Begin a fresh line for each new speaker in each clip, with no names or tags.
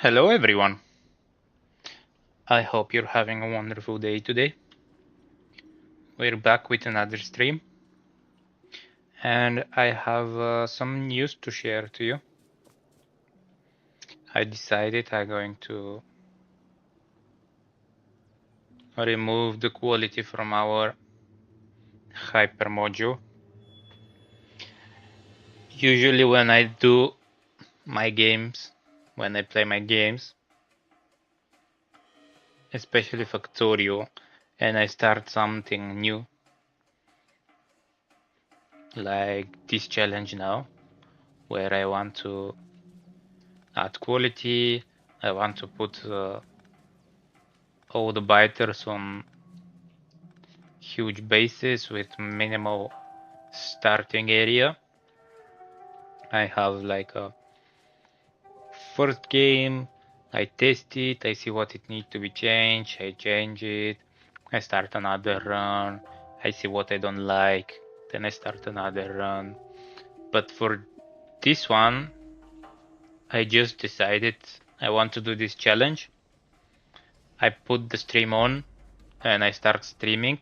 Hello everyone. I hope you're having a wonderful day today. We're back with another stream and I have some news to share to you. I decided I'm going to remove the quality from our hyper module. Usually when I do my games, when I play my games, especially Factorio, and I start something new, like this challenge now, where I want to add quality, I want to put all the biters on huge bases with minimal starting area. I have like a first game, I test it, I see what it needs to be changed, I change it, I start another run, I see what I don't like, then I start another run. But for this one, I just decided I want to do this challenge. I put the stream on and I start streaming,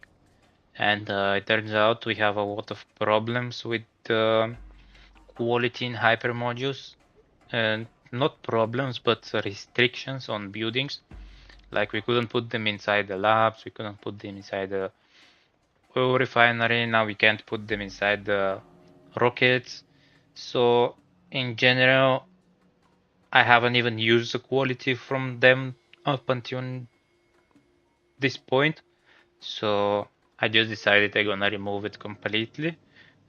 and it turns out we have a lot of problems with quality in hyper modules, and not problems but restrictions on buildings. Like we couldn't put them inside the labs, we couldn't put them inside the oil refinery, now we can't put them inside the rockets. So in general, I haven't even used the quality from them up until this point. So I just decided I'm gonna remove it completely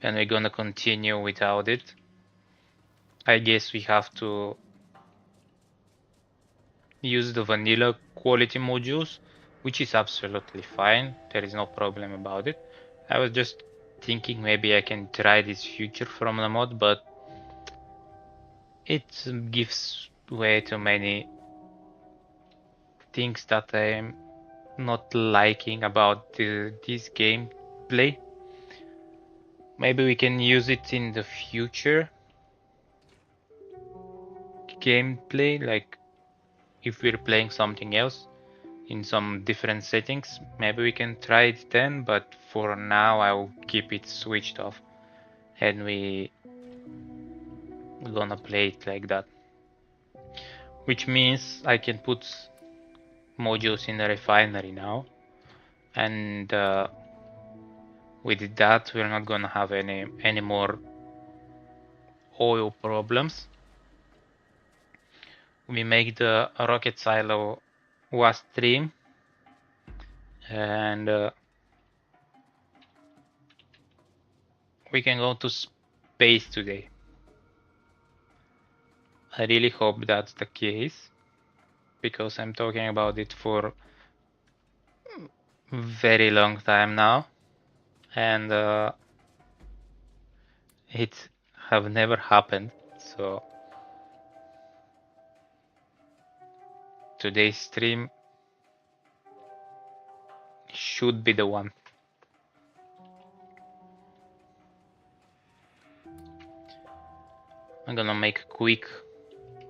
and we're gonna continue without it. I guess we have to use the vanilla quality modules, which is absolutely fine. There is no problem about it. I was just thinking maybe I can try this feature from the mod, but it gives way too many things that I'm not liking about this gameplay. Maybe we can use it in the future gameplay, like if we're playing something else in some different settings. Maybe we can try it then, but for now I'll keep it switched off and we're gonna play it like that. Which means I can put modules in the refinery now, and with that we're not gonna have any more oil problems. We make the rocket silo was stream, and we can go to space today. I really hope that's the case, because I'm talking about it for very long time now, and it have never happened. So today's stream should be the one. I'm gonna make a quick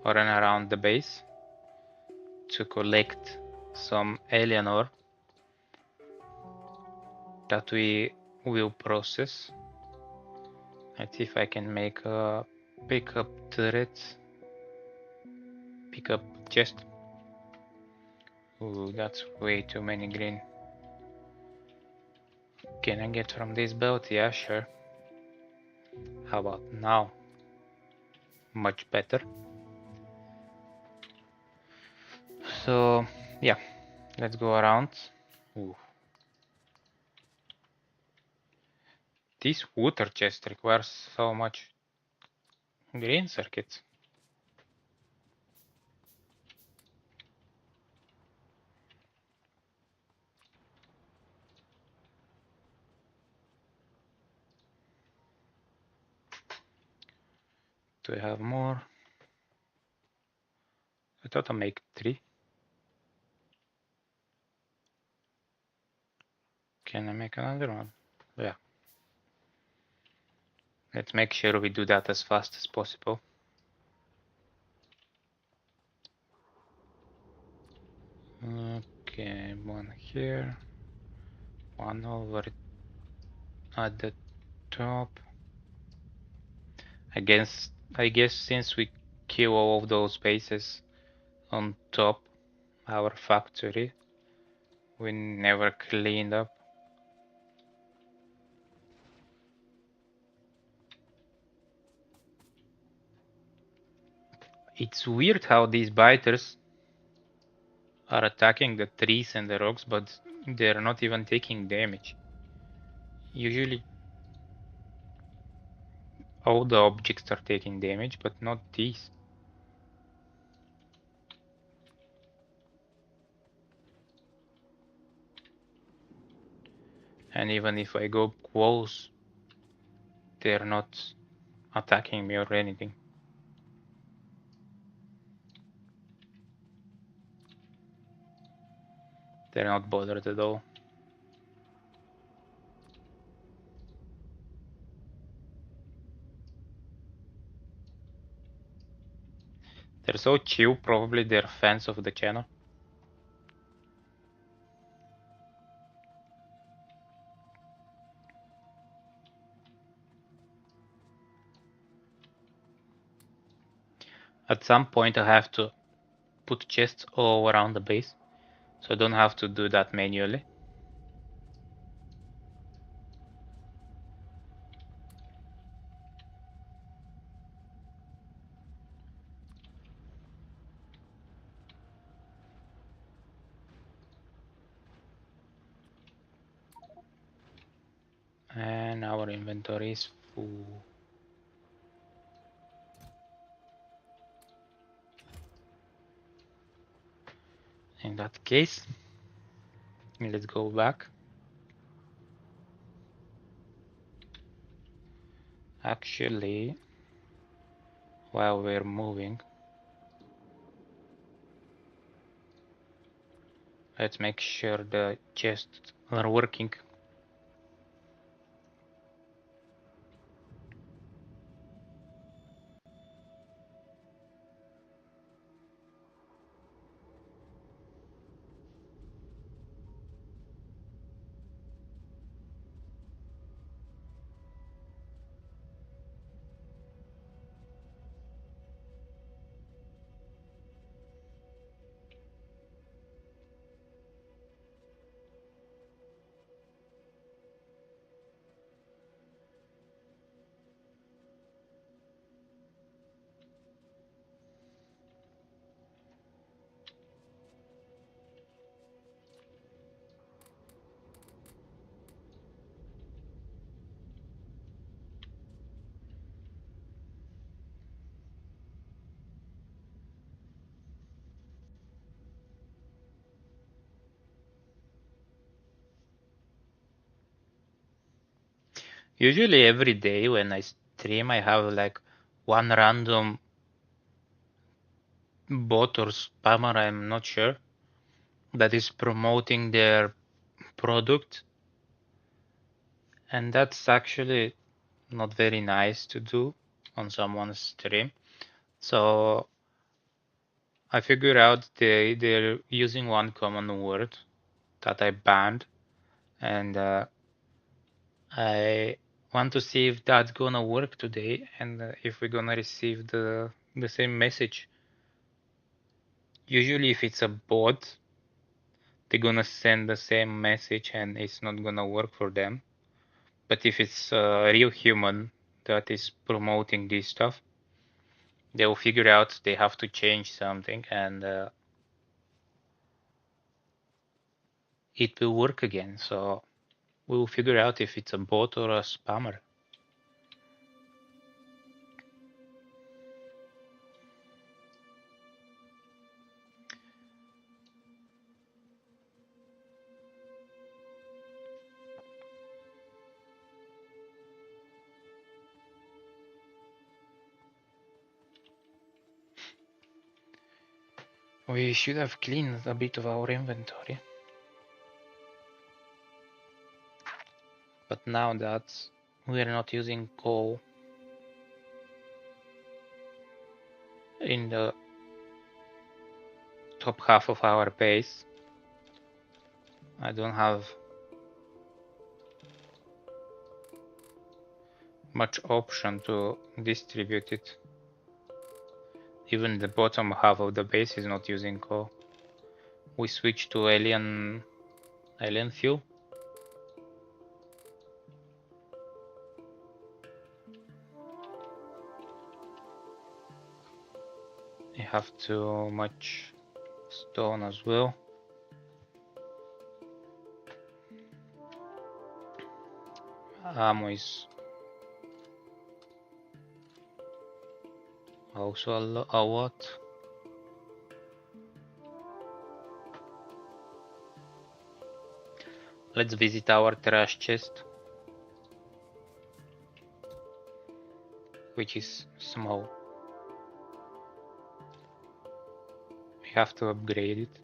run around the base to collect some alien ore that we will process. Let's see if I can make a pickup turret, pickup chest. Ooh, that's way too many green. Can I get from this belt? Yeah, sure. How about now? Much better. So yeah, let's go around. Ooh. This water chest requires so much green circuits. Do I have more? I thought I make 3. Can I make another one? Yeah. Let's make sure we do that as fast as possible. Okay, one here, one over at the top. I guess since we kill all of those bases on top our factory, we never cleaned up. It's weird how these biters are attacking the trees and the rocks, but they're not even taking damage. Usually all the objects are taking damage, but not these. And even if I go close, they're not attacking me or anything. They're not bothered at all. They're so chill, probably they're fans of the channel. At some point I have to put chests all around the base, so I don't have to do that manually. And our inventory is full. In that case, let's go back. Actually, while we're moving, let's make sure the chests are working. Usually every day when I stream, I have like one random bot or spammer, I'm not sure, that is promoting their product. And that's actually not very nice to do on someone's stream. So I figured out they're using one common word that I banned, and I want to see if that's gonna work today, and if we're gonna receive the same message. Usually, if it's a bot, they're gonna send the same message, and it's not gonna work for them. But if it's a real human that is promoting this stuff, they'll figure out they have to change something, and it will work again. So we'll figure out if it's a bot or a spammer. We should have cleaned a bit of our inventory. But now that we're not using coal in the top half of our base, I don't have much option to distribute it. Even the bottom half of the base is not using coal. We switch to alien fuel. I have too much stone as well. Ammo is also a lot. Let's visit our trash chest, which is small. We have to upgrade it.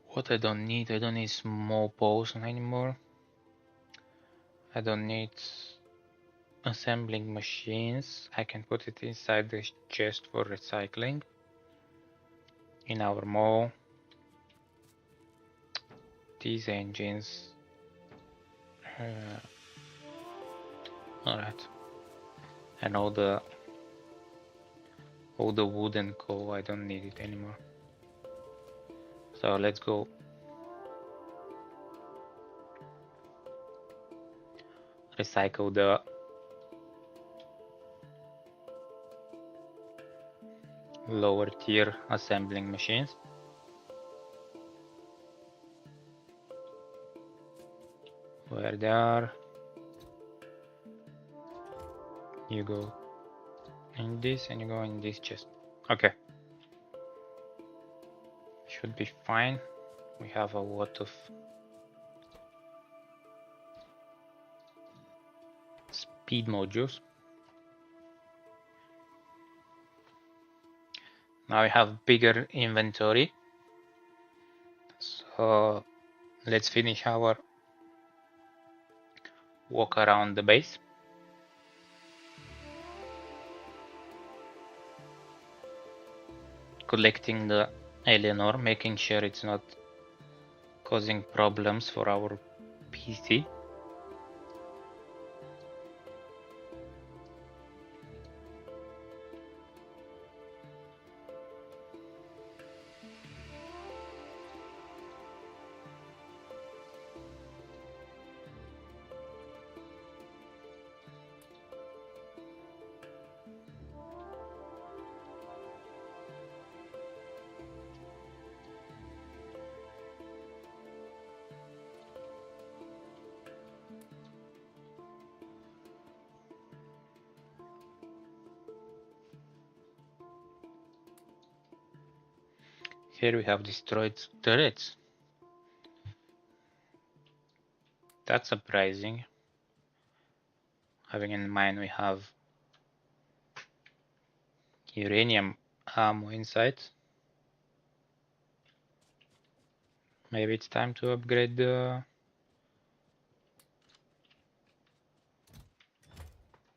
What I don't need small poles anymore. I don't need assembling machines. I can put it inside this chest for recycling. In our mall, these engines. Alright. And all the wood and coal, I don't need it anymore. So let's go. Recycle the lower tier assembling machines. Where they are. You go in this and you go in this chest. Okay. Should be fine. We have a lot of speed modules. Now we have bigger inventory. So let's finish our walk around the base. Collecting the alien ore, making sure it's not causing problems for our PC. Here we have destroyed turrets. That's surprising. Having in mind we have uranium ammo inside. Maybe it's time to upgrade the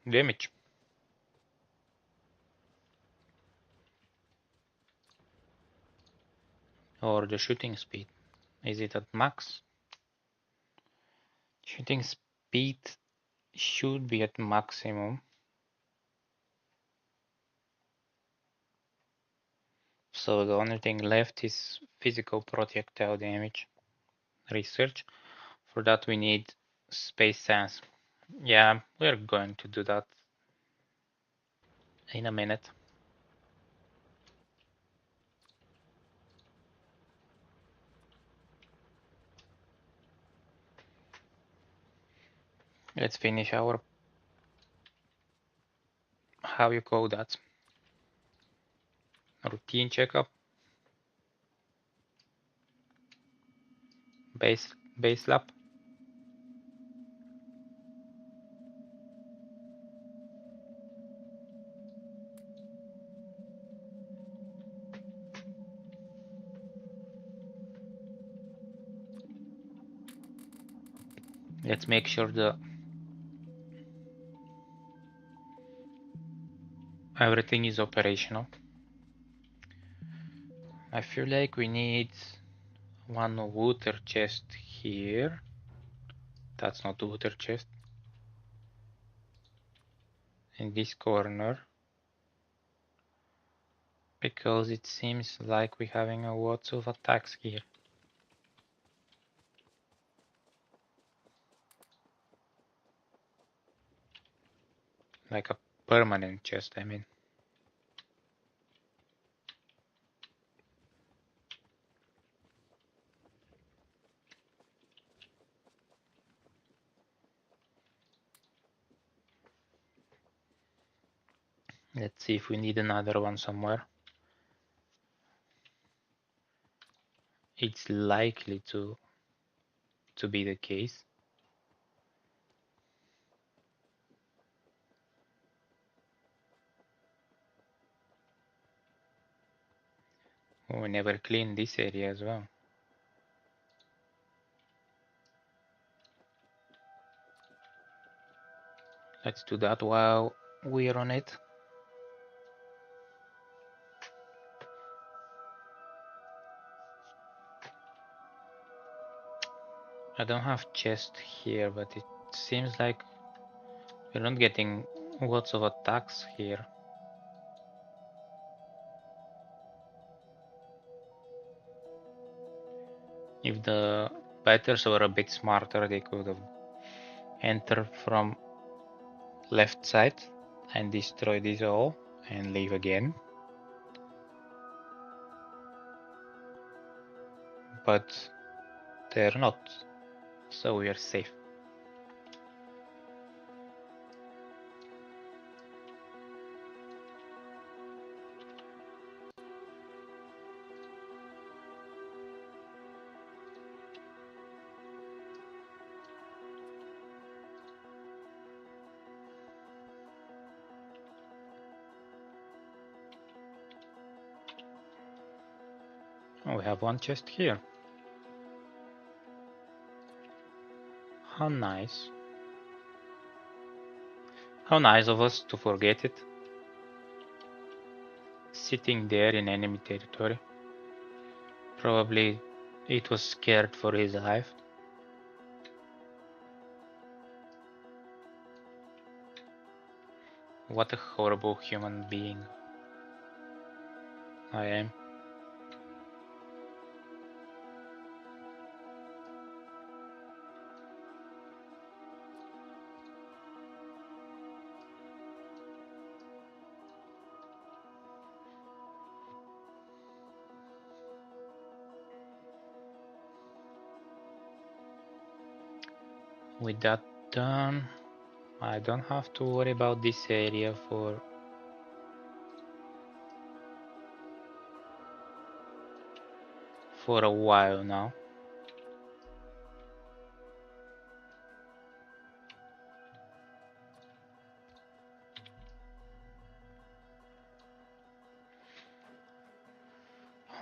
damage. Or the shooting speed. Is it at max? Shooting speed should be at maximum. So the only thing left is physical projectile damage research. For that we need space sense. Yeah, we're going to do that in a minute. Let's finish our, how you call that, routine checkup. Base lap. Let's make sure the everything is operational. I feel like we need one water chest here. That's not water chest. In this corner. Because it seems like we're having a lots of attacks here. Like a permanent chest, I mean. Let's see if we need another one somewhere. It's likely to be the case. We never clean this area as well. Let's do that while we're on it. I don't have chest here, but it seems like we're not getting lots of attacks here. If the batters were a bit smarter, they could have entered from left side and destroy this all and leave again. But they're not, so we are safe. Oh, we have one chest here. How nice. How nice of us to forget it. Sitting there in enemy territory. Probably it was scared for his life. What a horrible human being I am. With that done, I don't have to worry about this area for a while now.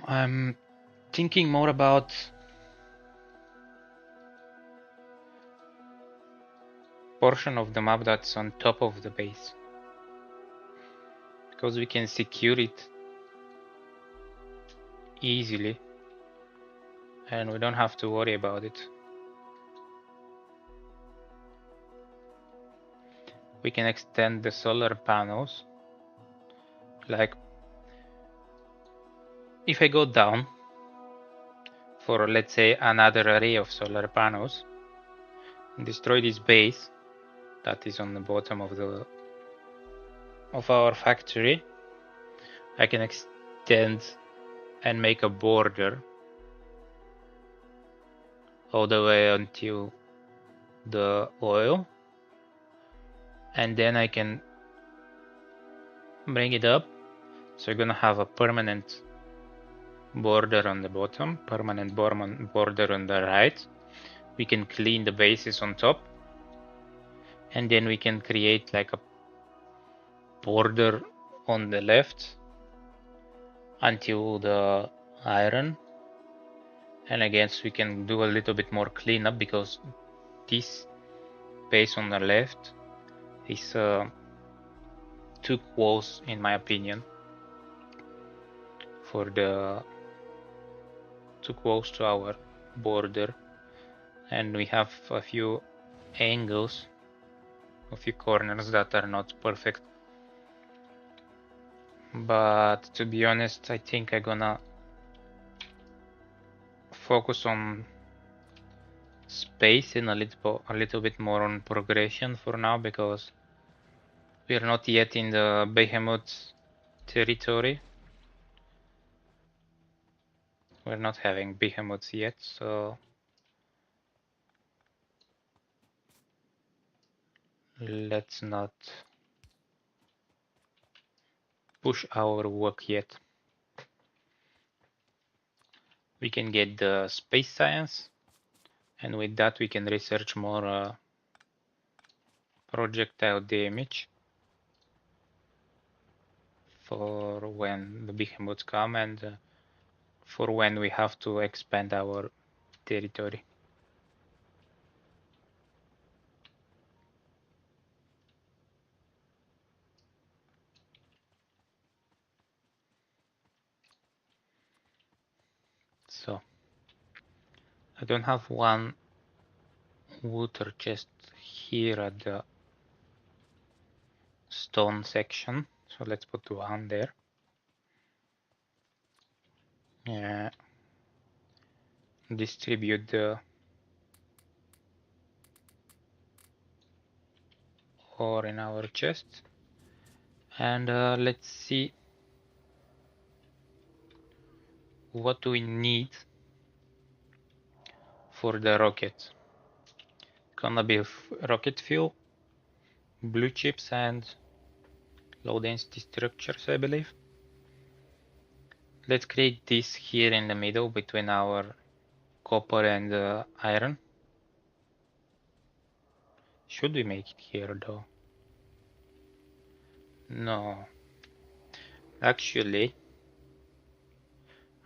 I'm thinking more about portion of the map that's on top of the base, because we can secure it easily and we don't have to worry about it. We can extend the solar panels. Like if I go down for, let's say, another array of solar panels and destroy this base that is on the bottom of our factory, I can extend and make a border all the way until the oil, and then I can bring it up. So you're gonna have a permanent border on the bottom, permanent border on the right. We can clean the bases on top, and then we can create like a border on the left until the iron. And I guess we can do a little bit more cleanup because this base on the left is too close, in my opinion, for the too close to our border, and we have a few angles, a few corners that are not perfect. But to be honest, I think I'm gonna focus on space and a little bit more on progression for now, because we are not yet in the behemoth territory. We're not having behemoths yet, so let's not push our work yet. We can get the space science, and with that we can research more projectile damage for when the behemoths come, and for when we have to expand our territory. So I don't have one water chest here at the stone section, so let's put one there. Yeah. Distribute the ore in our chest, and let's see what do we need for the rocket. Gonna be rocket fuel, blue chips, and low density structures, I believe. Let's create this here in the middle between our copper and iron. Should we make it here though? No. Actually,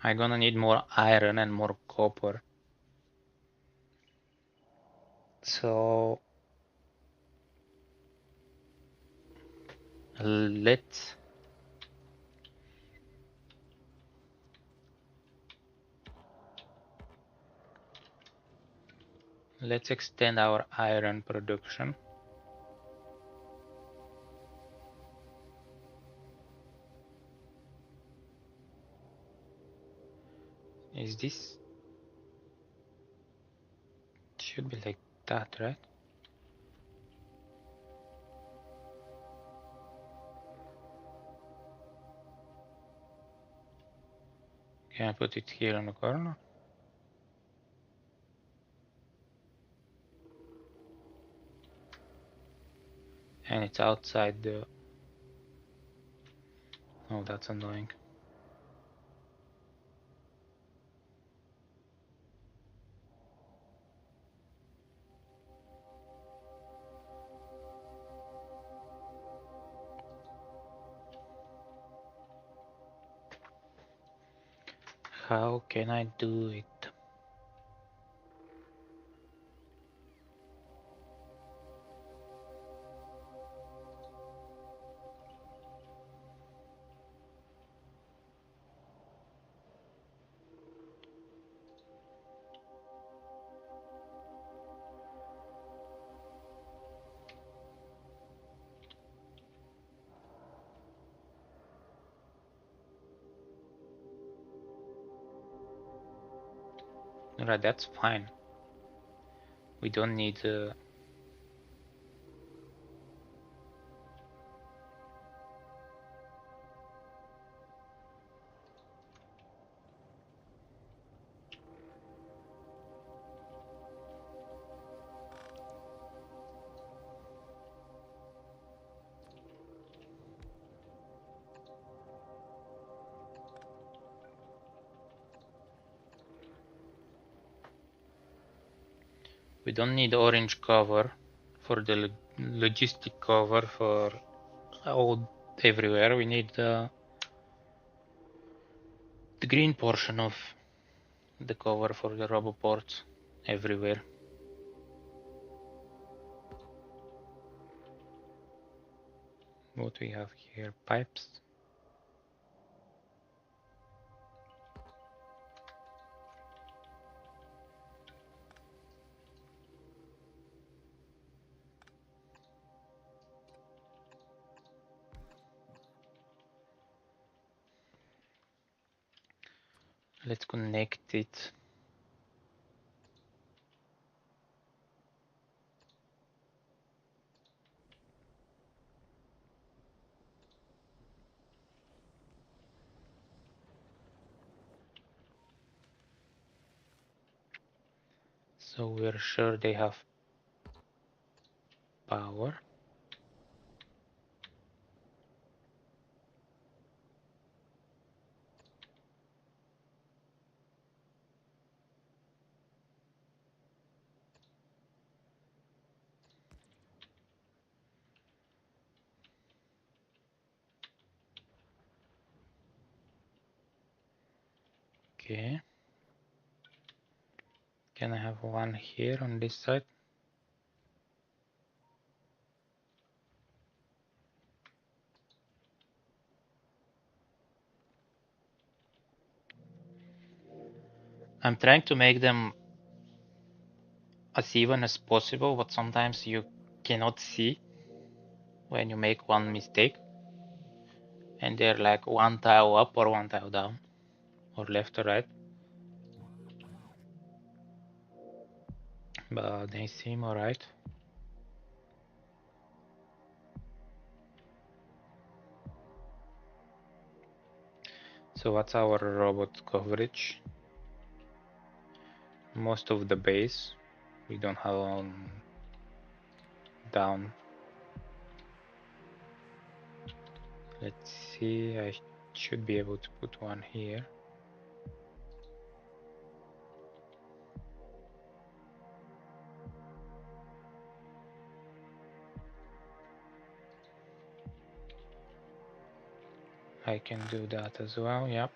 I'm gonna need more iron and more copper. So let's extend our iron production. Is this should be like that, right? Can I put it here in the corner? And it's outside the... Oh, that's annoying. How can I do it? Right, that's fine. We don't need orange cover for the logistic cover for all everywhere. We need the green portion of the cover for the roboports everywhere. What we have here? Pipes. Let's connect it. So we're sure they have power. Okay. Can I have one here on this side? I'm trying to make them as even as possible, but sometimes you cannot see when you make one mistake. And they're like one tile up or one tile down, or left or right. But they seem alright. So what's our robot coverage? Most of the base. We don't have on down. Let's see, I should be able to put one here. I can do that as well, yep.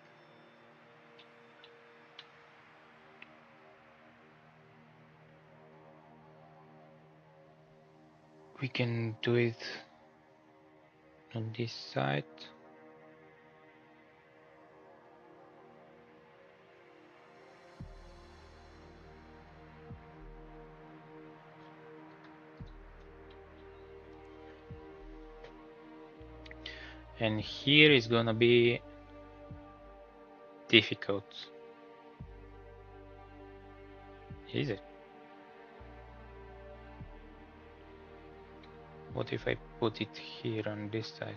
We can do it on this side. And here is gonna be difficult. Is it? What if I put it here on this side?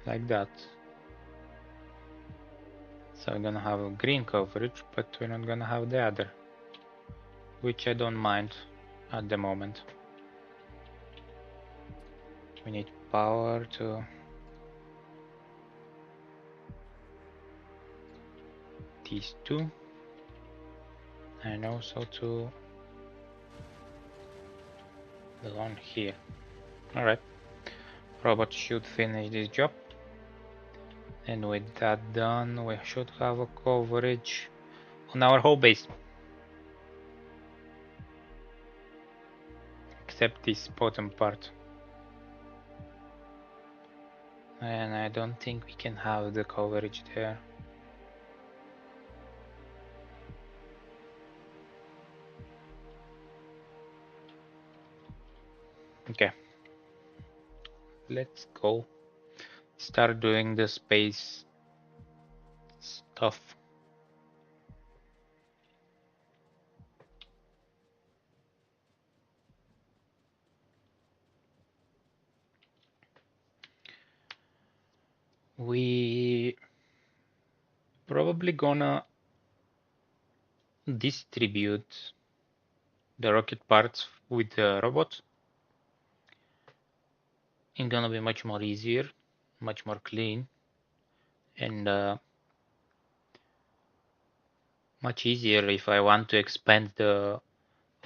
Like that. So we're gonna have a green coverage, but we're not gonna have the other. Which I don't mind at the moment. We need power to these two. And also to the one here. Alright. Robot should finish this job. And with that done, we should have a coverage on our whole base. Except this bottom part. And I don't think we can have the coverage there. Okay. Let's go. Start doing the space stuff. We probably gonna distribute the rocket parts with the robot. It's gonna be much more easier, much more clean, and much easier if I want to expand the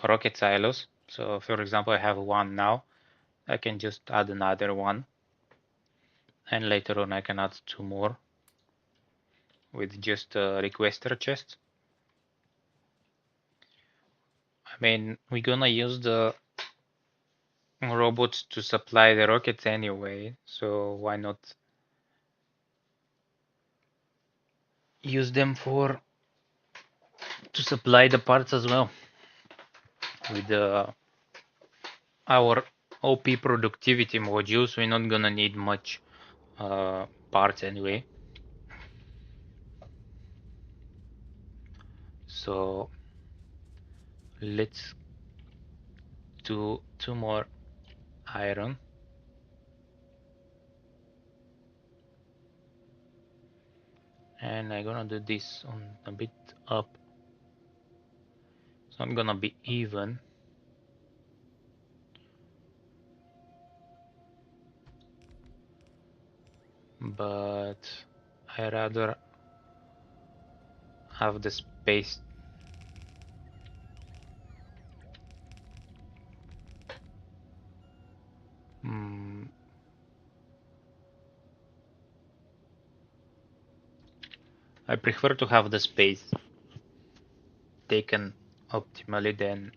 rocket silos. So for example, I have one now. I can just add another one, and later on I can add two more with just a requester chest. I mean, we're gonna use the robots to supply the rockets anyway, so why not use them for to supply the parts as well with our OP productivity modules. We're not gonna need much parts anyway. So let's do 2 more iron. And I'm gonna do this on a bit up. So I'm gonna be even. But I rather have the space. I prefer to have the space taken optimally than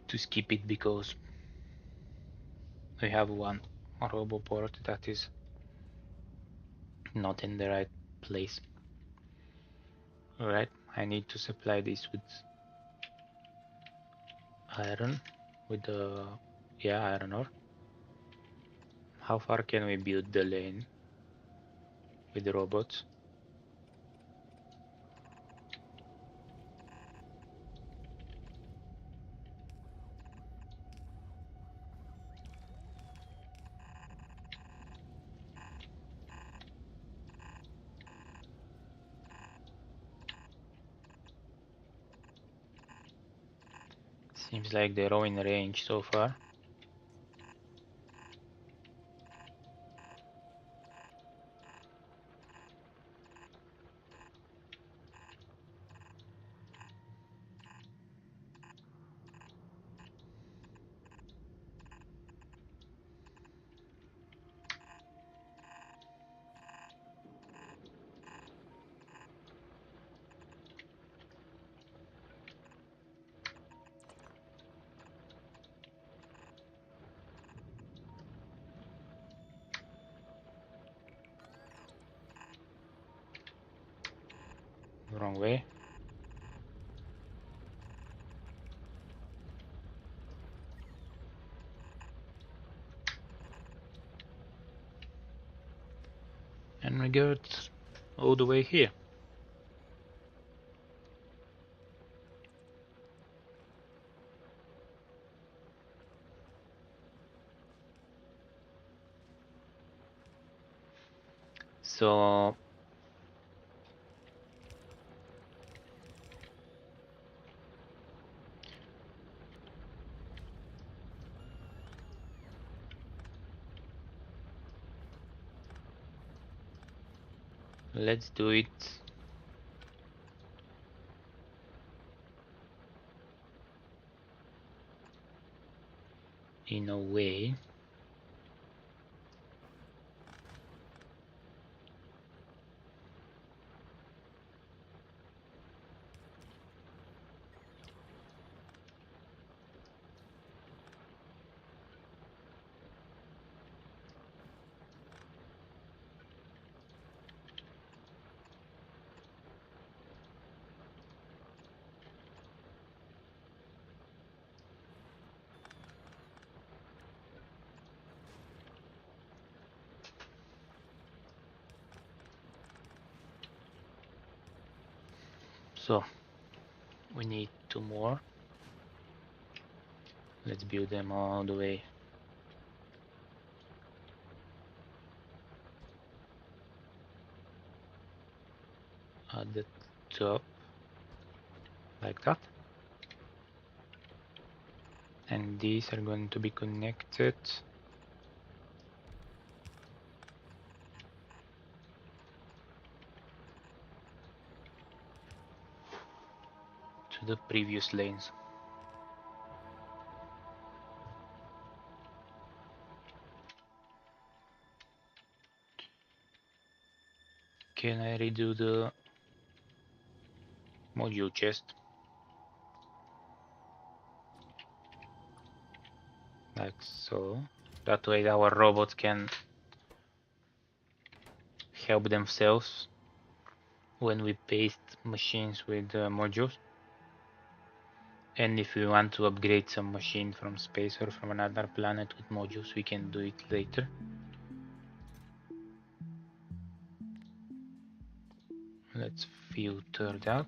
to skip it because we have one roboport that is not in the right place. Alright, I need to supply this with iron, with the iron ore. How far can we build the lane with the robots? Seems like they're all in range so far. Wrong way. And we got all the way here. So let's do it in a way so we need 2 more. Let's build them all the way at the top, like that. And these are going to be connected to the previous lanes. Can I redo the module chest? Like so. That way our robots can help themselves when we paste machines with modules. And if we want to upgrade some machine from space or from another planet with modules, we can do it later. Let's filter that.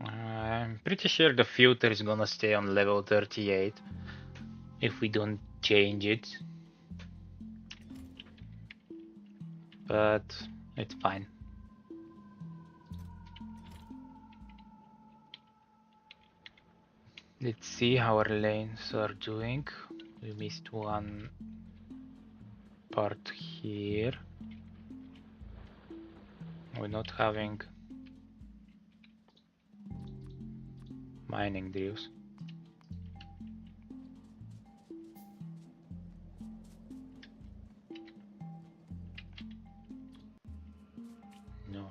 I'm pretty sure the filter is gonna stay on level 38 if we don't change it. But it's fine. Let's see how our lanes are doing. We missed one part here. We're not having mining drills. No.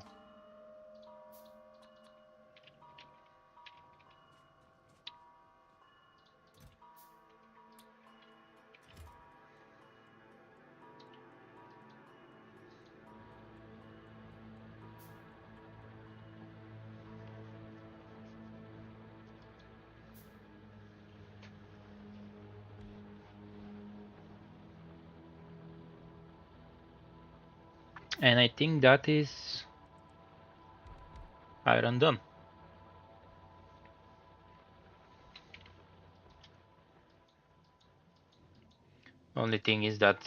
And I think that is iron done. Only thing is that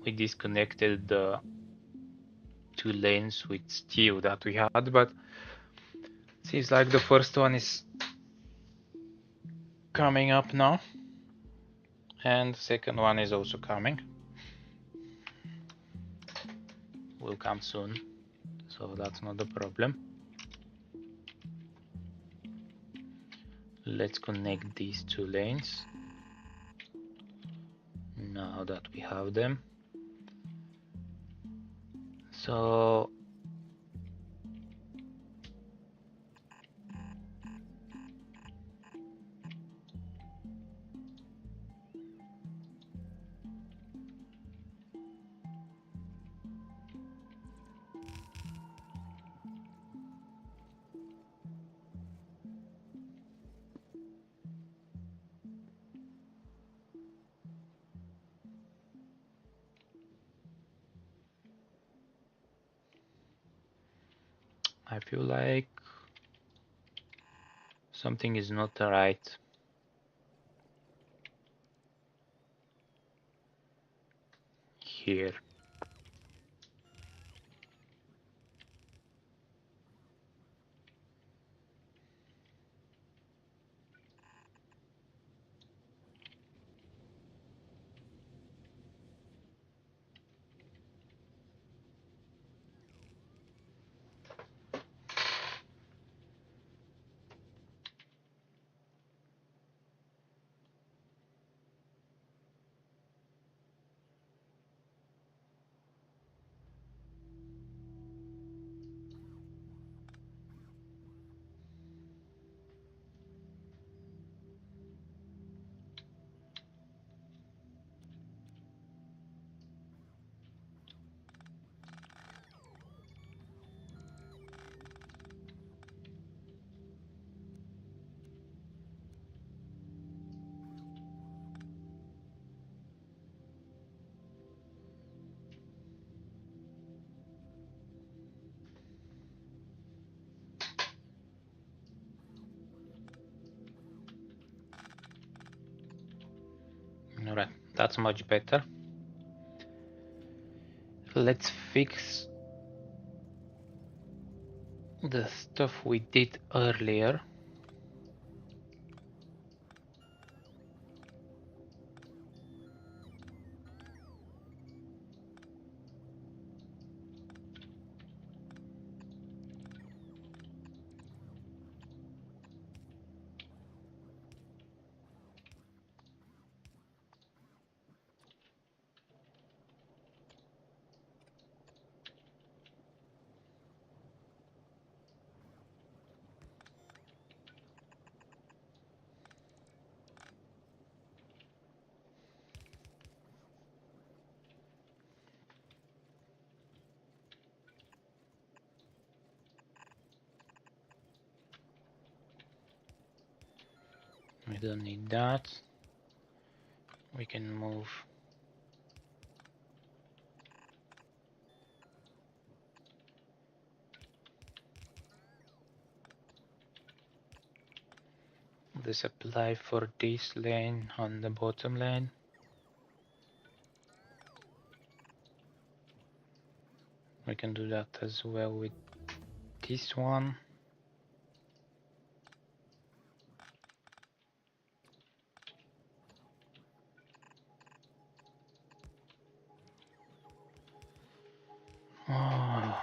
we disconnected the 2 lanes with steel that we had, but seems like the first one is coming up now, and the second one is also coming. Will come soon, so that's not the problem. Let's connect these 2 lanes now that we have them. So I feel like something is not right here. Alright, that's much better. Let's fix the stuff we did earlier. don't need that. We can move the supply for this lane on the bottom lane. We can do that as well with this one. Oh.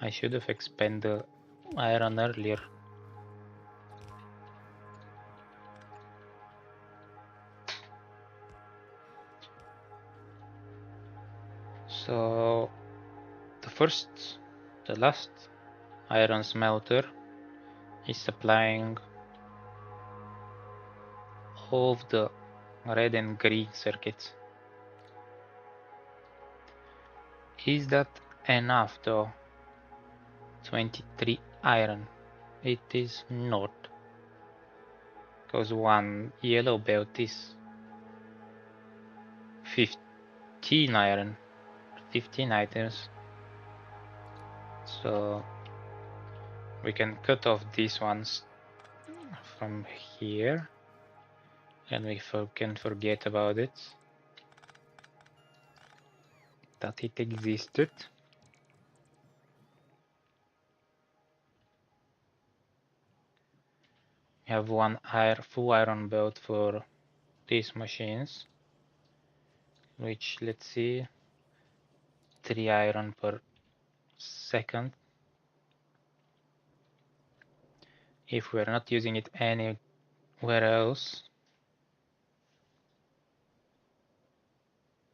I should have expanded the iron earlier. So the last iron smelter is supplying all of the red and green circuits. Is that enough though? 23 iron. It is not. Because one yellow belt is 15 iron. 15 items. So we can cut off these ones from here. And we can forget about it. That it existed. We have one full iron belt for these machines, which, let's see, 3 iron per second. If we're not using it anywhere else,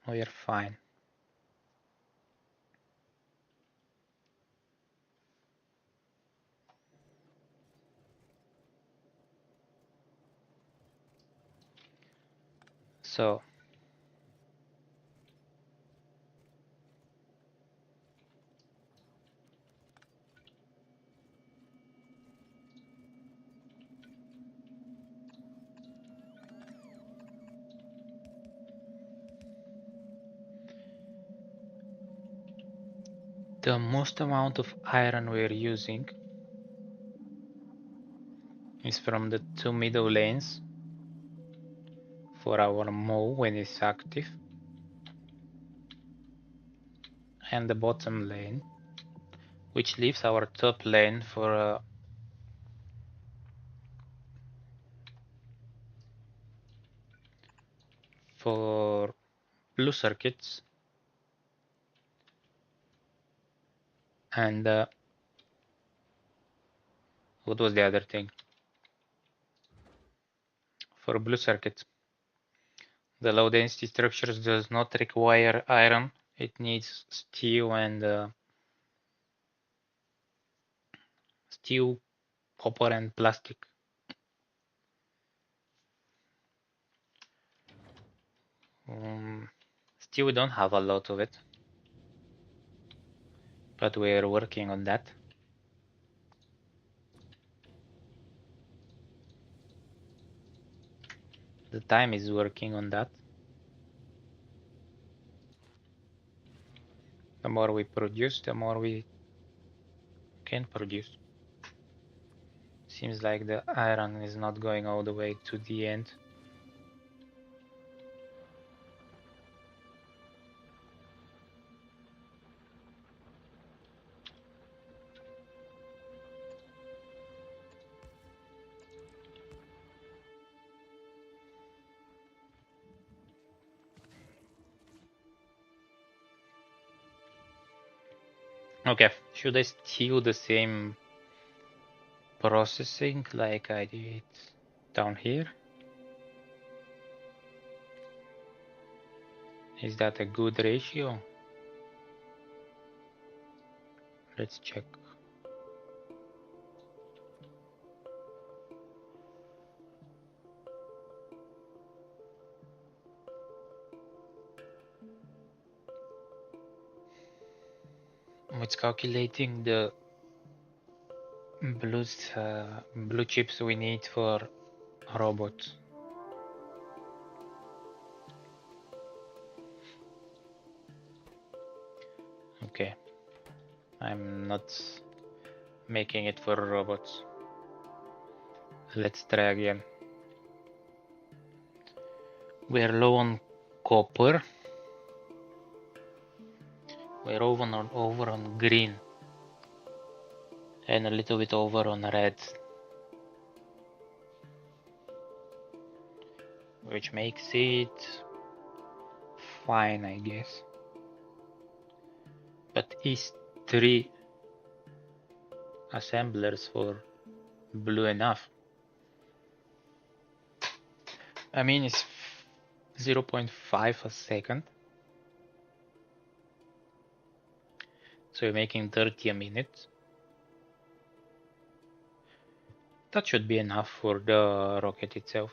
we're fine. So the most amount of iron we're using is from the 2 middle lanes for our mow when it's active, and the bottom lane, which leaves our top lane for blue circuits. And what was the other thing? For blue circuits. The low density structures does not require iron. It needs steel and steel, copper and plastic. Still, we don't have a lot of it, but we're working on that. The time is working on that. The more we produce, the more we can produce. Seems like the iron is not going all the way to the end. Okay, should I steal the same processing like I did down here? Is that a good ratio? Let's check. it's calculating the blue chips we need for robots. Okay, I'm not making it for robots. Let's try again. We're low on copper. We're over on green. And a little bit over on red. Which makes it fine, I guess. But is 3 assemblers for blue enough? I mean, it's 0.5 a second. So you're making 30 a minute. That should be enough for the rocket itself.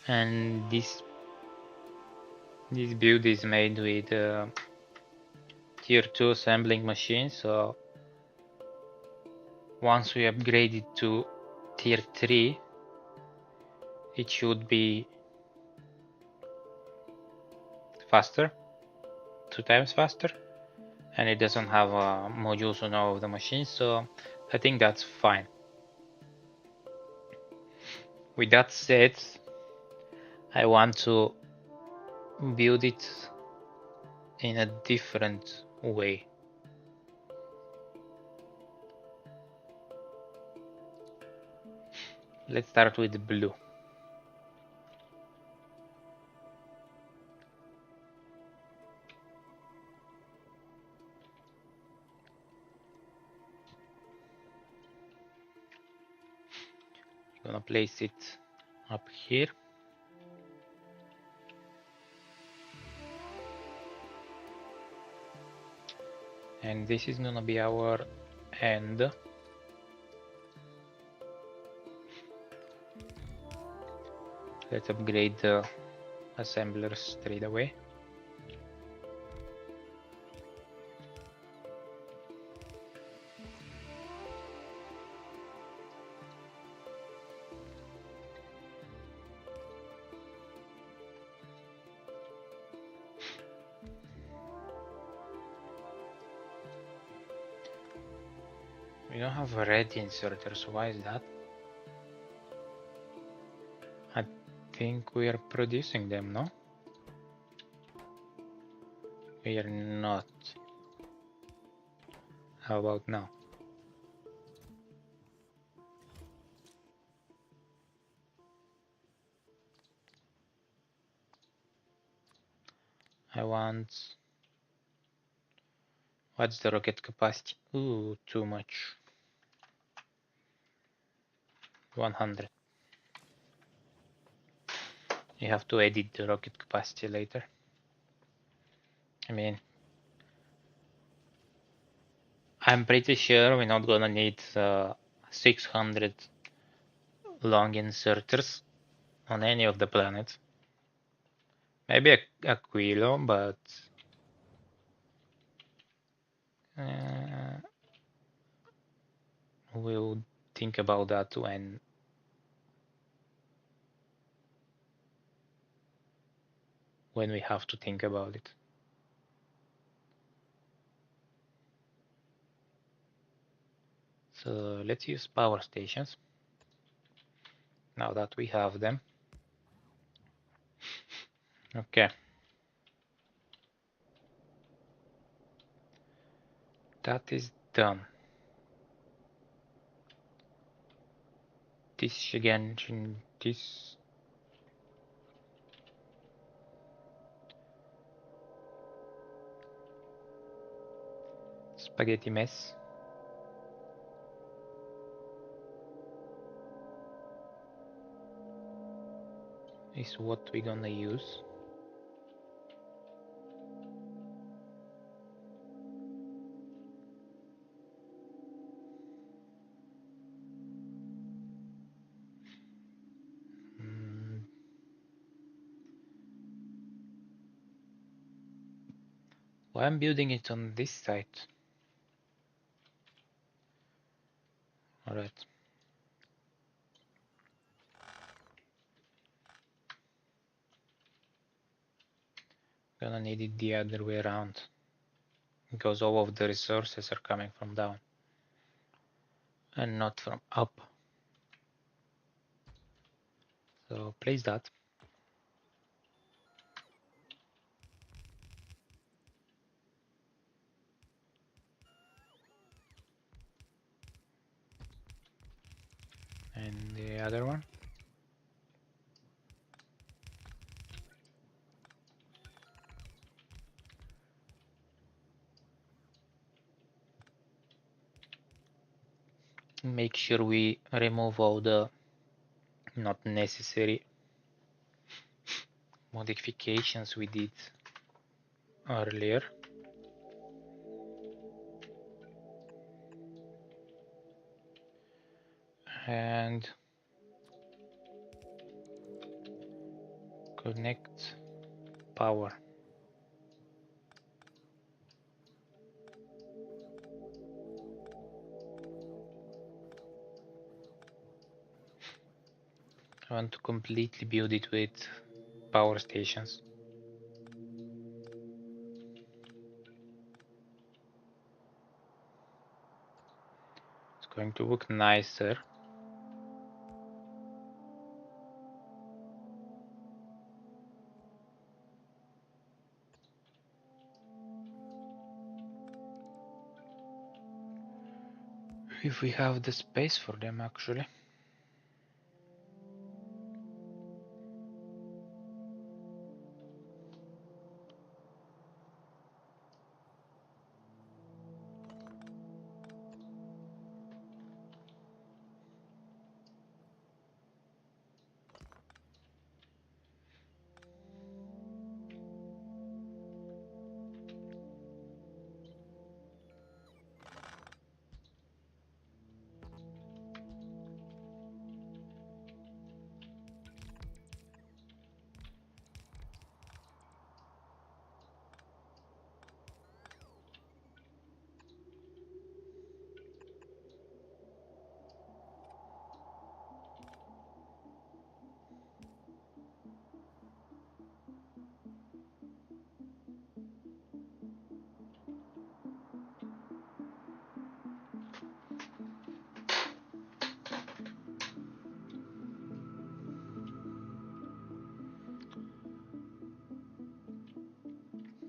And this build is made with tier 2 assembling machines, so once we upgrade it to tier 3, it should be faster, 2 times faster, and it doesn't have modules on all of the machines, so I think that's fine. With that said, I want to build it in a different way. Let's start with blue. I'm gonna place it up here. And this is gonna be our end. Let's upgrade the assemblers straight away. We don't have a red inserter, so why is that? I think we are producing them, no? We are not. How about now? I want... What's the rocket capacity? Ooh, too much. 100. You have to edit the rocket capacity later. I mean, I'm pretty sure we're not gonna need 600 long inserters on any of the planets. Maybe Aquilo, but we'll think about that when we have to think about it. So let's use power stations now that we have them. Okay. That is done. This again, this spaghetti mess. Is what we're gonna use. Why I'm building it on this side? Alright. Gonna need it the other way around. Because all of the resources are coming from down. And not from up. So place that. And the other one. Make sure we remove all the not necessary modifications we did earlier. And connect power. I want to completely build it with power stations. It's going to look nicer. If we have the space for them, actually.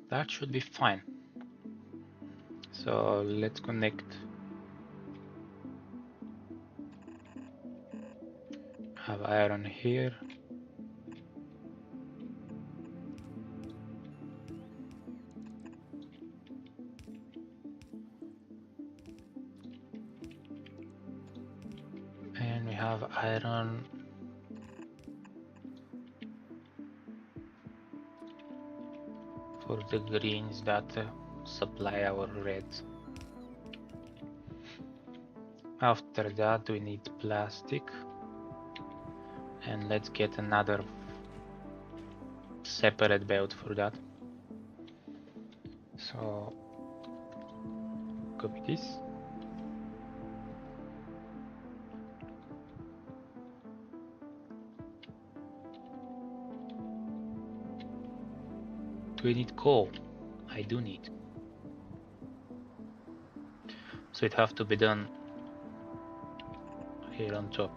That should be fine. So let's connect. Have iron here. And we have iron for the greens that supply our reds. After that we need plastic, and let's get another separate belt for that. So copy this. Do we need coal? I do need. So it have to be done here on top.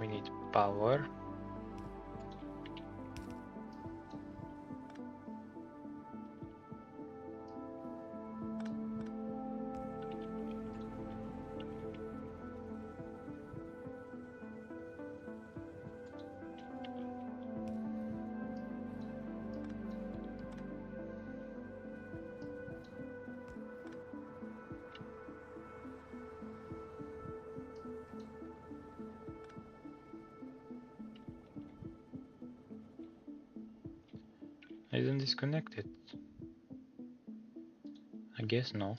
We need power. Isn't this connected? I guess no.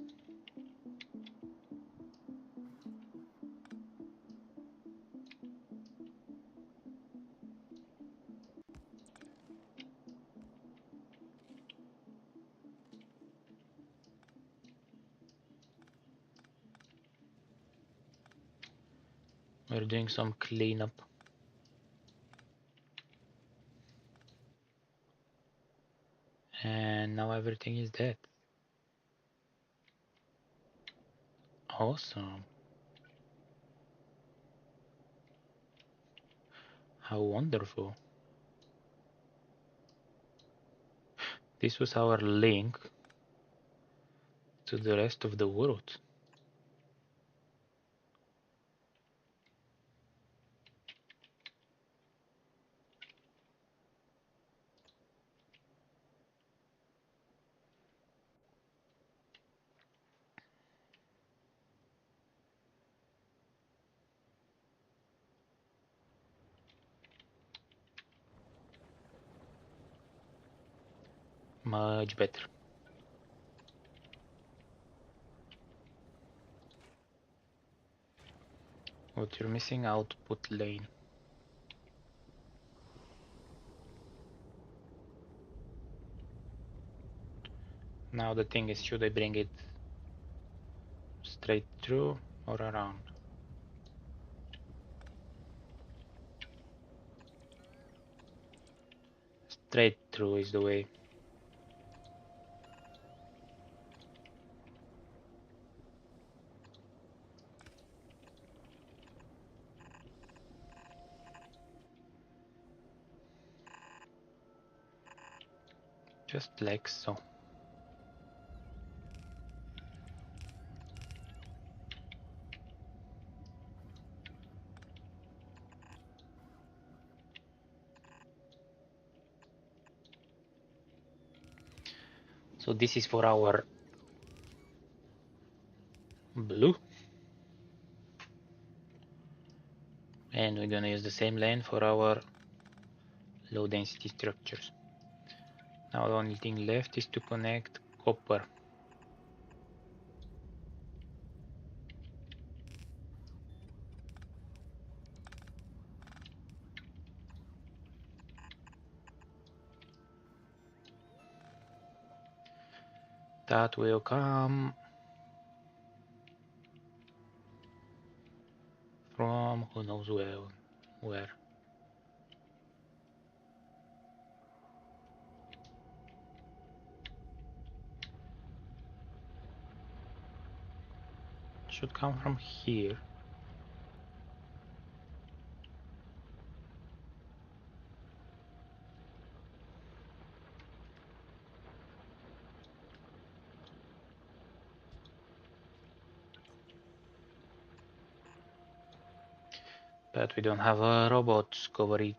We're doing some cleanup. And now everything is dead. Awesome. How wonderful. This was our link to the rest of the world. Much better. What you're missing, output lane. Now the thing is, should I bring it straight through or around? Straight through is the way. Just like so. So this is for our blue. And we're gonna use the same lane for our low density structures. Now the only thing left is to connect copper. That will come from who knows where. Should come from here. But we don't have a robot coverage.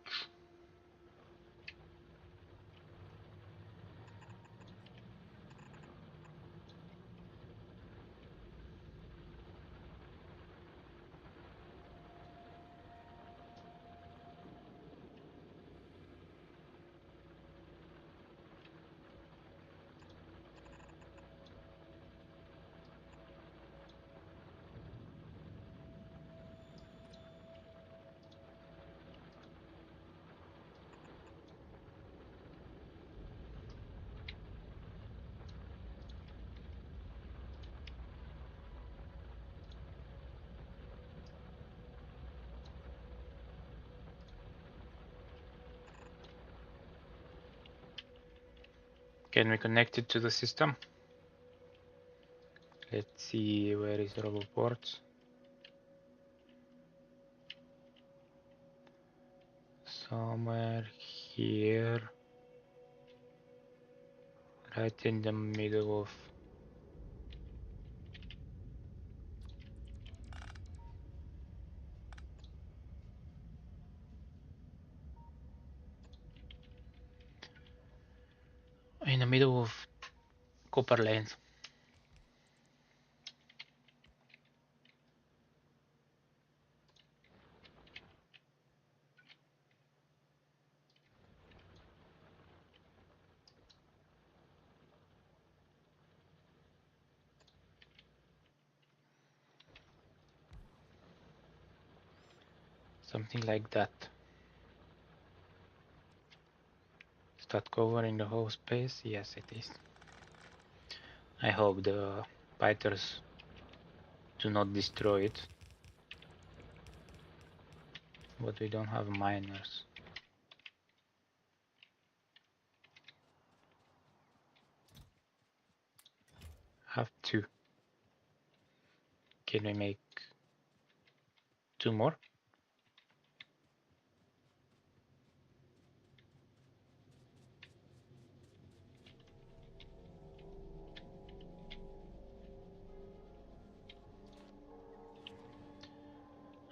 Can we connect it to the system? Let's see, where is robot ports? Somewhere here, right in the middle of copper lanes. Something like that. Is that covering the whole space? Yes, it is. I hope the fighters do not destroy it. but we don't have miners. Have 2. Can we make 2 more?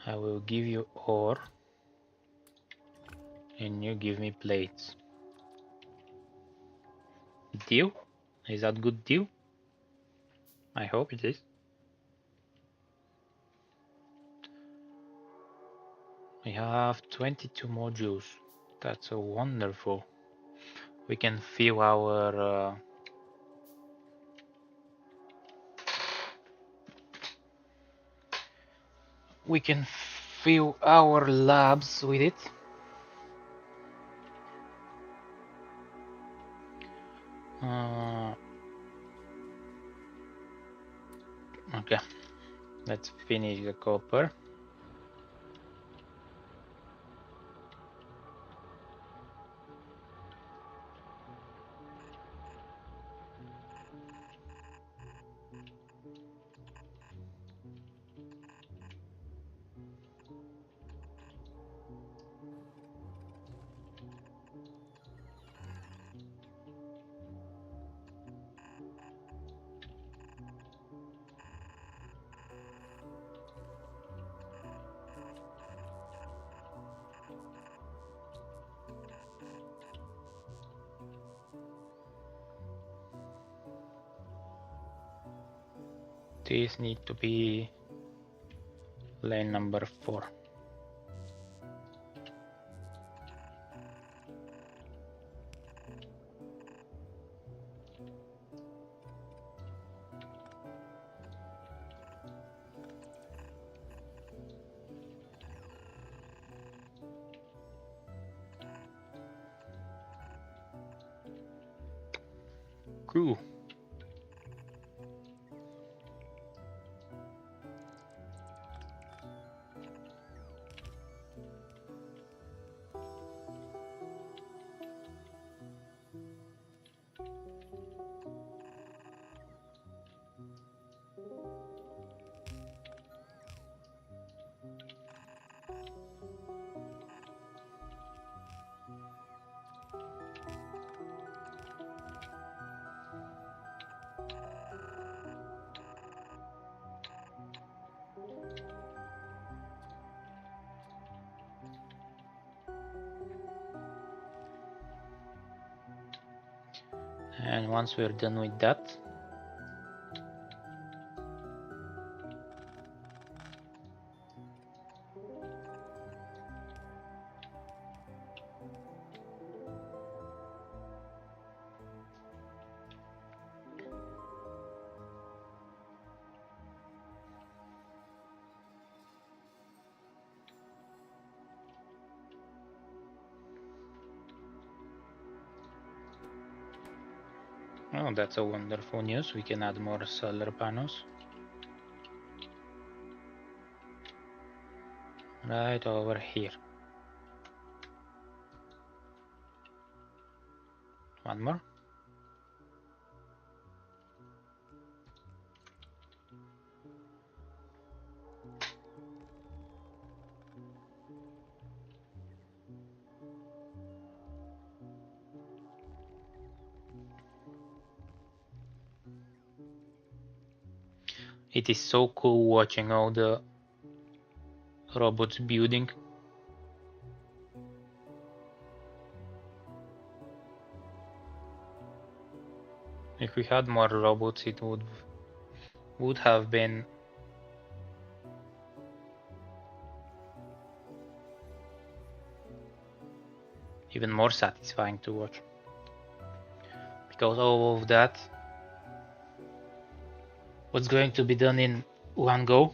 I will give you ore and you give me plates. Deal? Is that good deal? I hope it is. We have 22 modules. That's a wonderful. We can fill our labs with it. Okay, let's finish the copper. These need to be lane number 4. Cool. And once we're done with that, oh, that's a wonderful news. We can add more solar panels. Right over here. One more. It is so cool watching all the robots building. If we had more robots, it would have been even more satisfying to watch. Because all of that was going to be done in one go.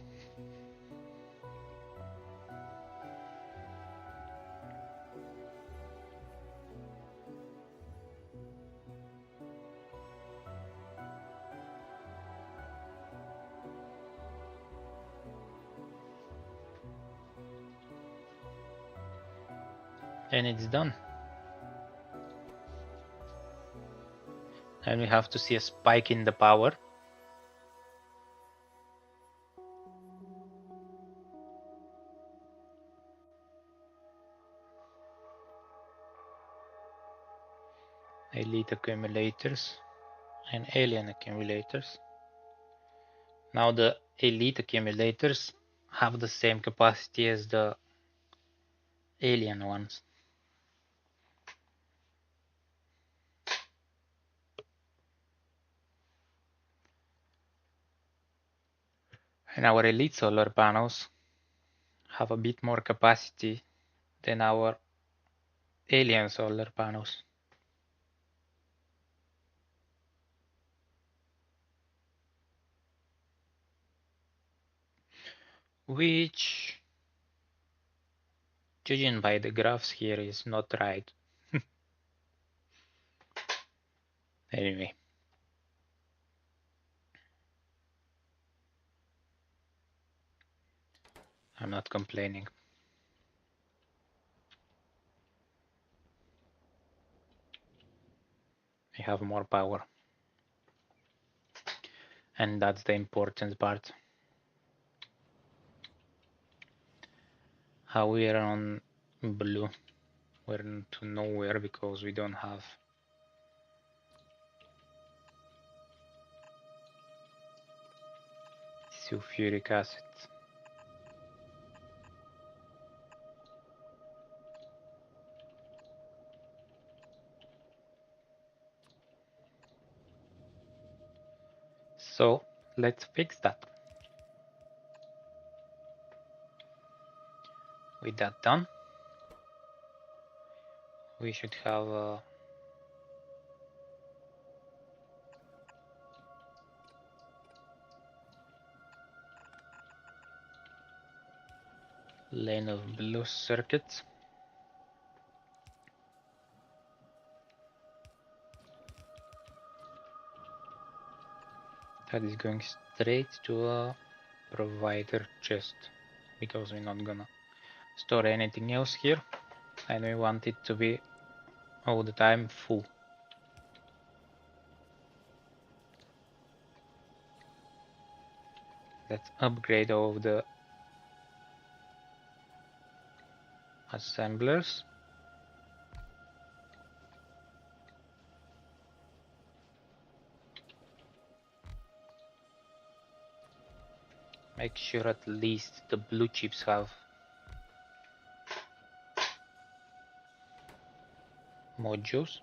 And it's done. And we have to see a spike in the power. Elite accumulators and alien accumulators. Now the elite accumulators have the same capacity as the alien ones. And our elite solar panels have a bit more capacity than our alien solar panels. Which, judging by the graphs here, is not right. Anyway. I'm not complaining. We have more power. And that's the important part. How we are on blue. We're to nowhere because we don't have sulfuric acid. So let's fix that. With that done, we should have a lane of blue circuits. That is going straight to a provider chest because we're not gonna store anything else here and we want it to be all the time full. Let's upgrade all of the assemblers. Make sure at least the blue chips have modules.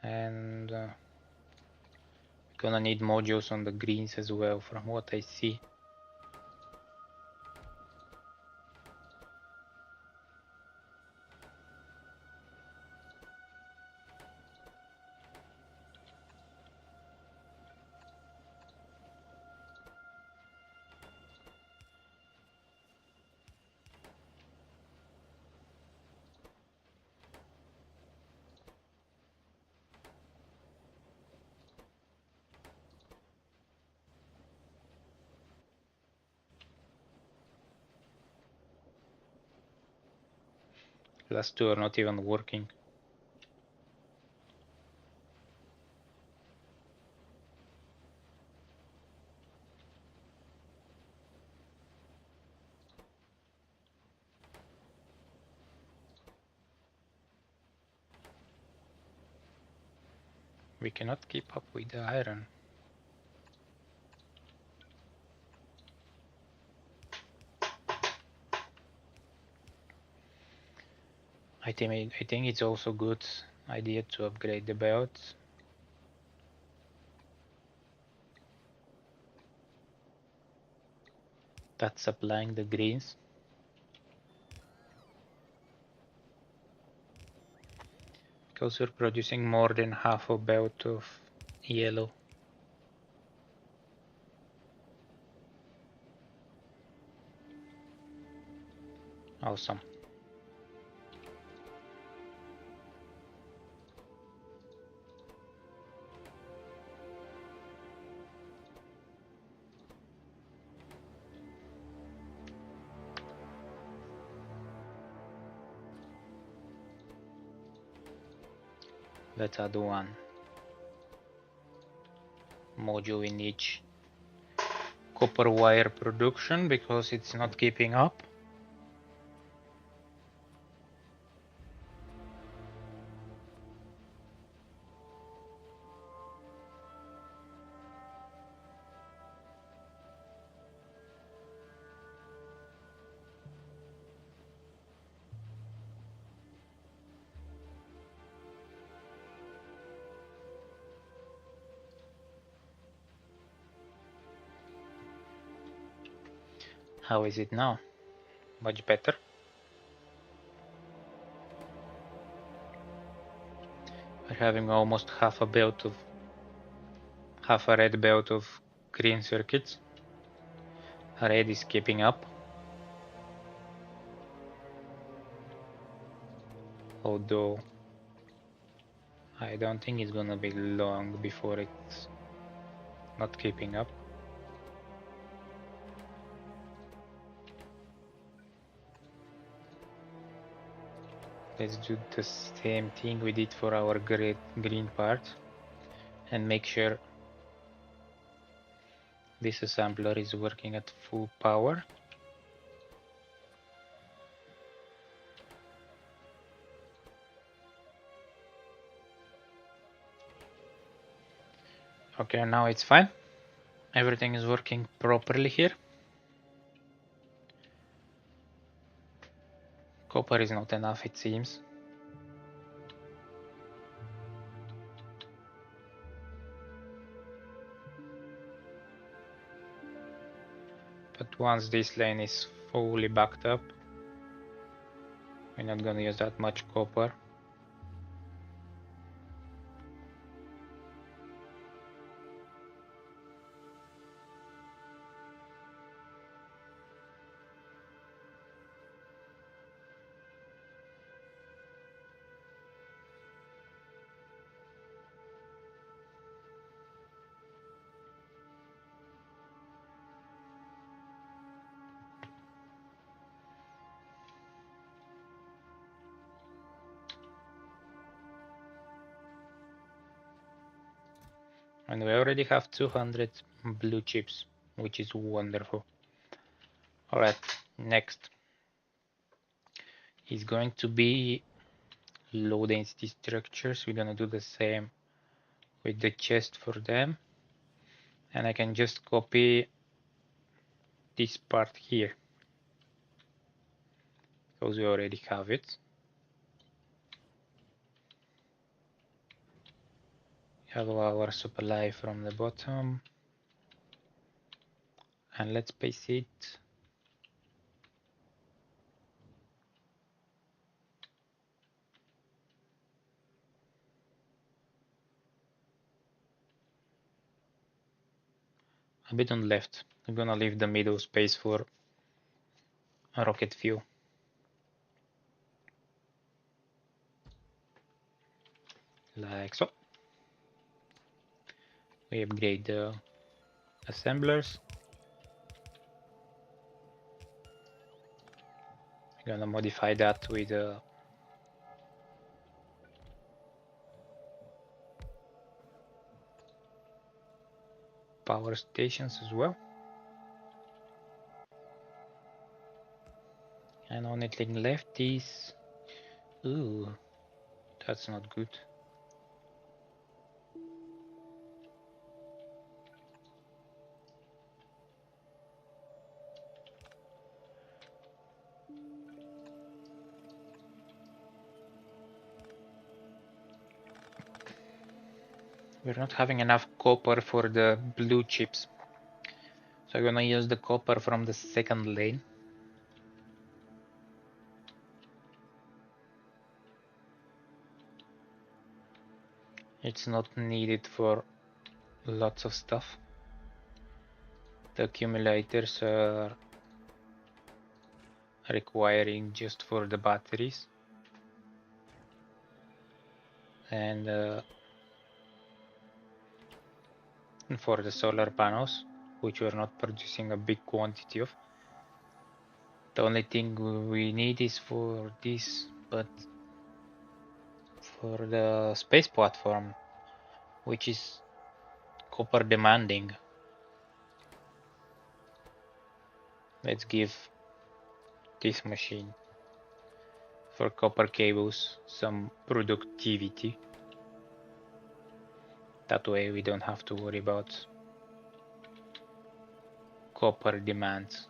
And gonna need modules on the greens as well from what I see. Last two are not even working. We cannot keep up with the iron. I think it's also good idea to upgrade the belt. That's supplying the greens. Because we're producing more than half a belt of yellow. Awesome. Let's add one module in each copper wire production because it's not keeping up. How is it now? Much better. We're having almost half a red belt of green circuits. Red is keeping up. Although I don't think it's gonna be long before it's not keeping up. Let's do the same thing we did for our green part and make sure this assembler is working at full power. Okay, now it's fine. Everything is working properly here. Copper is not enough, it seems. But once this lane is fully backed up, we're not gonna use that much copper. And we already have 200 blue chips, which is wonderful. Alright, next is going to be low density structures. We're gonna do the same with the chest for them. And I can just copy this part here because we already have it. Have our supply from the bottom. And let's paste it a bit on left. I'm gonna leave the middle space for a rocket fuel. Like so. We upgrade the assemblers. We're gonna modify that with power stations as well. And only thing left is... Ooh, that's not good. We're not having enough copper for the blue chips. So I'm gonna use the copper from the second lane. It's not needed for lots of stuff. The accumulators are requiring just for the batteries. And for the solar panels, which we're not producing a big quantity of. The only thing we need is for this, but for the space platform, which is copper demanding. Let's give this machine for copper cables some productivity. That way we don't have to worry about copper demands.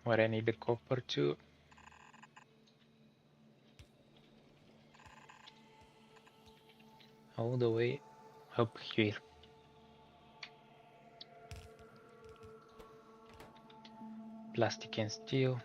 Where I need the copper to. All the way up here. Plastic and steel.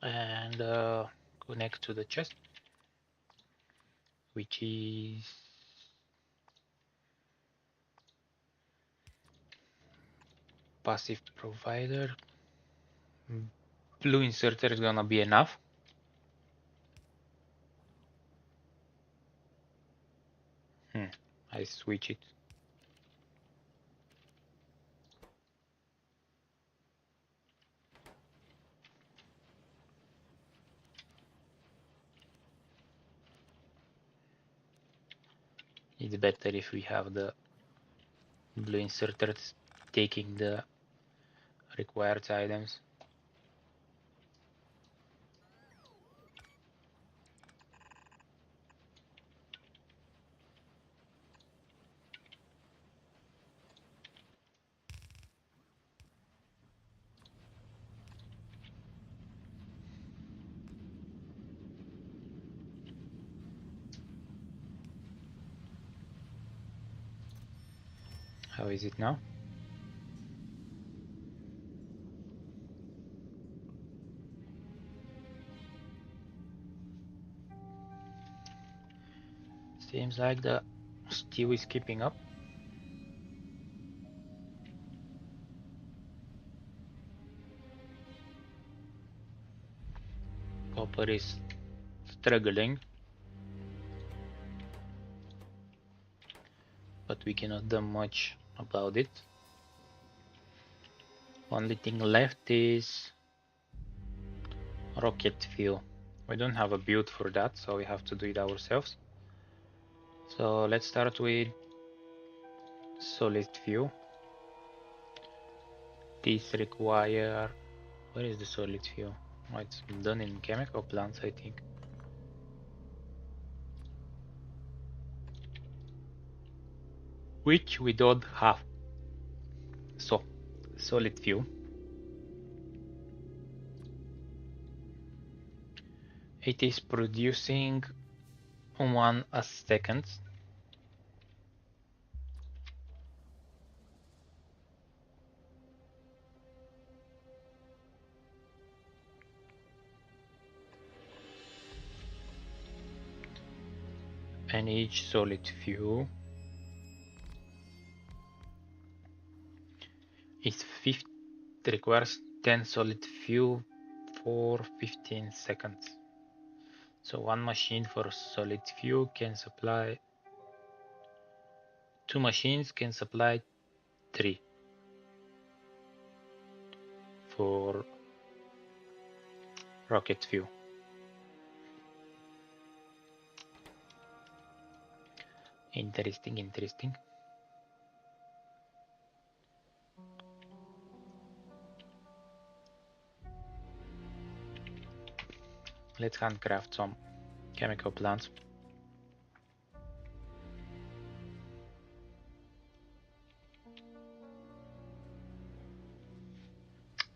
And connect to the chest, which is passive provider. Blue inserter is gonna be enough. I switch it. It's better if we have the blue inserters taking the required items. How is it now? Seems like the steel is keeping up. Copper is struggling, but we cannot do much about it. Only thing left is rocket fuel. We don't have a build for that, so we have to do it ourselves. So let's start with solid fuel. These require... Where is the solid fuel? Oh, it's done in chemical plants, I think. Which we don't have. So, solid fuel. It is producing 1 a second. And each solid fuel is requires 10 solid fuel for 15 seconds. So one machine for solid fuel can supply 2 machines can supply 3 for rocket fuel. Interesting, interesting. Let's handcraft some chemical plants.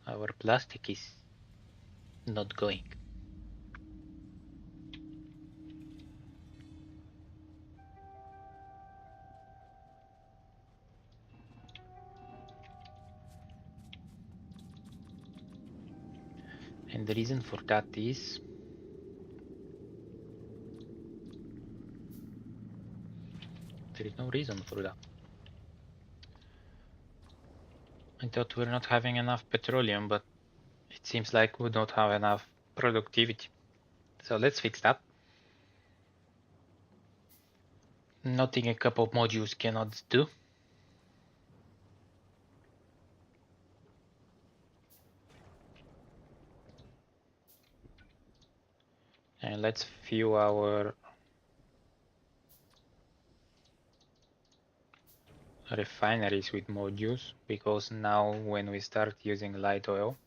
Our plastic is not going. And the reason for that is there is no reason for that. I thought we're not having enough petroleum, but it seems like we don't have enough productivity. So let's fix that. Nothing a couple of modules cannot do. And let's fuel our refineries with modules, because now when we start using light oil,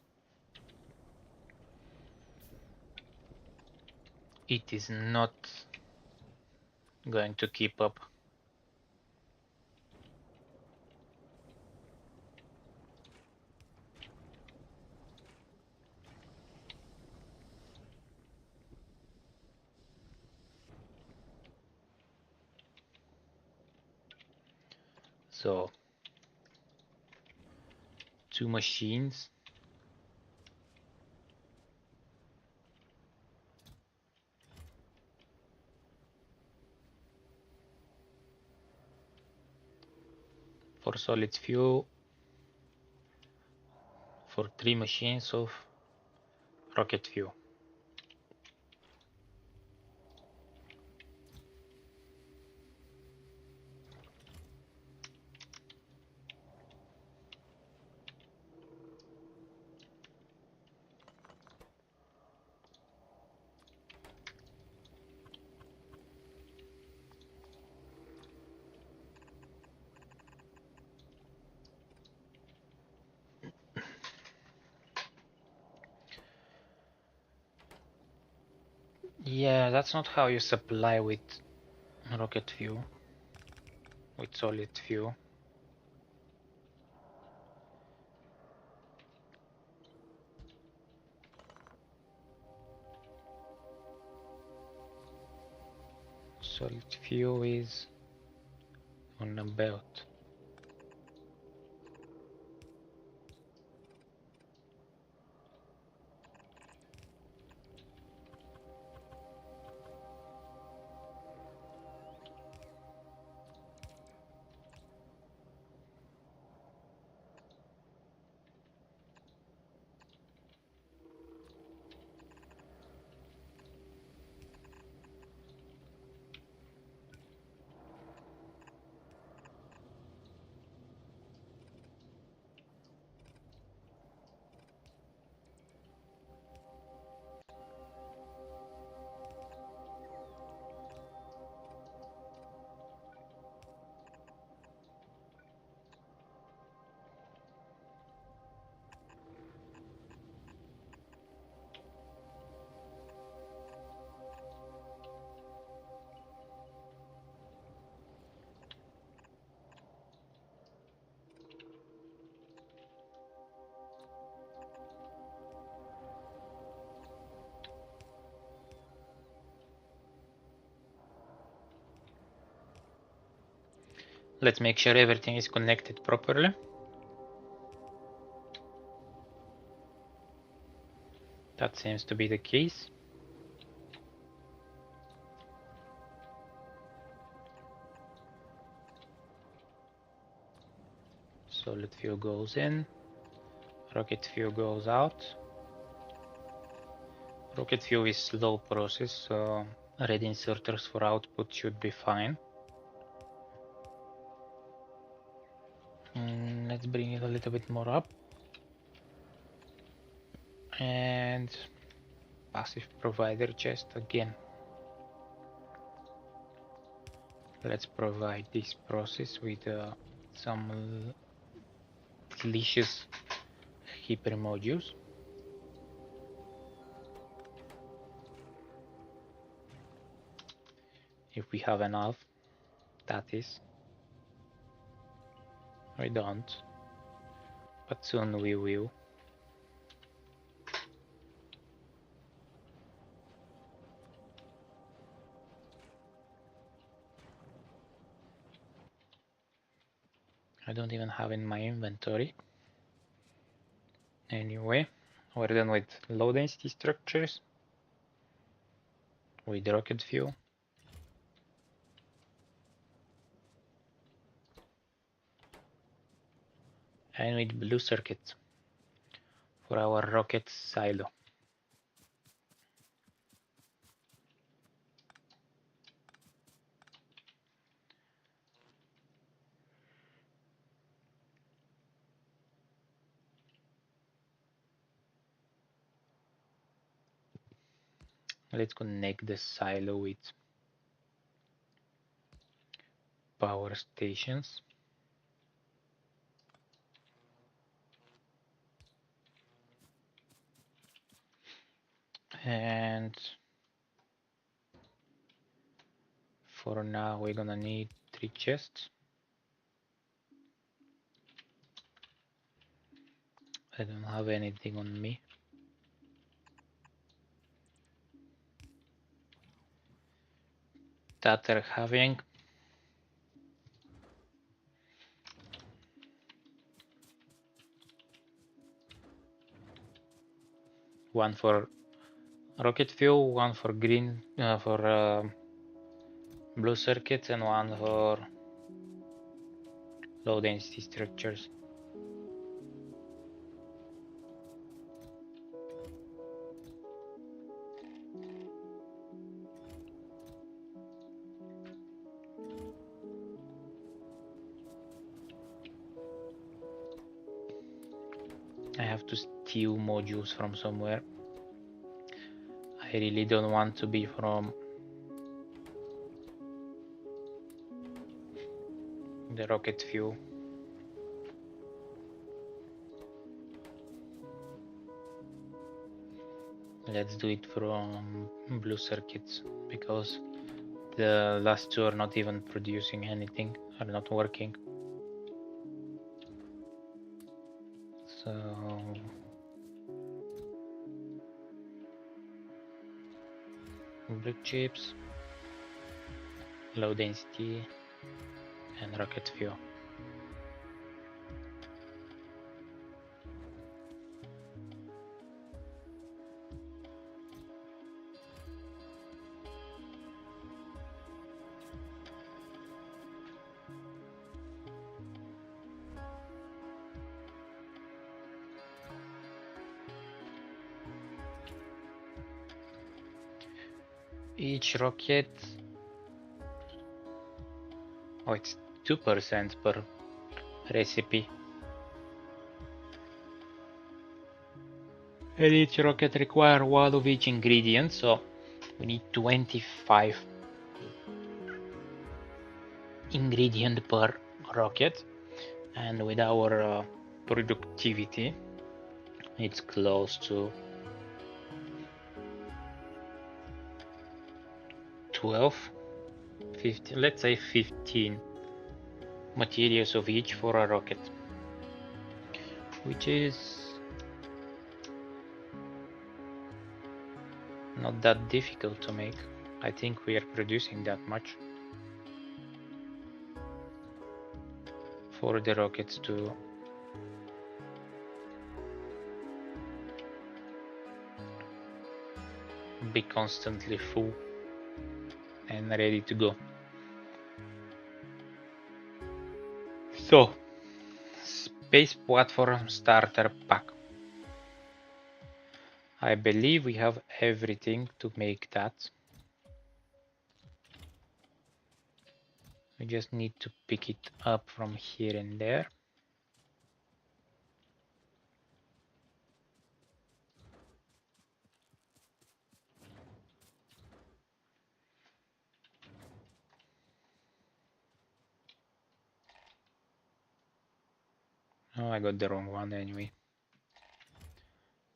it is not going to keep up. So 2 machines. For solid fuel, for 3 machines of rocket fuel. Yeah, that's not how you supply with rocket fuel, with solid fuel. Solid fuel is on a belt. Let's make sure everything is connected properly. That seems to be the case. Solid fuel goes in, rocket fuel goes out. Rocket fuel is slow process, so red inserters for output should be fine. Let's bring it a little bit more up. And passive provider chest again. Let's provide this process with some delicious hyper modules. If we have enough, that is. We don't, but soon we will. I don't even have in my inventory. Anyway, we're done with low density structures, with rocket fuel. And with blue circuits for our rocket silo. Let's connect the silo with power stations. And for now, we're gonna need 3 chests. I don't have anything on me. That are having one for rocket fuel, one for green, for blue circuits, and one for low density structures. I have to steal modules from somewhere. I really don't want to be from the rocket fuel. Let's do it from blue circuits, because the last two are not even producing anything, are not working. So blue chips, low density, and rocket fuel. Each rocket, oh, it's 2% per recipe. And each rocket requires one of each ingredient, so we need 25 ingredient per rocket. And with our productivity, it's close to 12, 15, let's say 15 materials of each for a rocket, which is not that difficult to make. I think we are producing that much for the rockets to be constantly full and ready to go. So, space platform starter pack. I believe we have everything to make that. We just need to pick it up from here and there. Oh, I got the wrong one anyway.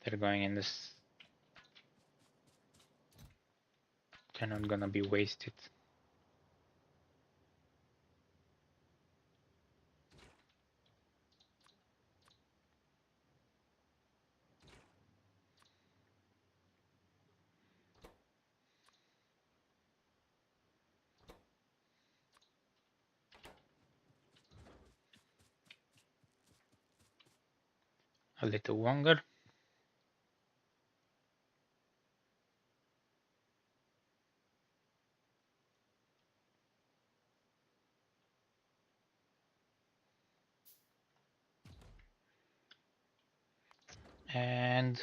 They're going in this. They're not gonna be wasted. a little longer. And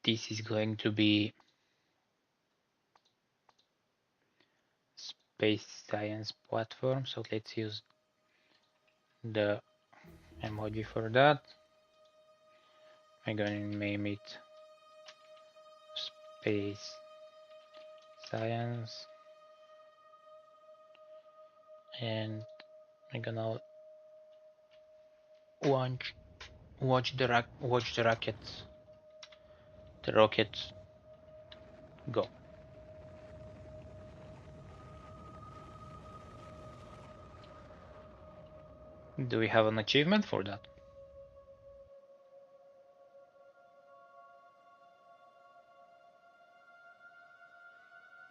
this is going to be space science platform. So let's use the emoji for that. I'm going to name it space science, and I'm gonna watch the rockets go. Do we have an achievement for that?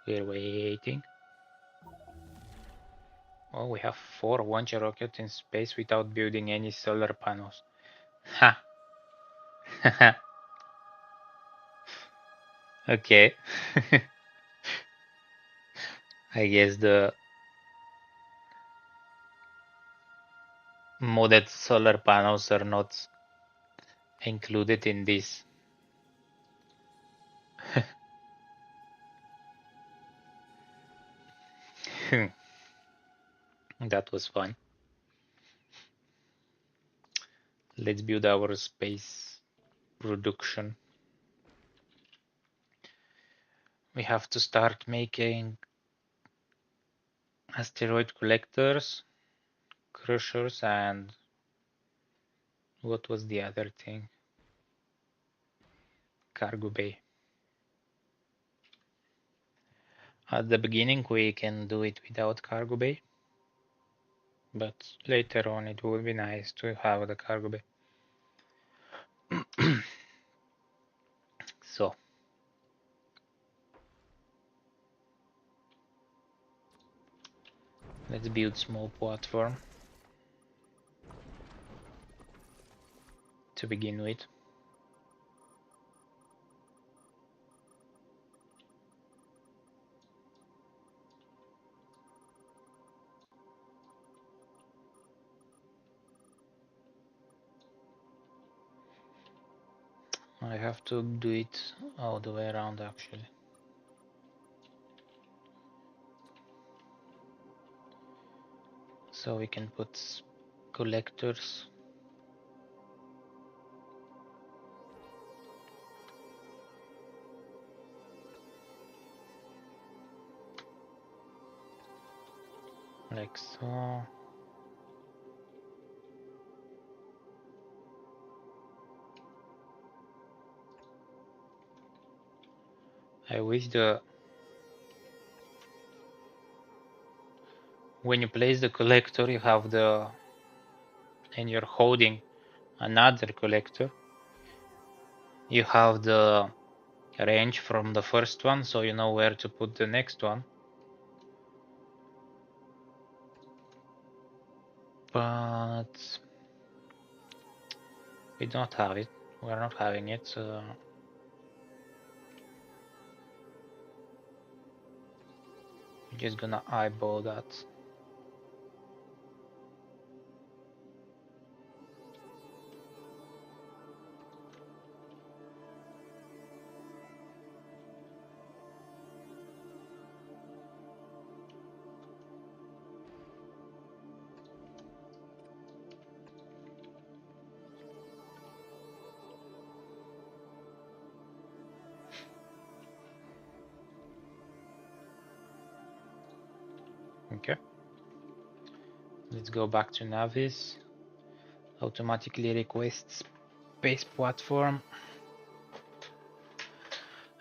We're waiting. Oh, we have 4 launch rockets in space without building any solar panels. Ha! Okay. I guess the modded solar panels are not included in this. That was fun. Let's build our space production. We have to start making asteroid collectors, crushers, and what was the other thing? Cargo bay. At the beginning we can do it without cargo bay, but later on it would be nice to have the cargo bay. So let's build small platform to begin with. I have to do it all the way around actually. So we can put collectors. Like so. I wish when you place the collector you have and you're holding another collector, you have the range from the first one, so you know where to put the next one. But we don't have it. We're not having it. So we're just gonna eyeball that. Okay. Let's go back to Navis. Automatically request space platform.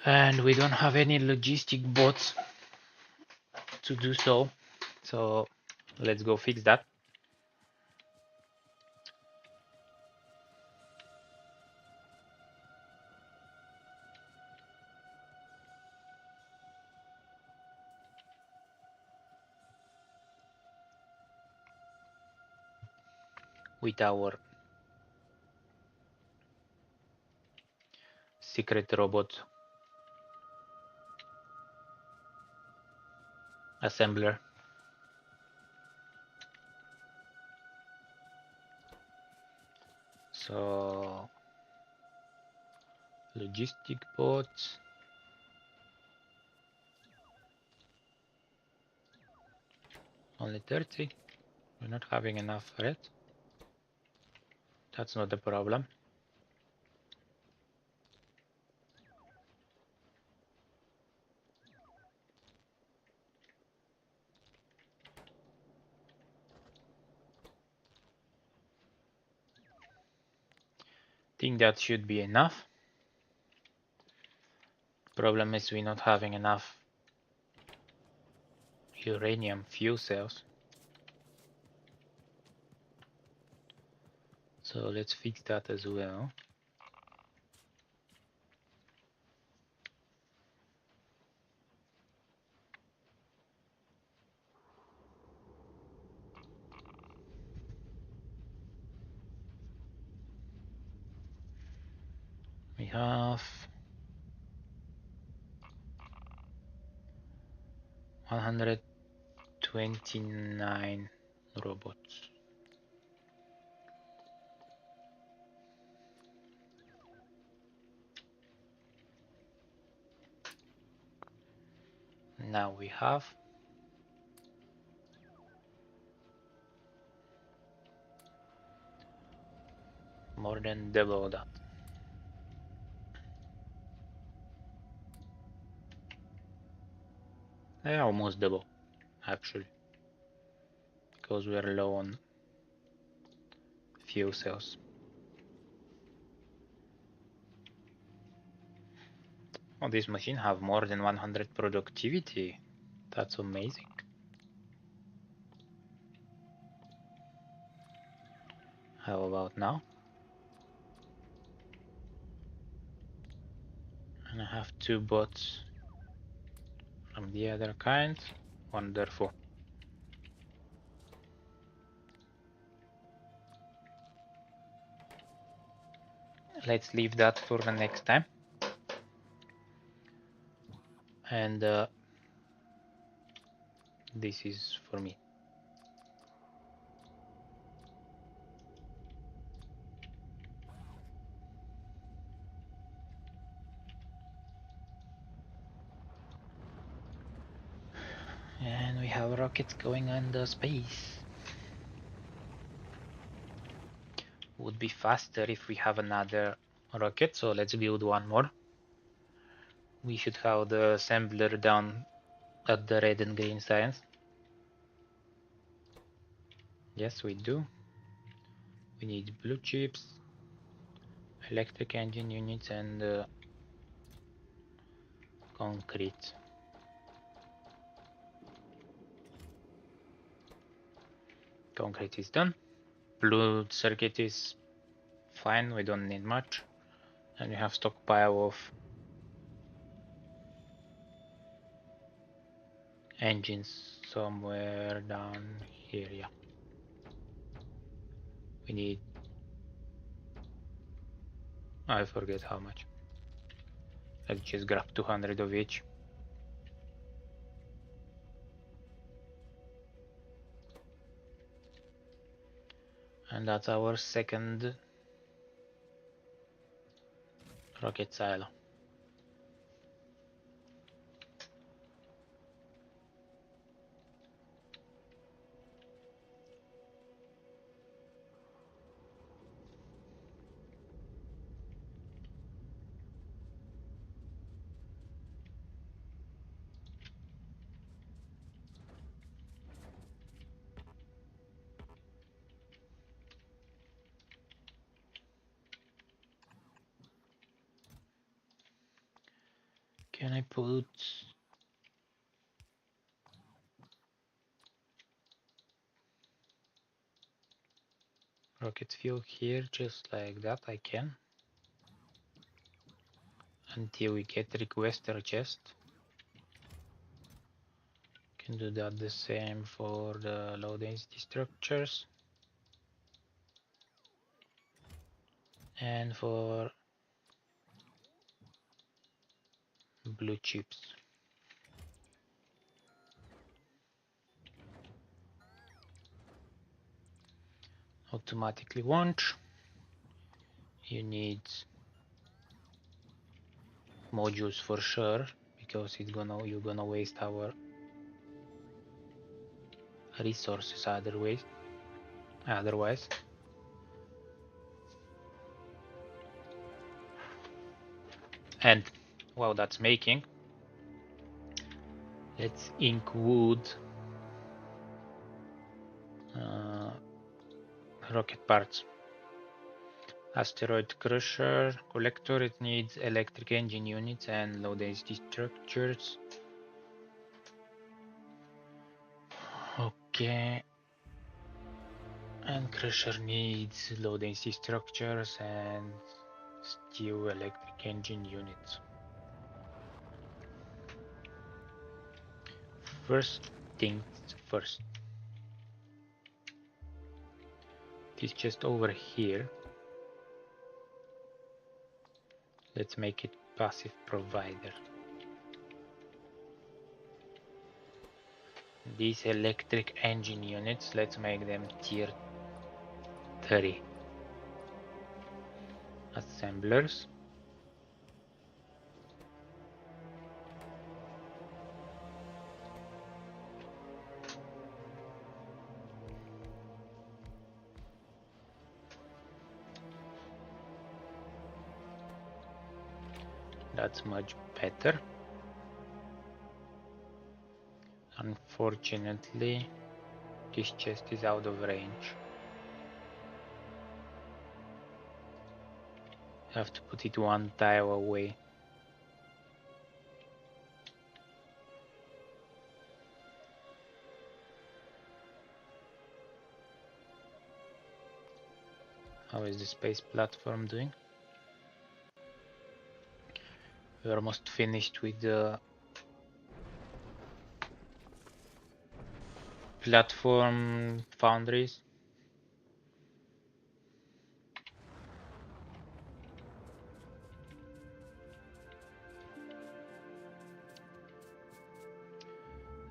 And we don't have any logistic bots to do so. So let's go fix that. With our secret robot assembler. So logistic bots. Only 30. We're not having enough for it. That's not a problem. Think that should be enough. Problem is we're not having enough uranium fuel cells. So let's fix that as well. We have 129 robots. Now we have more than double that. Almost double, actually, because we are low on fuel cells. Oh, this machine have more than 100 productivity. That's amazing. How about now? And I have 2 bots from the other kind. Wonderful. Let's leave that for the next time. And this is for me. And we have rockets going into space. Would be faster if we have another rocket, so let's build one more. We should have the assembler down at the red and green science. Yes, we do. We need blue chips, electric engine units, and concrete. Concrete is done. Blue circuit is fine, we don't need much. And we have stockpile of engines somewhere down here, yeah. We need, I forget how much. Let's just grab 200 of each. And that's our second rocket silo. Can I put rocket fuel here just like that? I can. Until we get requester chest. Can do that the same for the low density structures. And for blue chips. Automatically launch. You need modules for sure, because you're gonna waste our resources otherwise. And while that's making, let's include rocket parts. Asteroid crusher collector, it needs electric engine units and low density structures. Okay. And crusher needs low density structures and steel electric engine units. First things first. It is just over here. Let's make it passive provider. These electric engine units, let's make them tier 3. Assemblers. That's much better. Unfortunately, this chest is out of range. I have to put it one tile away. How is the space platform doing? We're almost finished with the platform foundries.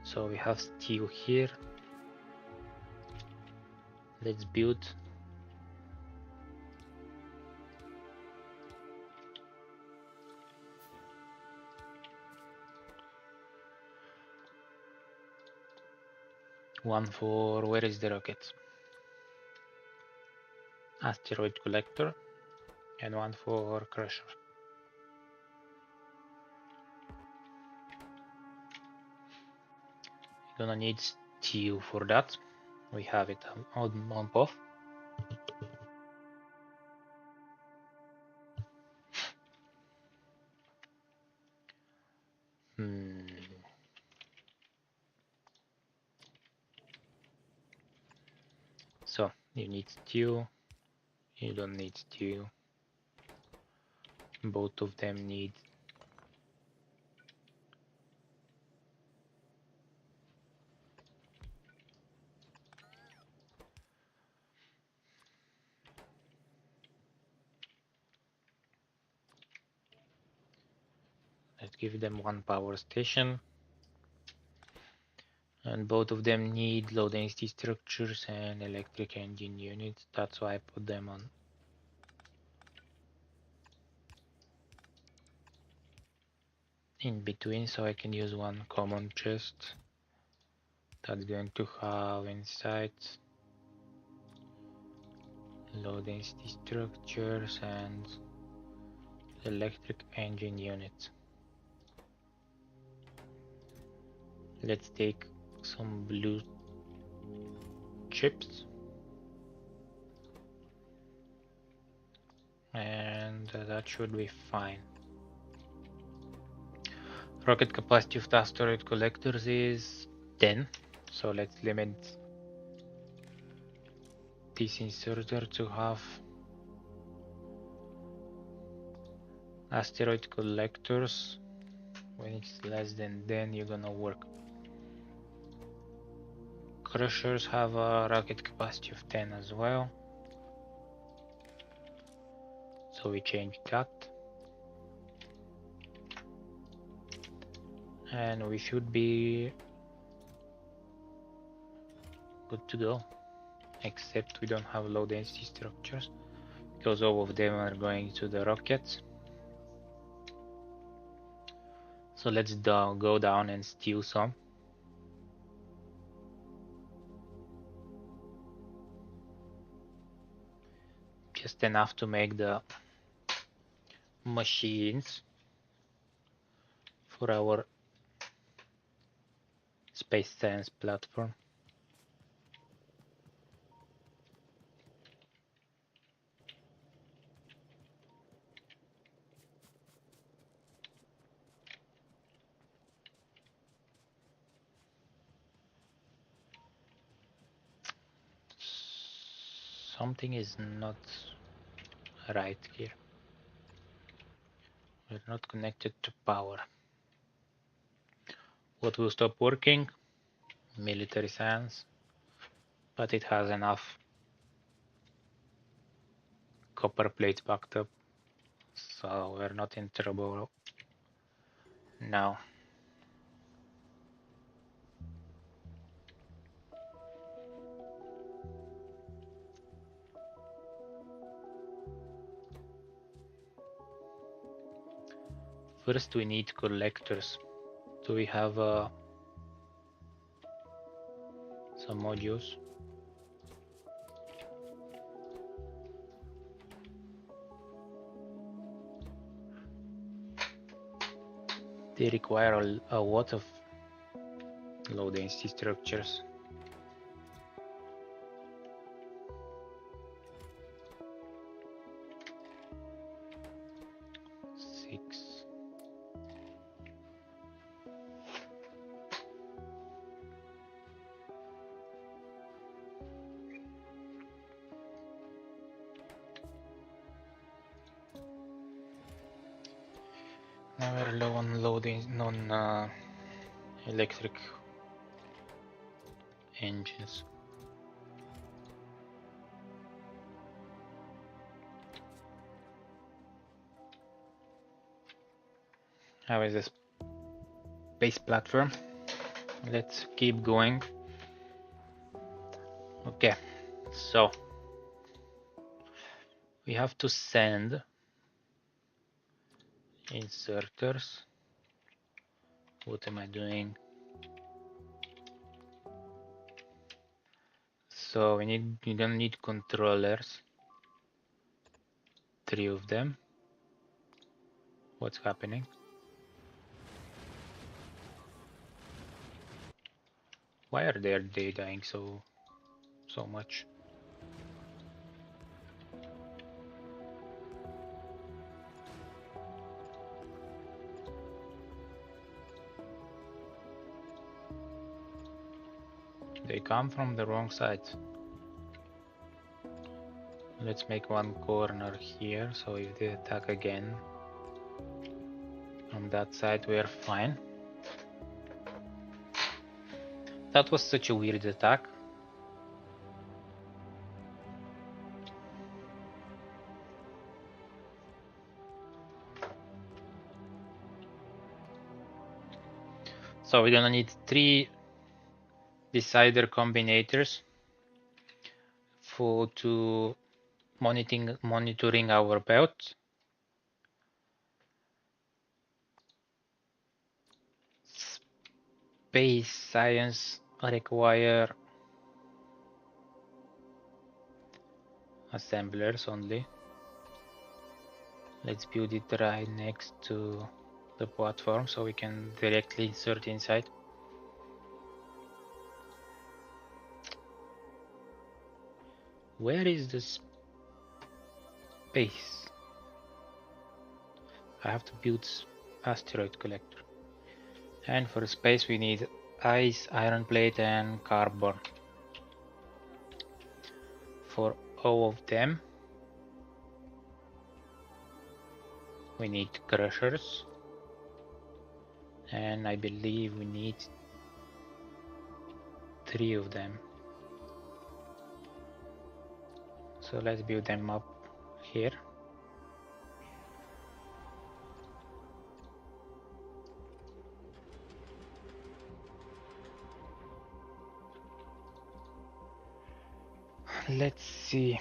So we have steel here. Let's build. One for, where is the rocket? Asteroid collector, and one for crusher. You're gonna need steel for that. We have it on both. So you need steel. You don't need steel. Both of them need. Let's give them one power station. And both of them need low density structures and electric engine units. That's why I put them on. In between, so I can use one common chest that's going to have inside low density structures and electric engine units. Let's take some blue chips and that should be fine. Rocket capacity of the asteroid collectors is 10, so let's limit this inserter to have asteroid collectors. When it's less than 10, you're gonna work. Crushers have a rocket capacity of 10 as well, so we change that. and we should be good to go, except we don't have low density structures because all of them are going to the rockets. So let's go down and steal some. Just enough to make the machines for our space science platform. Something is not right here. We're not connected to power. What will stop working? Military science, but it has enough copper plates backed up, so we're not in trouble now. First we need collectors. Do we have some modules? They require a lot of low density structures. Six. Now we're low on electric engines. How is this base platform? Let's keep going. Okay, so we have to send inserters. What am I doing? So we're gonna need controllers. 3 of them. What's happening? Why are they dying so much? They come from the wrong side. Let's make one corner here, so if they attack again from that side, we are fine. That was such a weird attack. So we're gonna need 3 decider combinators to monitoring our belt. Space science require assemblers only. Let's build it right next to the platform so we can directly insert inside. Where is the space? I have to build asteroid collector. And for space we need ice, iron plate and carbon. For all of them we need crushers. And I believe we need 3 of them. So let's build them up here. Let's see.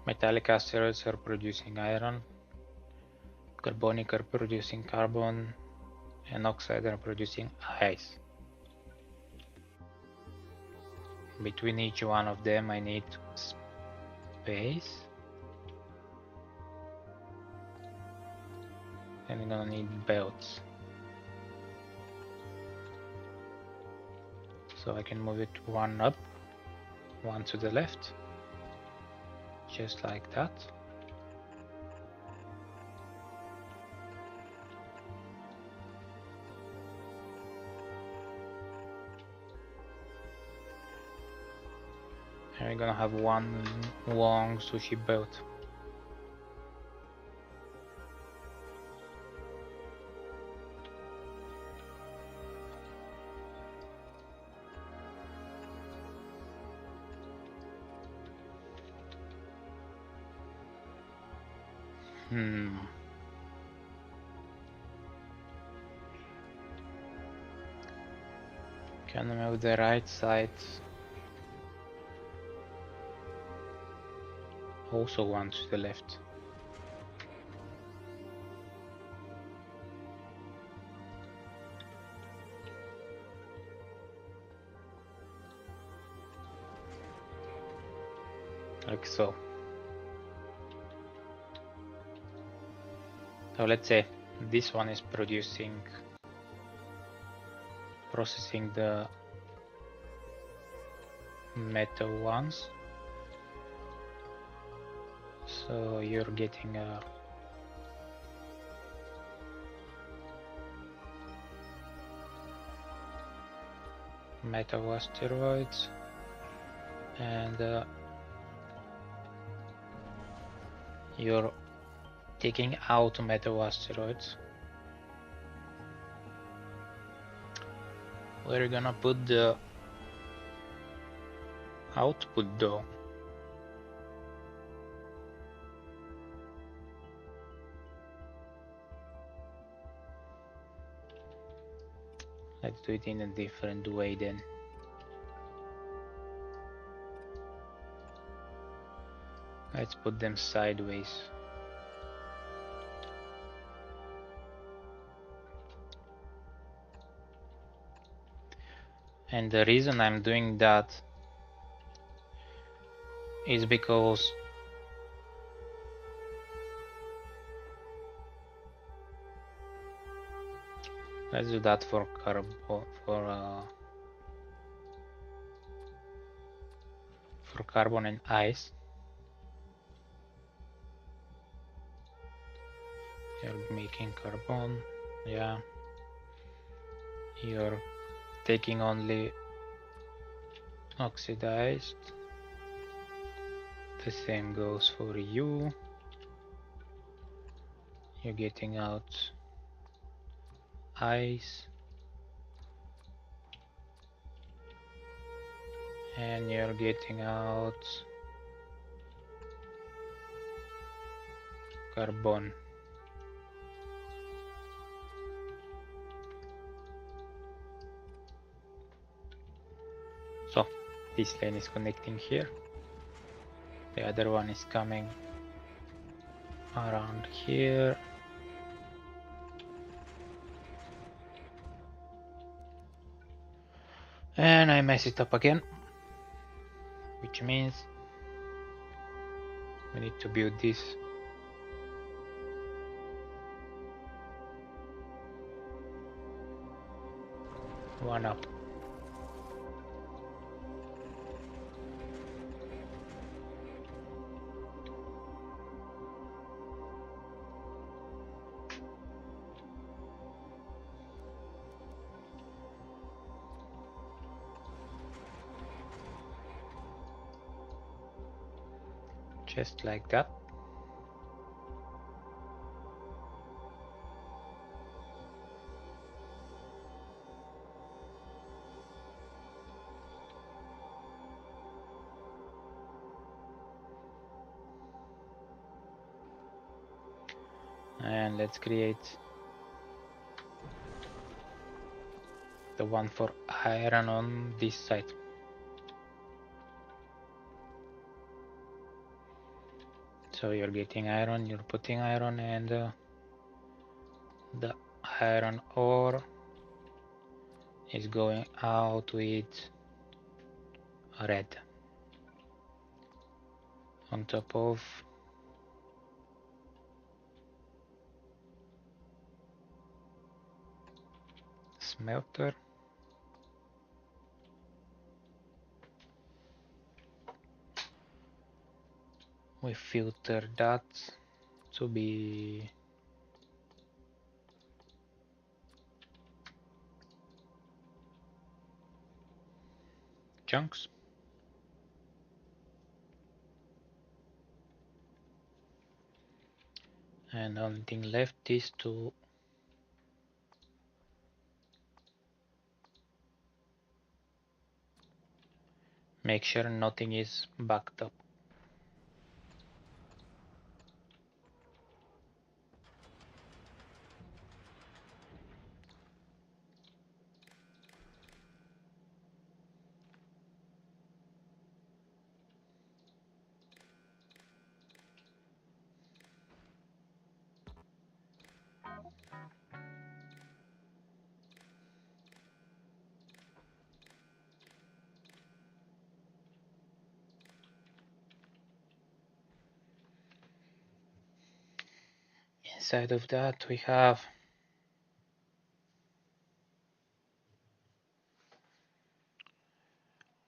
Metallic asteroids are producing iron. Carbonic are producing carbon. And oxide are producing ice. Between each one of them I need space. And I'm gonna need belts. So I can move it one up, one to the left. Just like that. And we're gonna have one long sushi belt. Can I move the right side? Also one to the left. Like so. So let's say this one is processing the metal ones. So you're getting a metal asteroids and you're taking out metal asteroids. Where are you gonna put the output though? Let's do it in a different way then. Let's put them sideways. And the reason I'm doing that is because let's do that for carbon and ice. You're making carbon, yeah. You're taking only oxidized. The same goes for you. You're getting out ice. And you're getting out carbon. So this lane is connecting here. The other one is coming around here. And I mess it up again, which means we need to build this. One up. Just like that. And let's create the one for iron on this side. So you're getting iron, you're putting iron, and the iron ore is going out with red on top of smelter. We filter that to be chunks. And the only thing left is to make sure nothing is backed up. Inside of that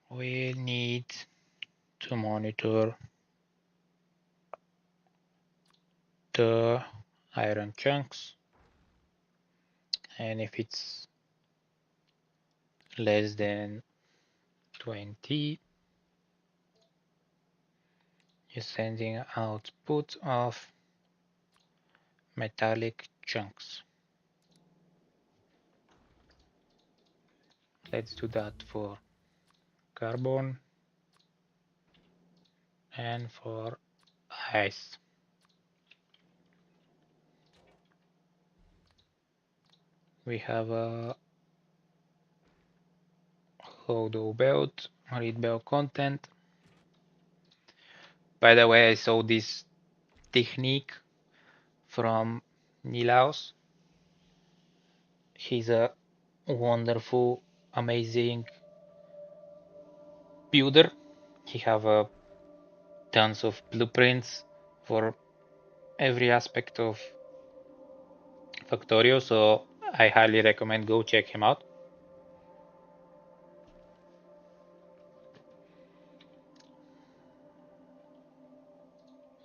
we need to monitor the iron chunks, and if it's less than 20, you're sending output of metallic chunks. Let's do that for carbon and for ice. We have a hollow belt, read belt content. By the way, I saw this technique from Nilaus. He's a wonderful, amazing builder. He have tons of blueprints for every aspect of Factorio, so I highly recommend go check him out.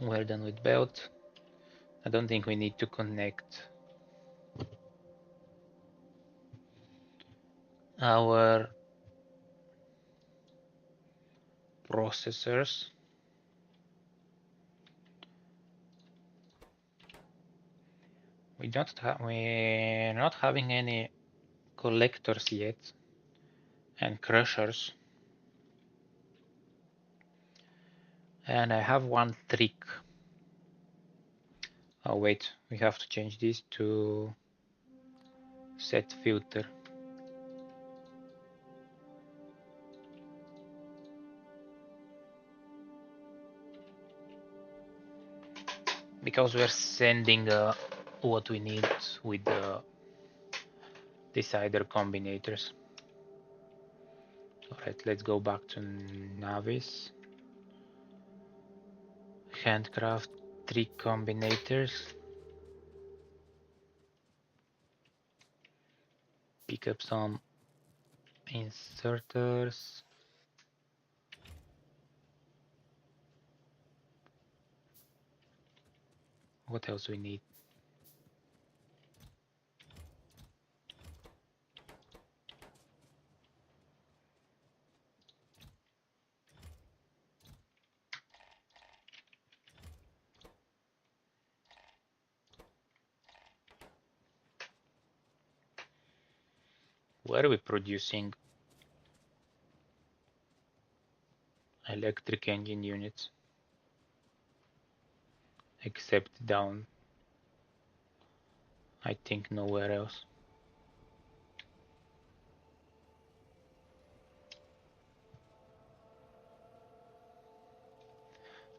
We're done with belt. I don't think we need to connect our processors. We're not having any collectors yet and crushers. And I have one trick. Oh wait, we have to change this to set filter. Because we're sending what we need with the decider combinators. Alright, let's go back to Navis. Handcraft 3 combinators. Pick up some inserters. What else we need? Where are we producing electric engine units? Except down. I think nowhere else.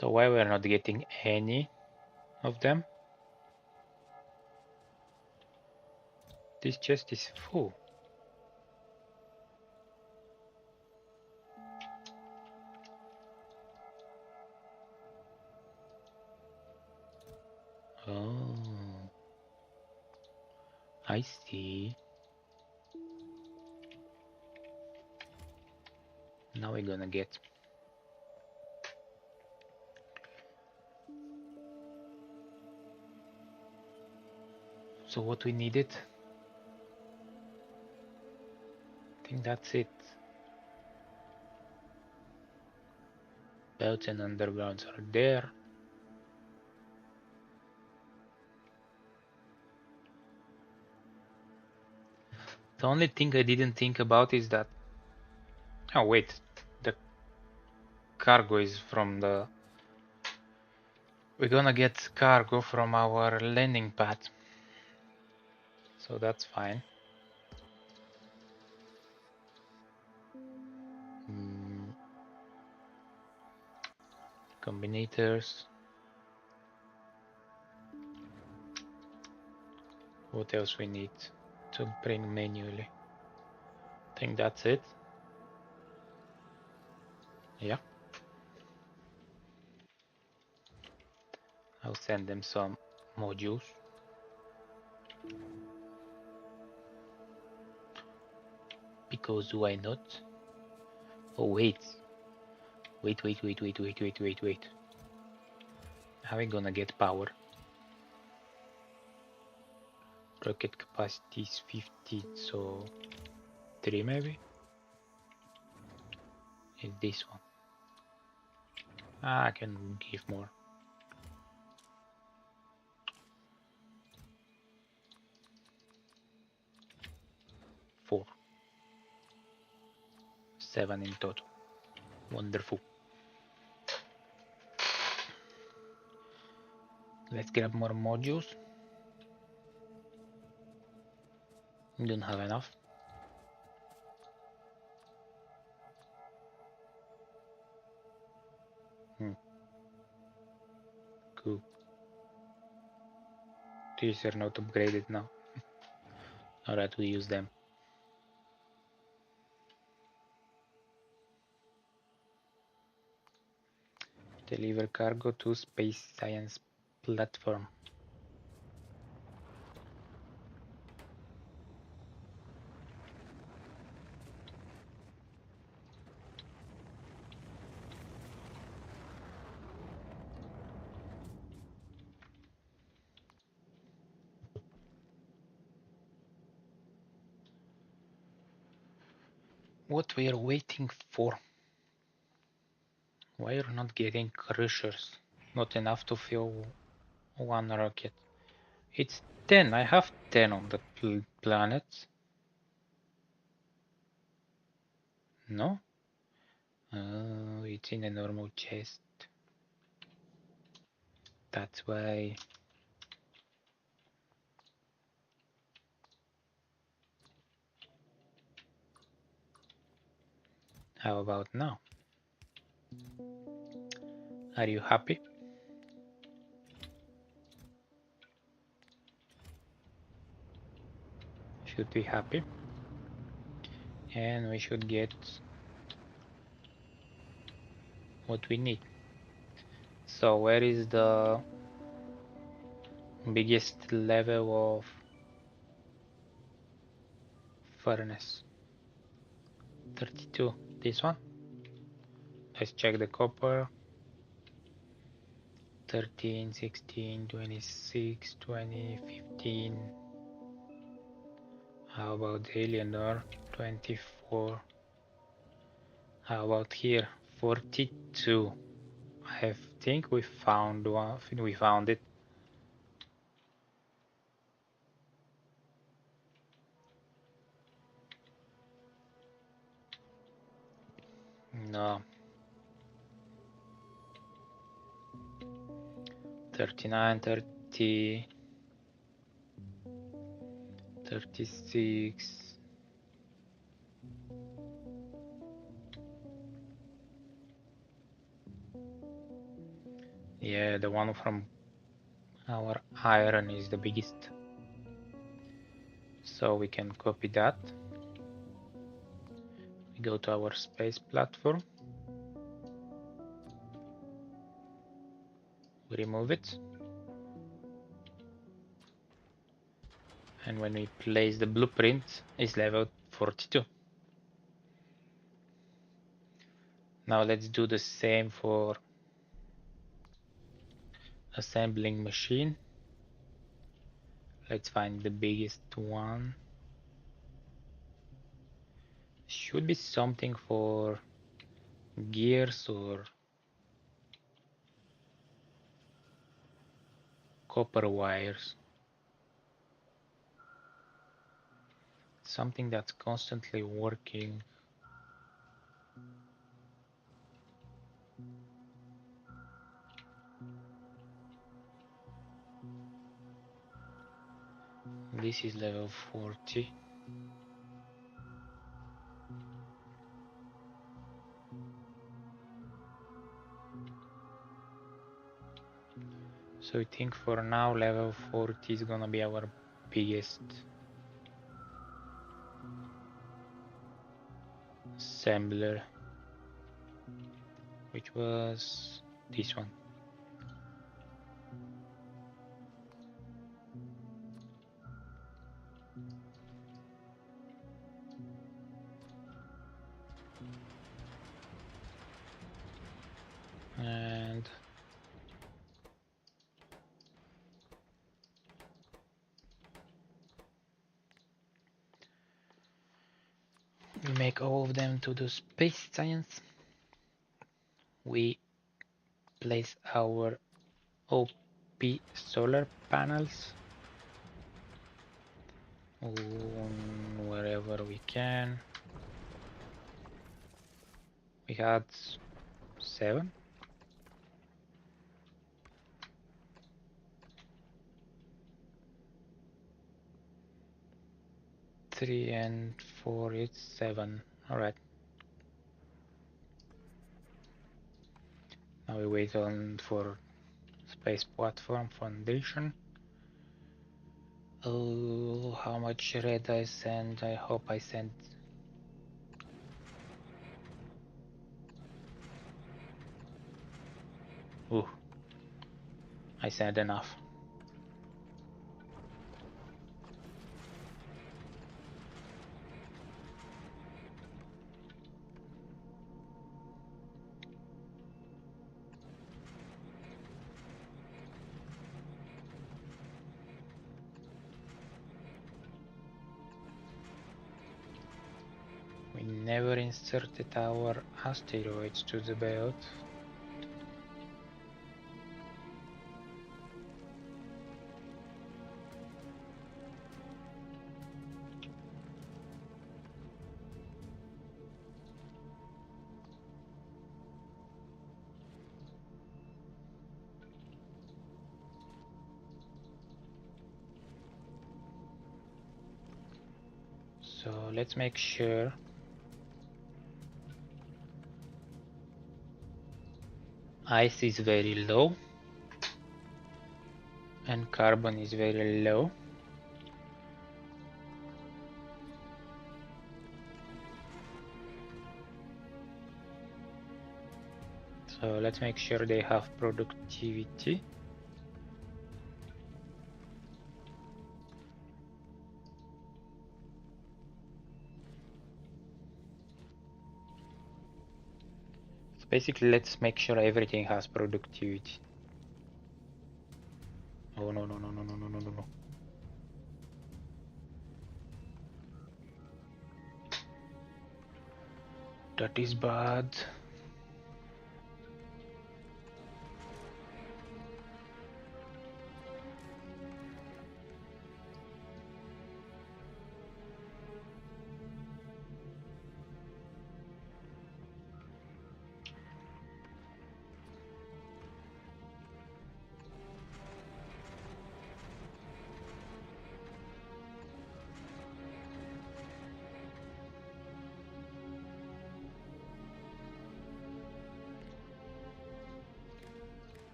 So why we're not getting any of them? This chest is full. Oh, I see. Now we're gonna get. So what we needed? I think that's it. Belts and undergrounds are there. The only thing I didn't think about is that. Oh wait, the cargo is from the. We're gonna get cargo from our landing pad. So that's fine. Combinators. What else we need to bring manually? I think that's it. Yeah. I'll send them some modules. Because why not? Oh wait. Wait. How are we gonna get power? Rocket capacity is 50, so 3 maybe? Is this one? I can give more. 4. 7 in total. Wonderful. Let's grab more modules. Don't have enough. Cool. These are not upgraded now. Alright, we use them. Deliver cargo to space science platform. What we are waiting for? Why are not getting crushers? Not enough to fill one rocket. It's 10. I have 10 on the planet. No? It's in a normal chest. That's why. How about now? Are you happy? Should be happy. And we should get what we need. So where is the biggest level of furnace? 32. This one? Let's check the copper. 13, 16, 26, 20, 15. How about the alien ore? 24. How about here? 42. I think we found one. We found it. No. 39, 30, 36. Yeah, the one from our iron is the biggest. So we can copy that. We go to our space platform. We remove it. And when we place the blueprint, it's level 42. Now let's do the same for assembling machine. Let's find the biggest one. Should be something for gears or copper wires. Something that's constantly working. This is level 40. So I think for now level 40 is gonna be our biggest assembler, which was this one. And we make all of them to do space science. We place our OP solar panels wherever we can. We had 7. 3 and 4, it's 7. Alright. Now we wait on for space platform foundation. Oh, how much red I sent? I hope I sent. Ooh, I sent enough. We never inserted our asteroids to the belt. So let's make sure ice is very low and carbon is very low. So let's make sure they have productivity. So basically let's make sure everything has productivity. Oh no no no no no no no no no. That is bad.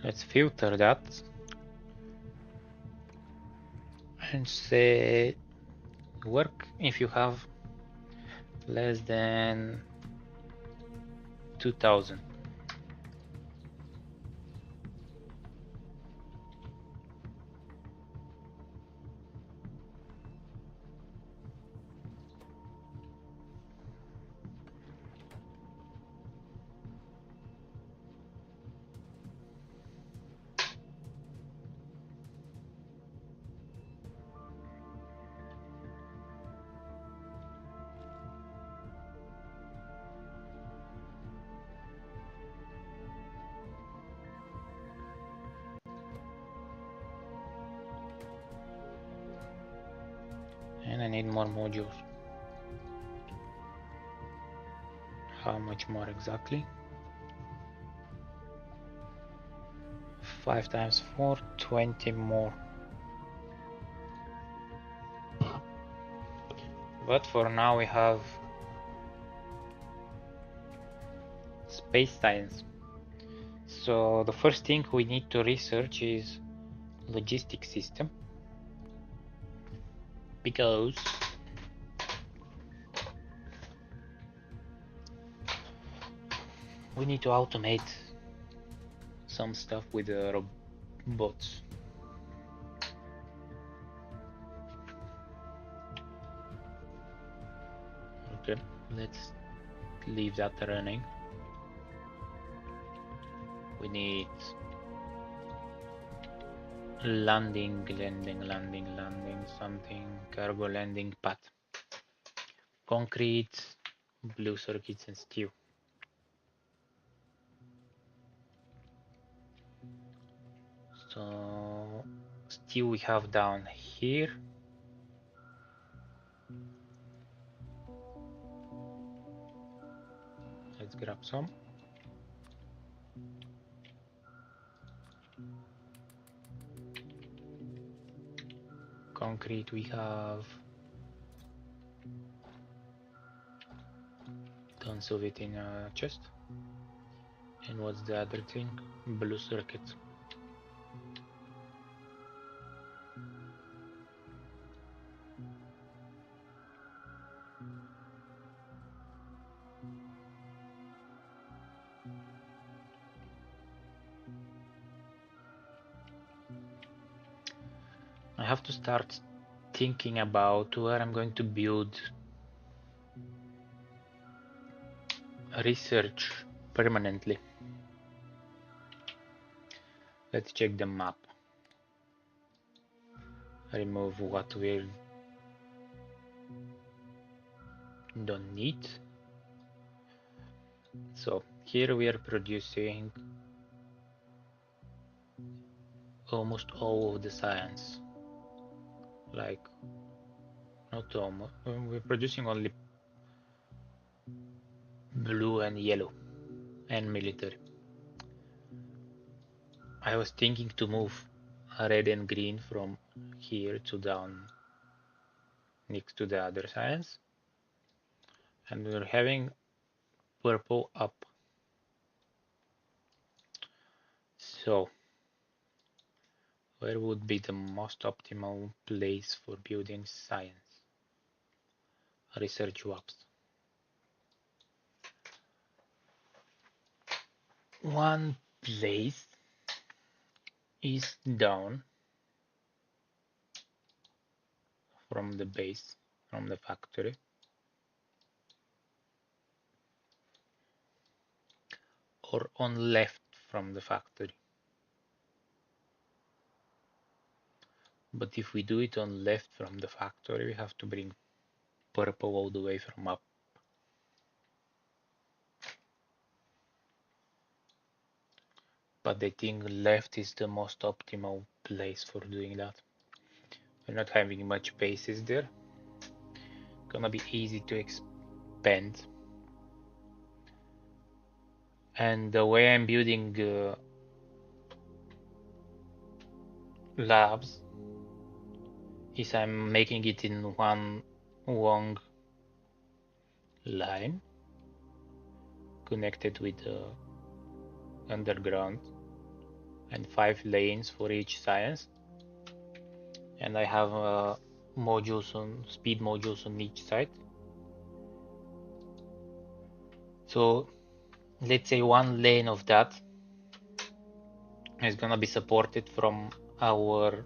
Let's filter that and say work if you have less than 2000. And I need more modules. How much more exactly? 5 times 4, 20 more. But for now we have space science. So the first thing we need to research is logistic system, because we need to automate some stuff with the robots. Okay, let's leave that running. We need landing, something, cargo landing pad, concrete, blue circuits and steel. So steel we have down here. Let's grab some. Concrete we have tons of it in a chest. And what's the other thing? Blue circuits. I have to start thinking about where I'm going to build research permanently. Let's check the map. Remove what we don't need. So here we are producing almost all of the science. Like, not almost, we're producing only blue and yellow and military. I was thinking to move red and green from here to down next to the other science, and we're having purple up. So where would be the most optimal place for building science? Research labs. One place is down from the base, from the factory. Or on left from the factory. But if we do it on left from the factory, we have to bring purple all the way from up. But I think left is the most optimal place for doing that. We're not having much bases there. Gonna be easy to expand. And the way I'm building labs is I'm making it in one long line connected with the underground, and 5 lanes for each science. And I have speed modules on each side. So let's say one lane of that is gonna be supported from our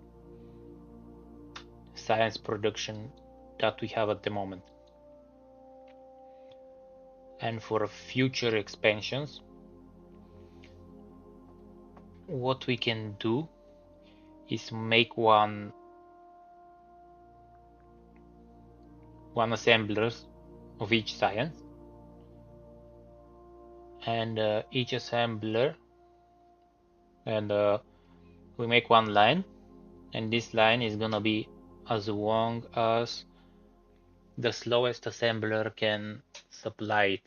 science production that we have at the moment. And for future expansions, what we can do is make one assemblers of each science, and each assembler, and we make one line, and this line is gonna be as long as the slowest assembler can supply it.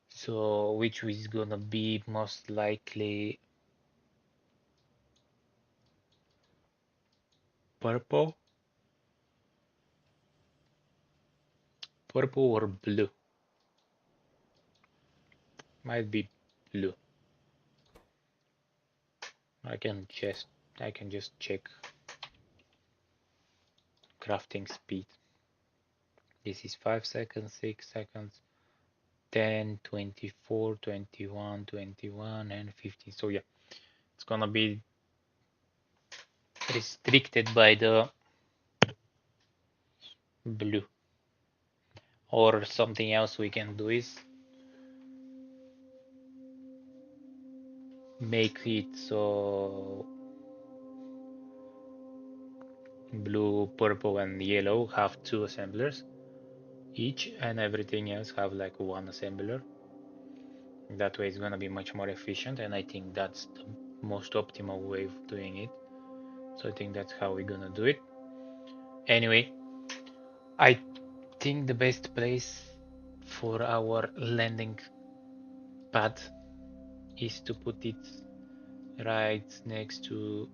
So which is gonna be most likely purple or blue. Might be blue. I can just check crafting speed. This is 5 seconds, 6 seconds, 10, 24, 21, 21, and 15. So yeah, it's gonna be restricted by the blue. Or something else we can do is make it so blue, purple, and yellow have 2 assemblers each, and everything else have like 1 assembler. That way it's gonna be much more efficient, and I think that's the most optimal way of doing it. So I think that's how we're gonna do it. Anyway, I think the best place for our landing pad is to put it right next to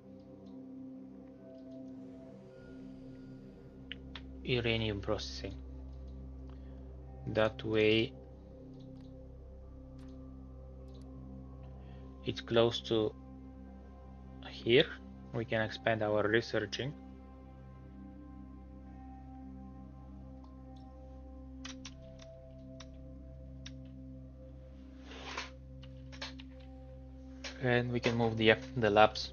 uranium processing. That way it's close to here. We can expand our researching. And we can move the labs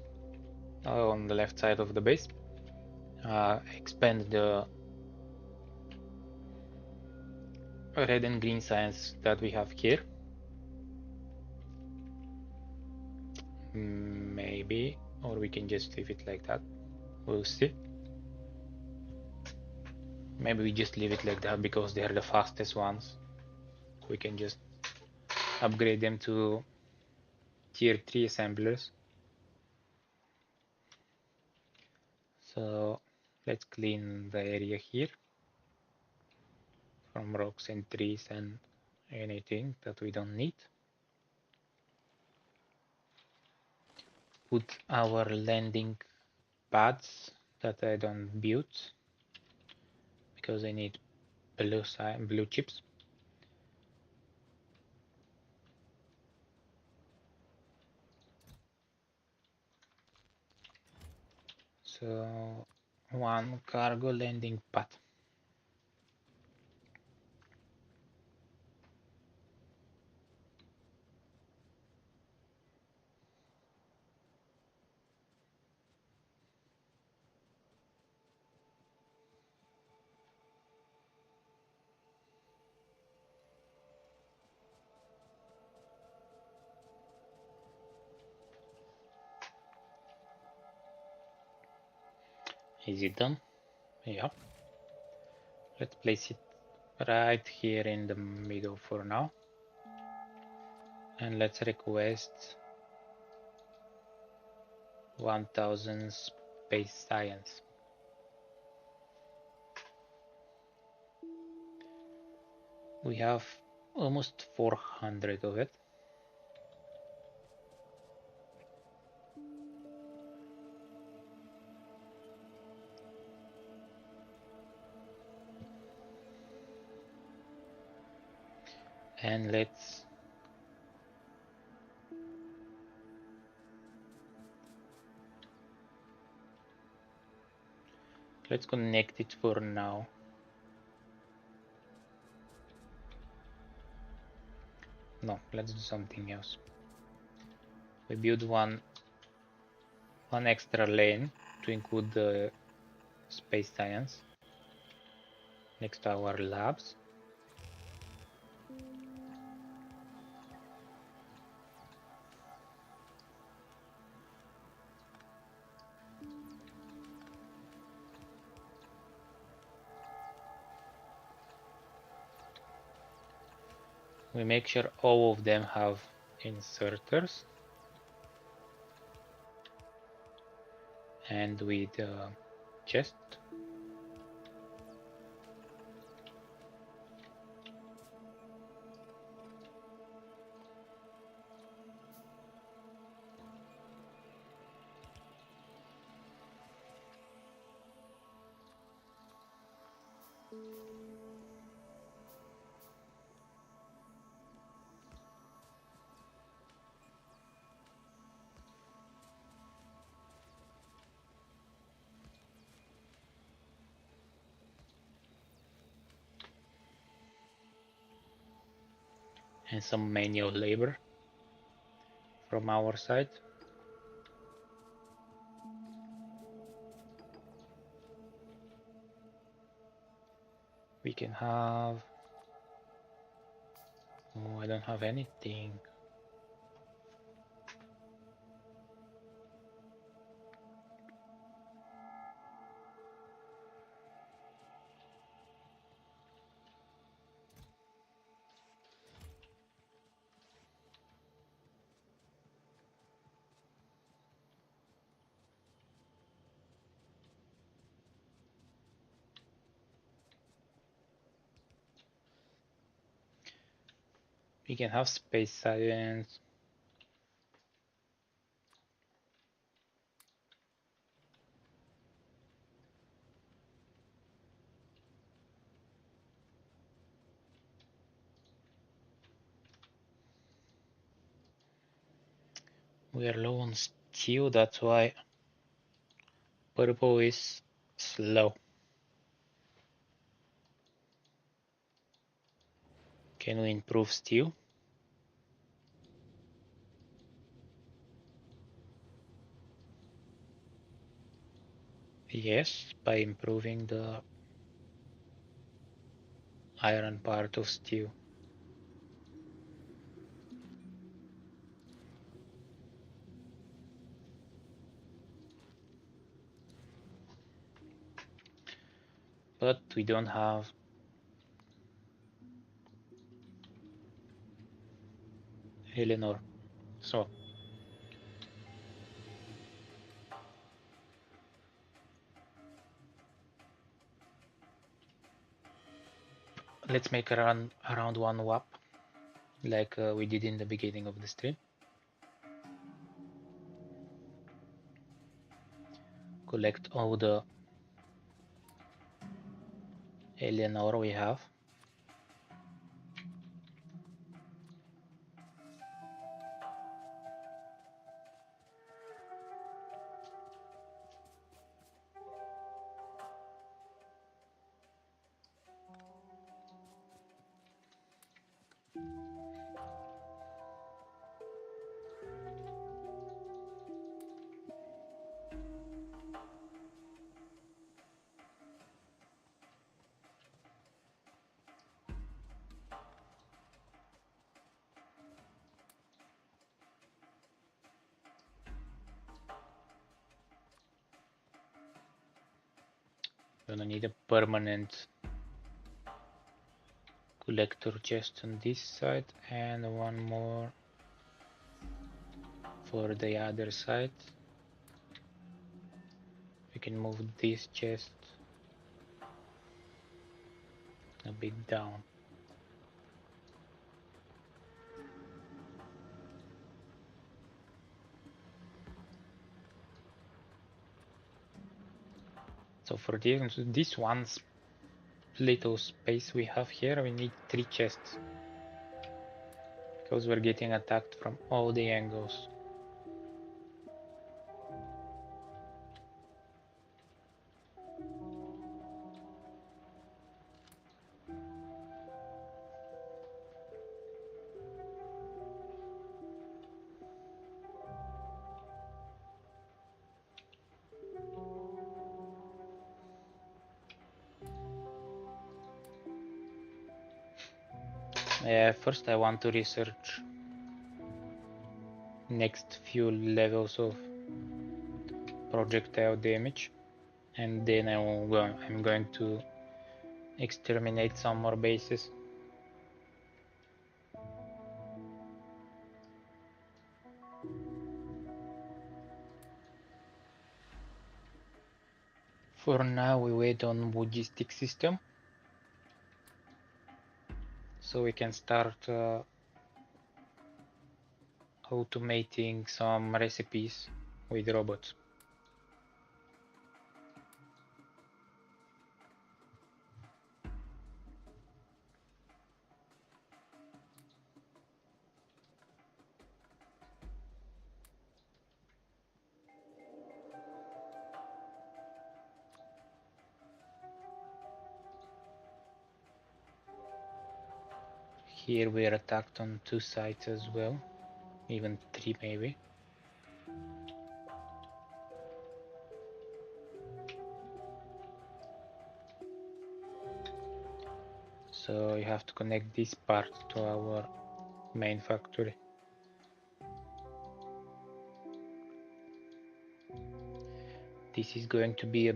on the left side of the base. Expand the red and green science that we have here. Maybe, or we can just leave it like that. We'll see. Maybe we just leave it like that because they are the fastest ones. We can just upgrade them to tier 3 assemblers. So let's clean the area here from rocks and trees and anything that we don't need. Put our landing pads that I don't build because I need blue chips. So 1 cargo landing pad. Is it done? Yeah. Let's place it right here in the middle for now. And let's request 1000 space science. We have almost 400 of it. And let's let's connect it for now. No, let's do something else. We build one extra lane to include the space science next to our labs. We make sure all of them have inserters, and with chest. And some manual labor from our side. We can have... Oh, I don't have anything. We can have space science. We are low on steel, that's why purple is slow. Can we improve steel? Yes, by improving the iron part of steel. But we don't have Eleanor. So let's make around one WAP like we did in the beginning of the stream. Collect all the Eleanor we have. Gonna need a permanent collector chest on this side and one more for the other side. We can move this chest a bit down. So for this one little space we have here, we need 3 chests because we're getting attacked from all the angles. First I want to research next few levels of projectile damage, and then I'm going to exterminate some more bases. For now we wait on logistic system, so we can start automating some recipes with robots. Here we are attacked on 2 sides as well, even 3 maybe. So you have to connect this part to our main factory. This is going to be a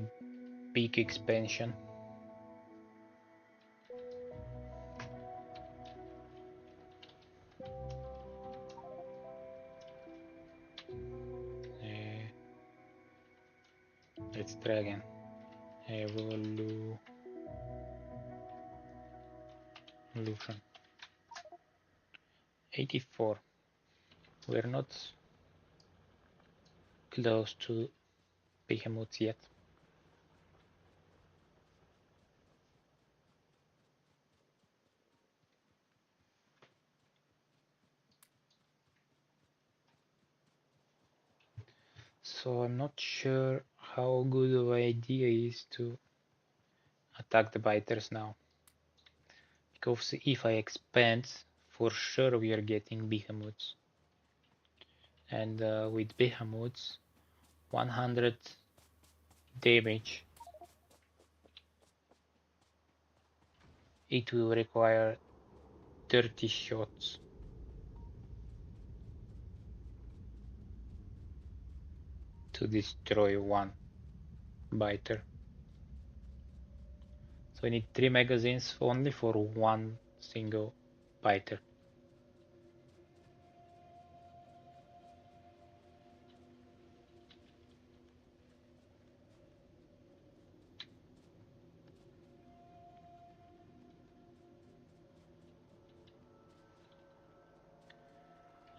big expansion. Let's try again. Evolution. 84. We're not close to behemoths yet. So I'm not sure how good of an idea is to attack the biters now. Because if I expand, for sure we are getting behemoths. And with behemoths, 100 damage, it will require 30 shots. To destroy one biter. So we need 3 magazines only for one single biter.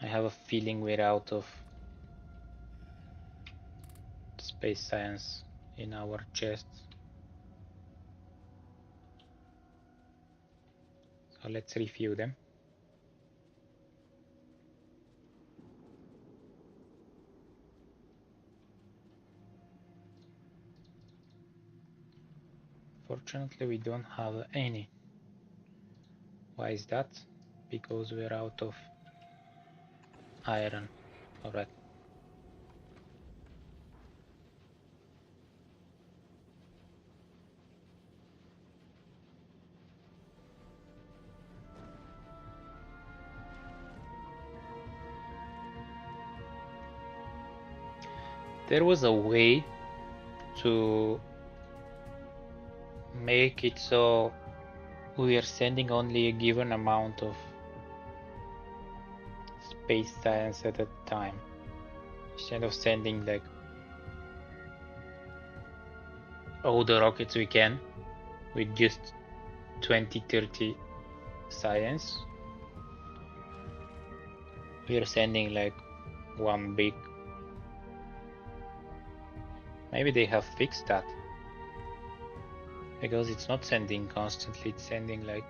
I have a feeling we're out of space science in our chests. So let's refill them. Fortunately, we don't have any. Why is that? Because we're out of iron. Alright. There was a way to make it so we are sending only a given amount of space science at a time, instead of sending like all the rockets we can with just 20-30 science. We are sending like one big. Maybe they have fixed that, because it's not sending constantly, it's sending like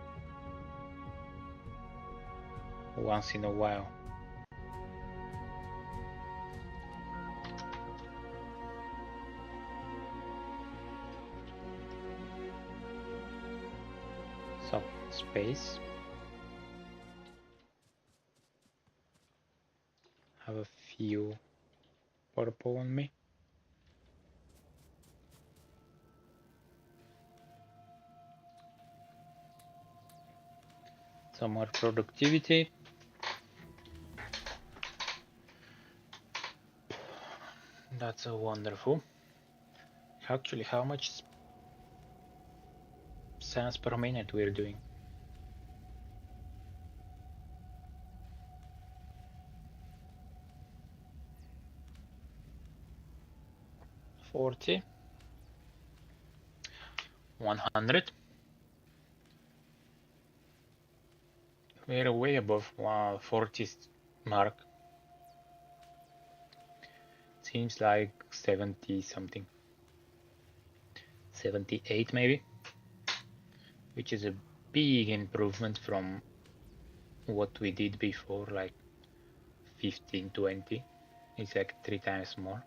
once in a while. So, space. Have a few purple on me. Some more productivity. That's so wonderful. Actually, how much cents per minute we're doing? 40, 100. We're way above 40 mark. Seems like 70 something. 78 maybe, which is a big improvement from what we did before, like 15, 20. It's like 3 times more.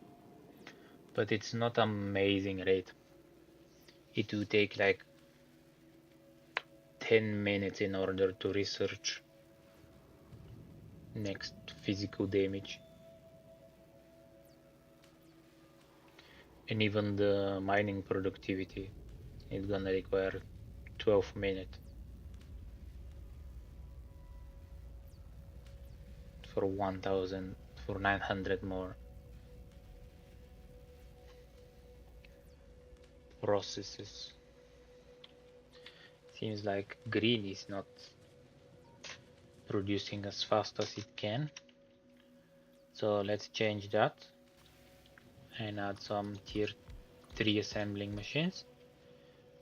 But it's not amazing rate. It will take like 10 minutes in order to research next physical damage. And even the mining productivity is gonna require 12 minutes for 1000, for 900 more processes. Seems like green is not producing as fast as it can. So let's change that and add some tier 3 assembling machines.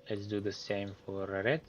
Let's do the same for red.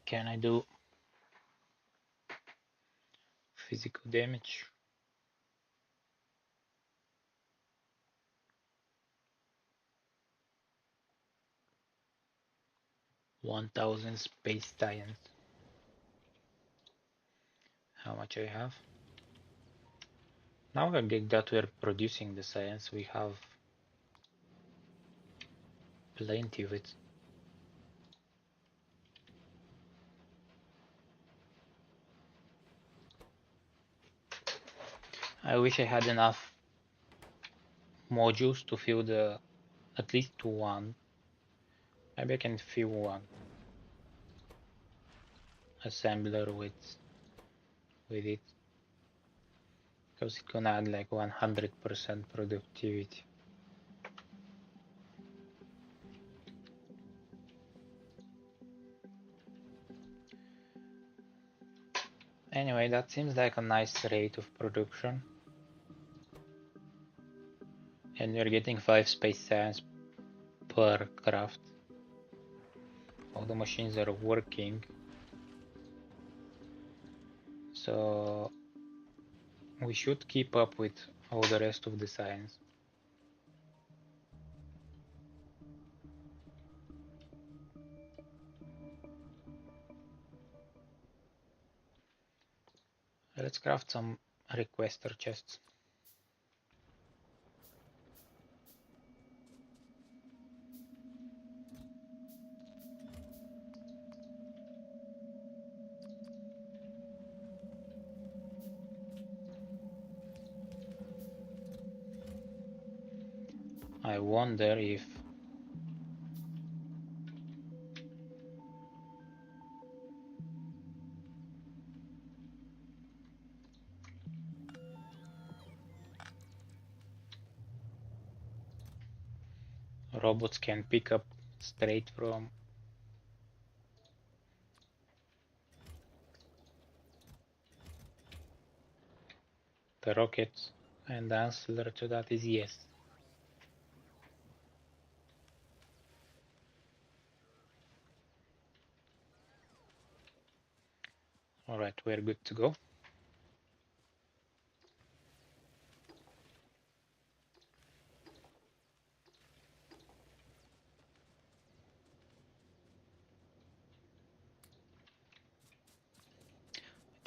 Can I do physical damage? $1000 space science. How much I have? Now that we're producing the science, we have plenty of it. I wish I had enough modules to fill the at least one. Maybe I can fill one assembler with it, because it can add like 100% productivity. Anyway, that seems like a nice rate of production. And we're getting 5 space science per craft. All the machines are working. So we should keep up with all the rest of the science. Let's craft some requester chests. I wonder if robots can pick up straight from the rockets, and the answer to that is yes. Alright, we're good to go.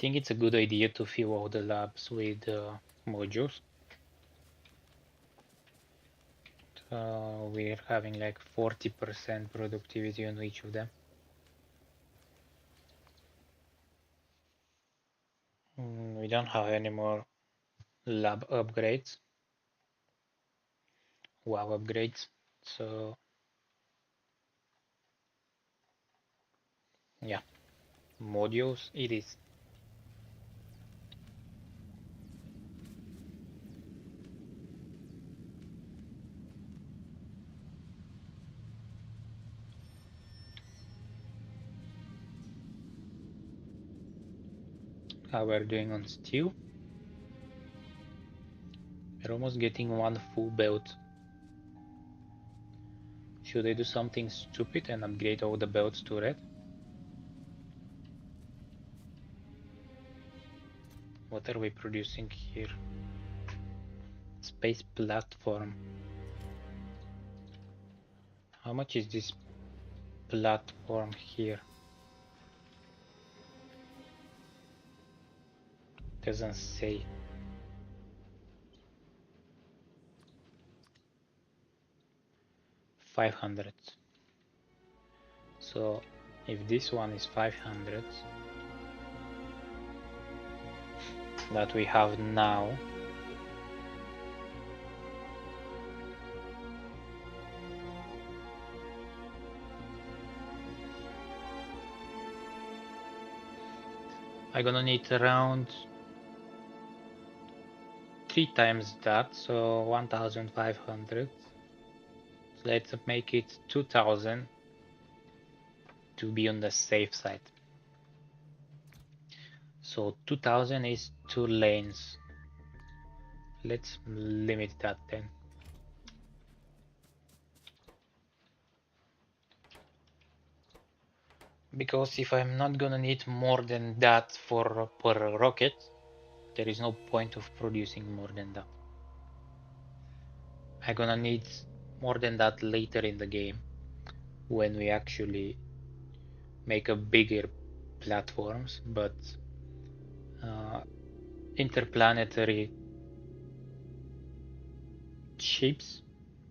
think it's a good idea to fill all the labs with modules. We're having like 40% productivity on each of them. We don't have any more lab upgrades, wow upgrades, so yeah, modules it is. How we're doing on steel? We're almost getting one full belt. Should I do something stupid and upgrade all the belts to red? What are we producing here? Space platform. How much is this platform here? Doesn't say. $500. So if this one is 500 that we have now, I'm gonna need around 3 times that, so 1500. So let's make it 2000 to be on the safe side. So 2000 is 2 lanes. Let's limit that then. Because if I'm not gonna need more than that for per rocket, there is no point of producing more than that. I'm gonna need more than that later in the game when we actually make a bigger platforms, but interplanetary ships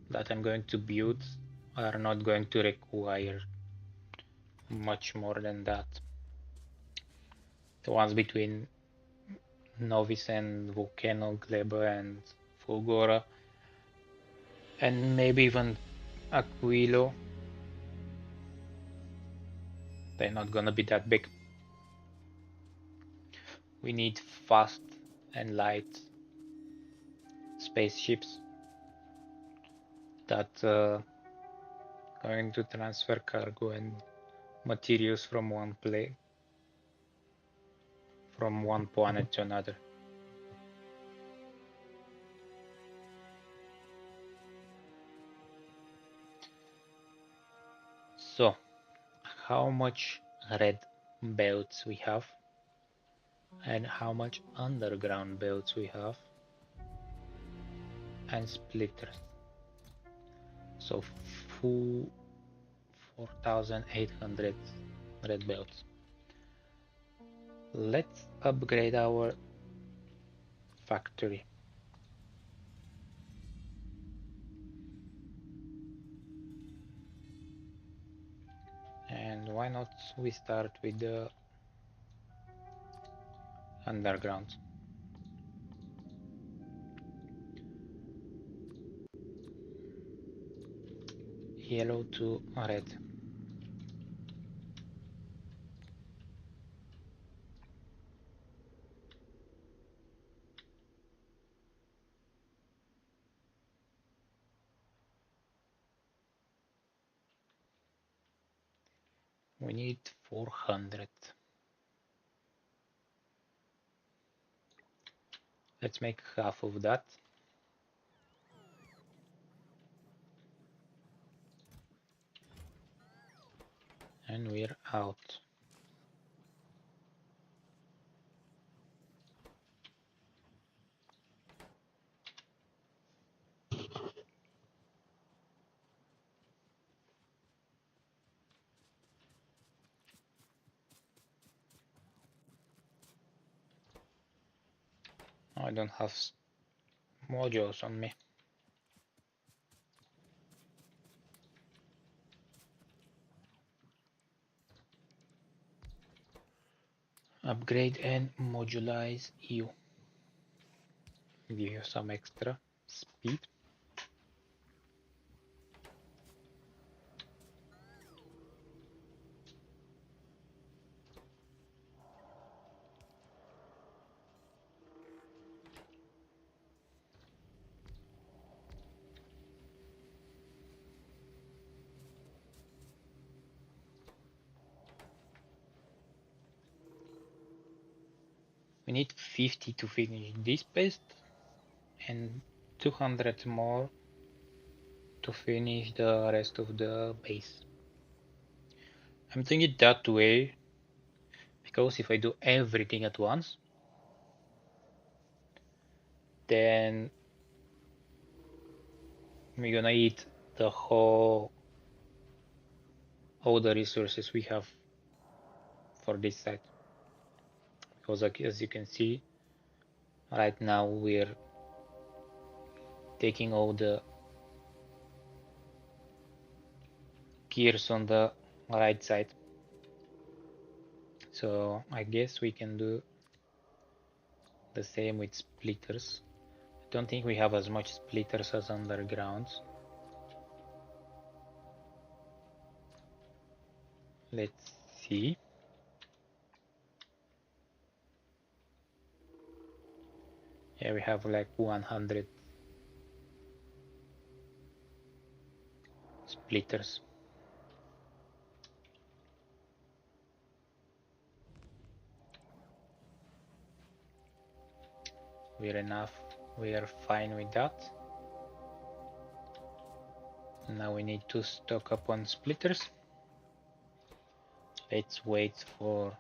that I'm going to build are not going to require much more than that. The ones between Novice and Volcano, Gleba and Fulgora, and maybe even Aquilo, they're not gonna be that big. We need fast and light spaceships that going to transfer cargo and materials from one planet to another. So, how much red belts we have, and how much underground belts we have, and splitters. So, full 4800 red belts. Let's upgrade our factory. And why not we start with the underground. Yellow to red. We need 400. Let's make half of that. And we're out. I don't have modules on me. Upgrade and modulize you. Give you some extra speed. We need 50 to finish this paste and 200 more to finish the rest of the base. I'm thinking that way because if I do everything at once, then we're gonna eat the whole all the resources we have for this site. Because as you can see, right now we're taking all the gears on the right side. So I guess we can do the same with splitters. I don't think we have as much splitters as undergrounds. Let's see. Yeah, we have like 100 splitters. We're enough. We are fine with that. Now we need to stock up on splitters. Let's wait for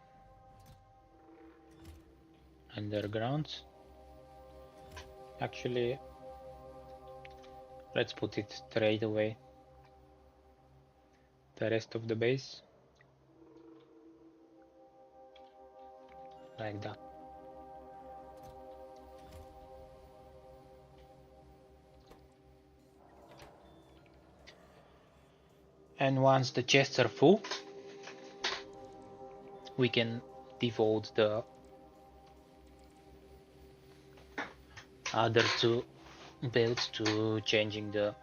undergrounds. Actually, let's put it straight away. The rest of the base. Like that. And once the chests are full, we can devote the other two builds to changing the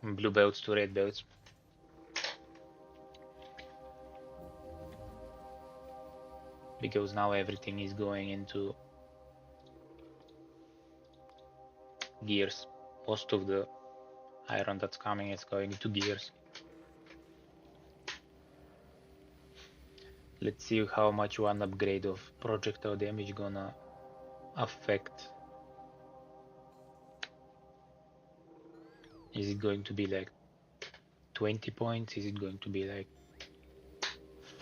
blue belts to red belts. Because now everything is going into gears. Most of the iron that's coming is going into gears. Let's see how much one upgrade of projectile damage gonna affect. Is it going to be like 20 points? Is it going to be like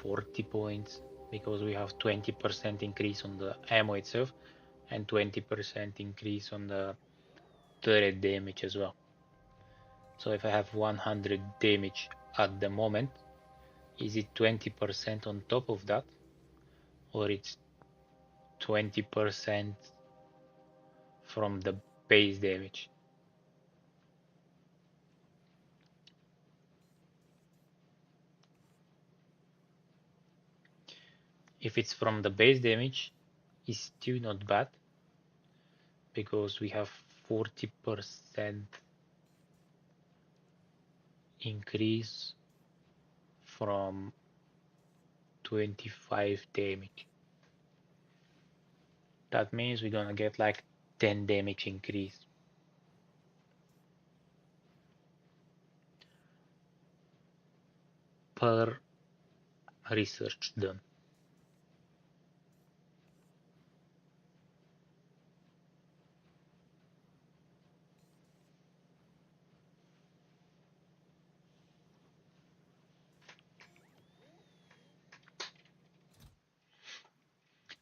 40 points? Because we have 20% increase on the ammo itself and 20% increase on the turret damage as well. So if I have 100 damage at the moment, is it 20% on top of that? Or it's 20% from the base damage? If it's from the base damage, it's still not bad because we have 40% increase from 25 damage. That means we're gonna get like 10 damage increase. Per research done.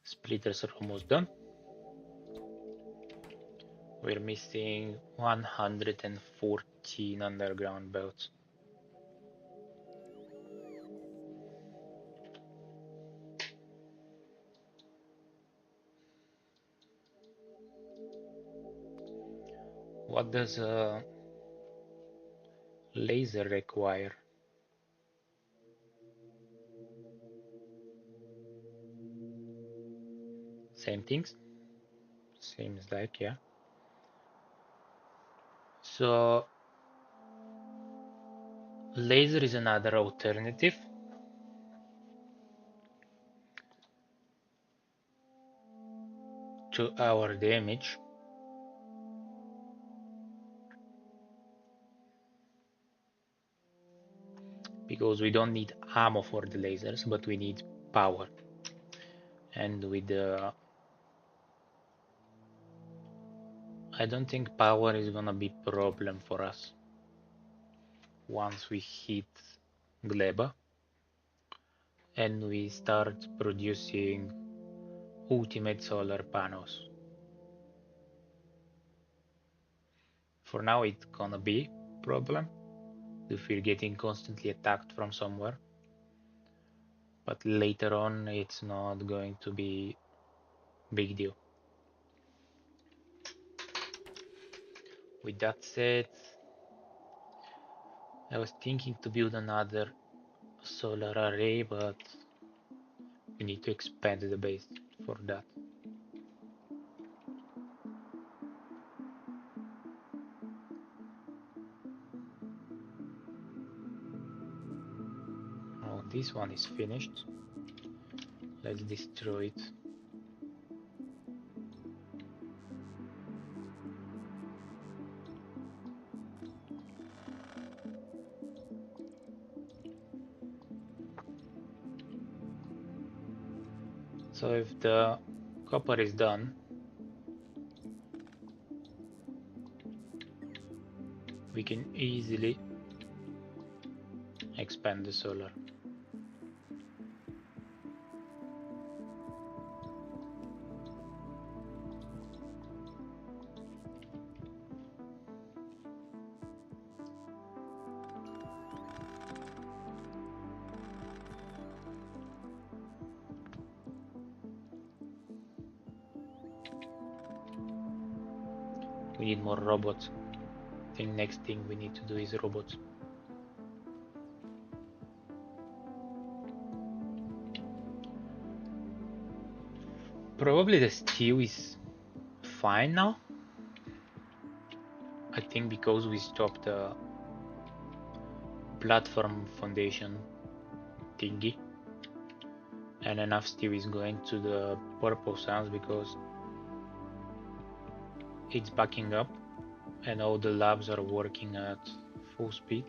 Splitters are almost done. We're missing 114 underground belts. What does a laser require? Same things? Seems like, yeah. So laser is another alternative to our damage. Because we don't need ammo for the lasers, but we need power. And with the I don't think power is gonna be problem for us once we hit Gleba and we start producing ultimate solar panels. For now it's gonna be problem if we're getting constantly attacked from somewhere, but later on it's not going to be big deal. With that said, I was thinking to build another solar array, but we need to expand the base for that. Oh, this one is finished. Let's destroy it. So if the copper is done, we can easily expand the solar. We need more robots. I think next thing we need to do is robots. Probably the steel is fine now. I think because we stopped the platform foundation thingy, and enough steel is going to the purple sands because it's backing up and all the labs are working at full speed.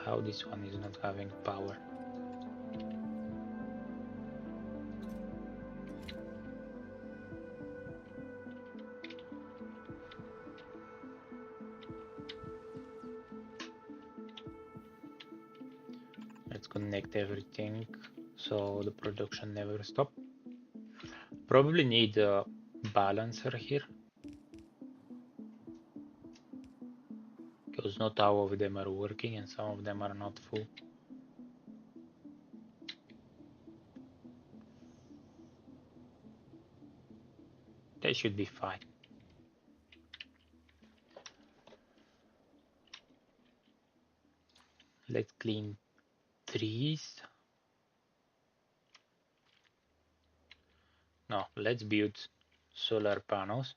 How this one is not having power? Let's connect everything so the production never stop. Probably need a balancer here because not all of them are working and some of them are not full. They should be fine. Let's clean trees. No, let's build solar panels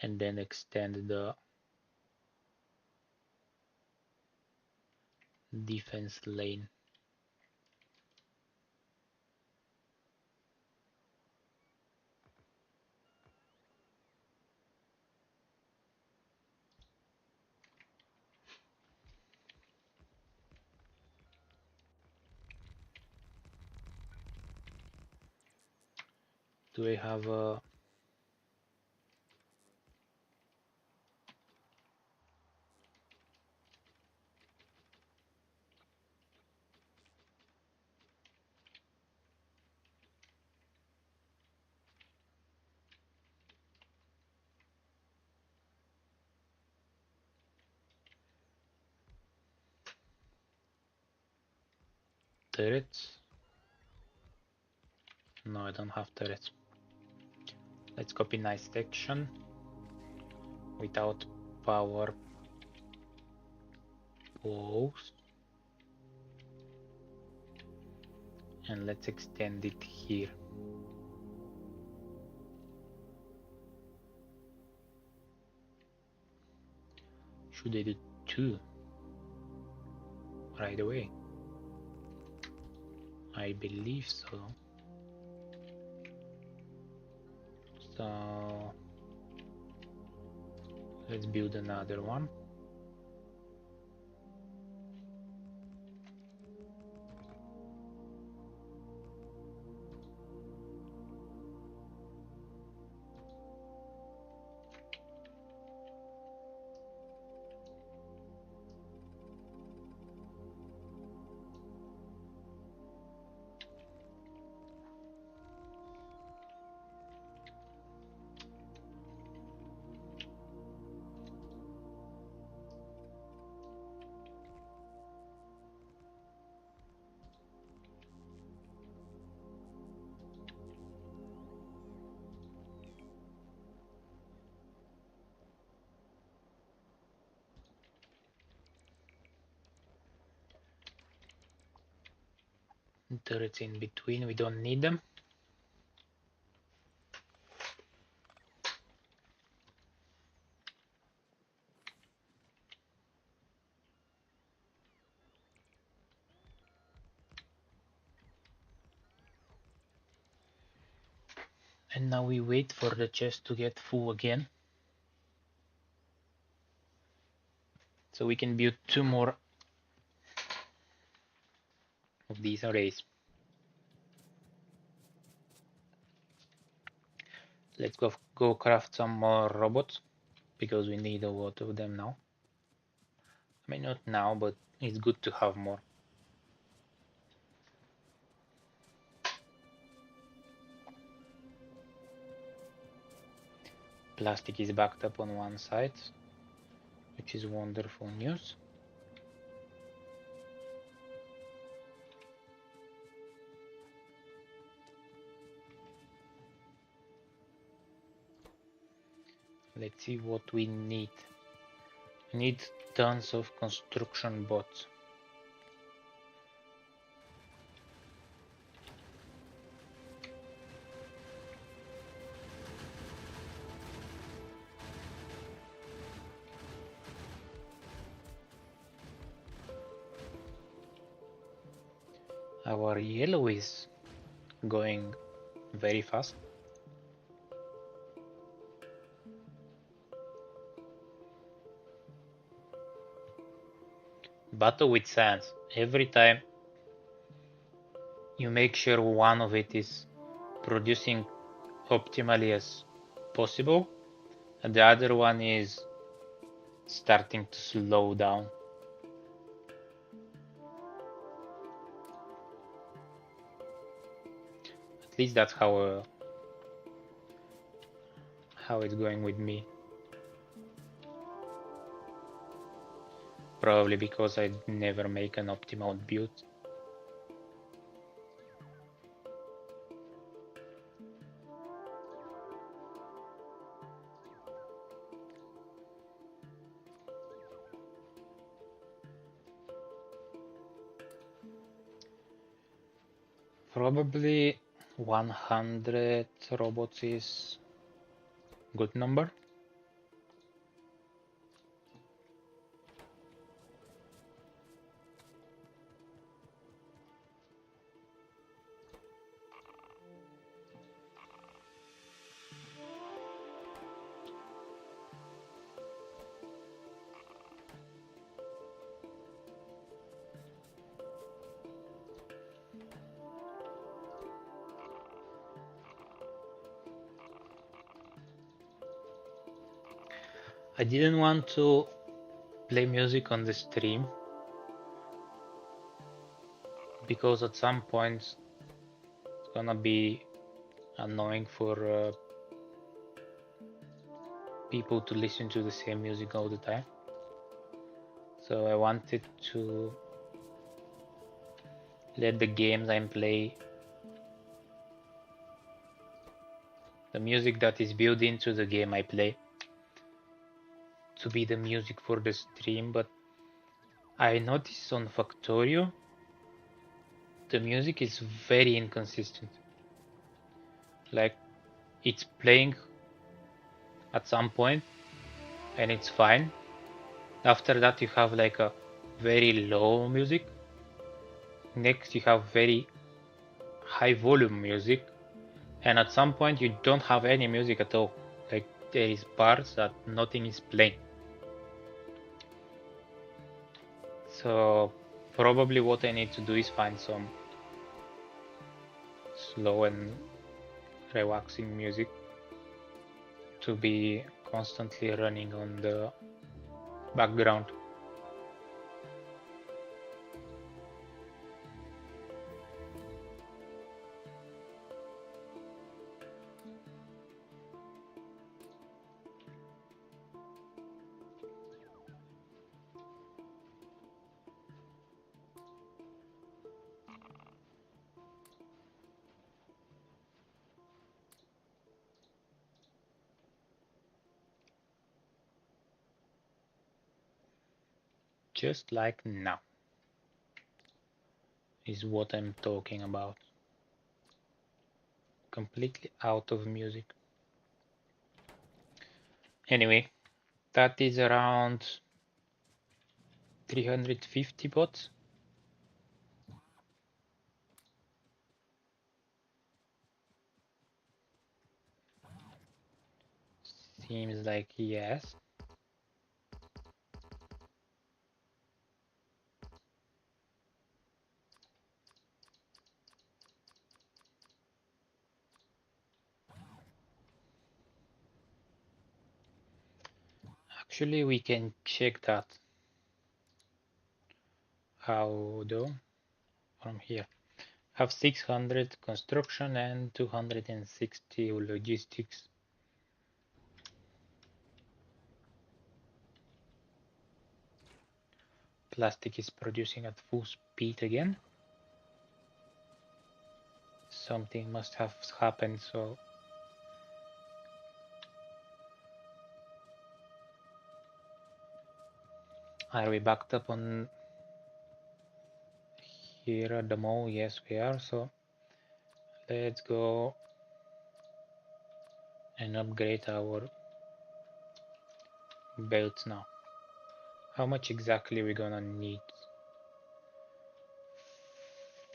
and then extend the defense lane. Do I have a turret? No, I don't have turrets. Let's copy nice section without power post. And let's extend it here. Should I do 2 right away? I believe so. So let's build another one. Turrets in between, we don't need them. And now we wait for the chest to get full again. So we can build 2 more of these arrays. Let's go craft some more robots, because we need a lot of them now. I mean, not now, but it's good to have more. Plastic is backed up on one side, which is wonderful news. Let's see what we need. We need tons of construction bots. Our yellow is going very fast. Battle with sands. Every time you make sure one of it is producing optimally as possible, and the other one is starting to slow down. At least that's how it's going with me. Probably because I never make an optimal build. Probably 100 robots is good number. I didn't want to play music on the stream because at some point it's gonna be annoying for people to listen to the same music all the time. So I wanted to let the games I play the music that is built into the game I play to be the music for the stream, but I noticed on Factorio the music is very inconsistent. Like it's playing at some point and it's fine. After that you have like a very low music. Next you have very high volume music, and at some point you don't have any music at all. Like there is parts that nothing is playing. So probably what I need to do is find some slow and relaxing music to be constantly running on the background. Just like now is what I'm talking about. Completely out of music. Anyway, that is around 350 bots. Seems like yes. Actually, we can check that. How though? From here. Have 600 construction and 260 logistics. Plastic is producing at full speed again. Something must have happened, so are we backed up on here at the mall? Yes, we are. So let's go and upgrade our belts now. How much exactly are we gonna need?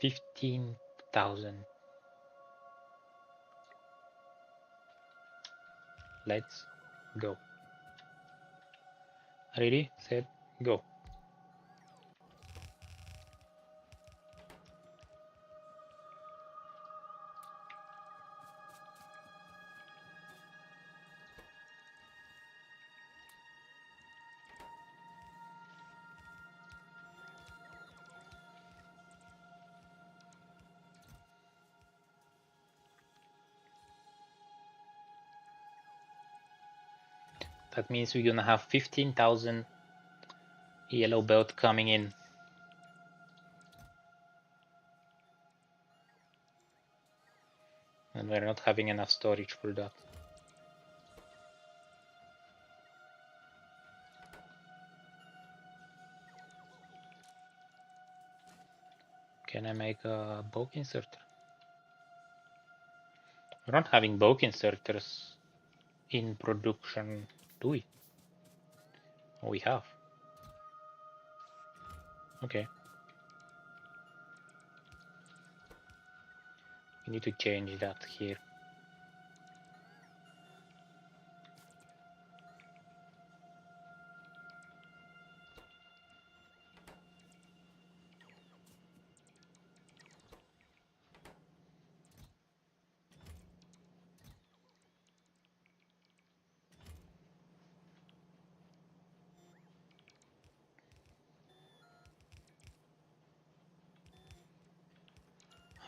15,000. Let's go. Ready, set, go. That means we're gonna have 15,000 yellow belt coming in. And we're not having enough storage for that. Can I make a bulk inserter? We're not having bulk inserters in production, do we? Oh, we have. Okay. We need to change that here.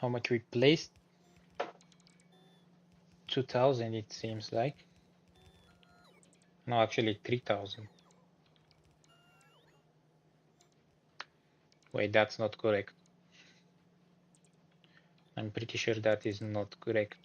How much we placed? 2,000 it seems like. No, actually 3,000. Wait, that's not correct. I'm pretty sure that is not correct.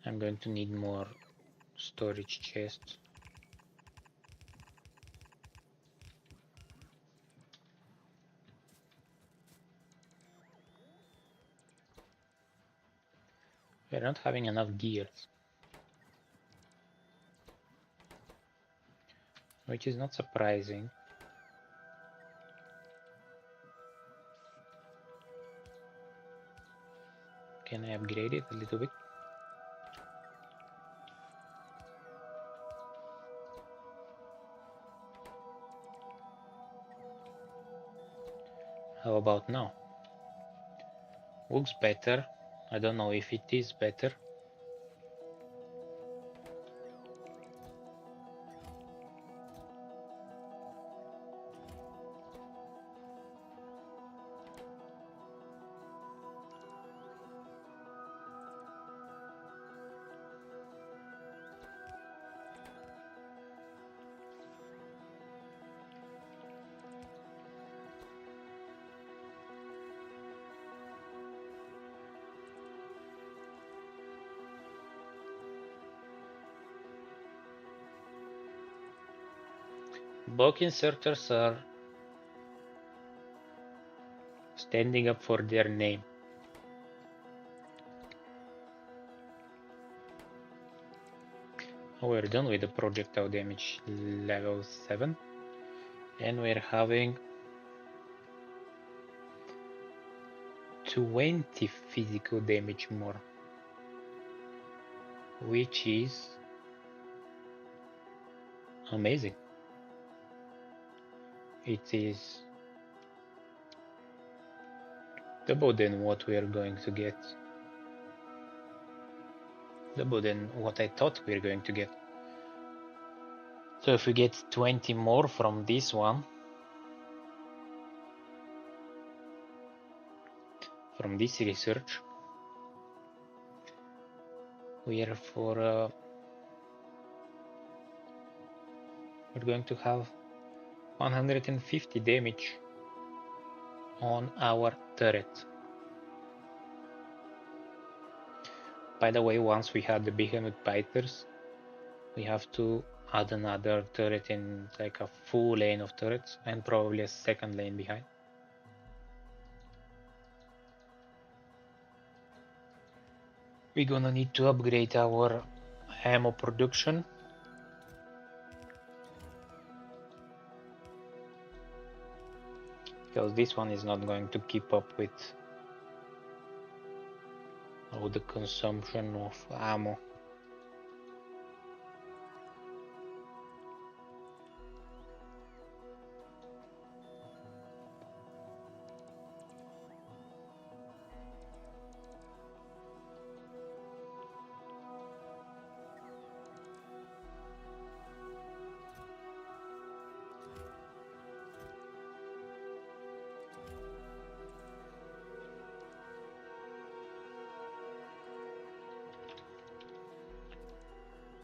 I'm going to need more storage chests. We're not having enough gears, which is not surprising. Can I upgrade it a little bit? How about now? Looks better. I don't know if it is better. Block inserters are standing up for their name. We're done with the projectile damage level 7, and we're having 20 physical damage more, which is amazing. It is double than what we are going to get. Double than what I thought we were going to get. So if we get 20 more from this one, from this research, we are we're going to have 150 damage on our turret. By the way, once we have the behemoth biters, we have to add another turret in, like a full lane of turrets, and probably a second lane behind. We're gonna need to upgrade our ammo production. Because this one is not going to keep up with all the consumption of ammo.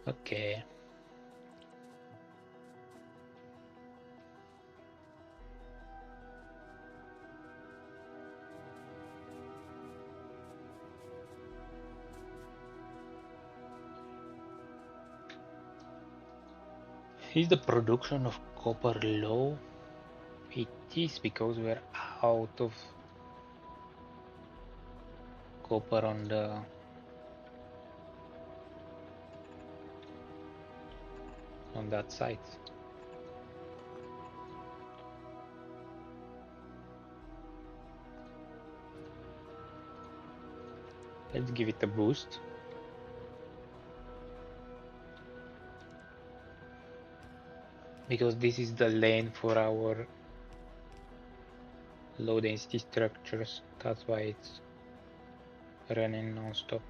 Okay. Is the production of copper low? It is because we're out of copper on that site. Let's give it a boost. Because this is the lane for our low density structures. That's why it's running non-stop.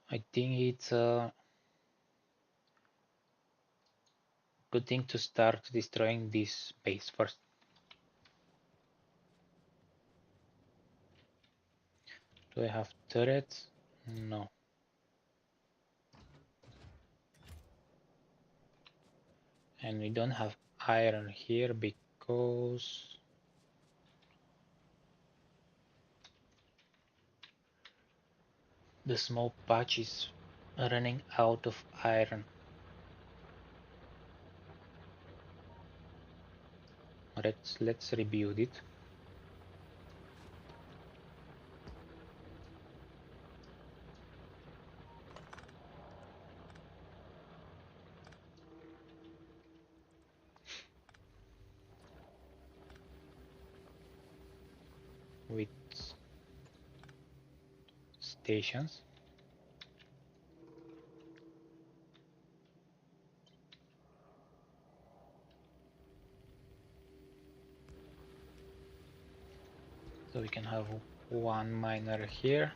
I think it's a good thing to start destroying this base first. Do I have turrets? No. And we don't have iron here because the small patch is running out of iron. Let's rebuild it. With stations. So we can have one miner here.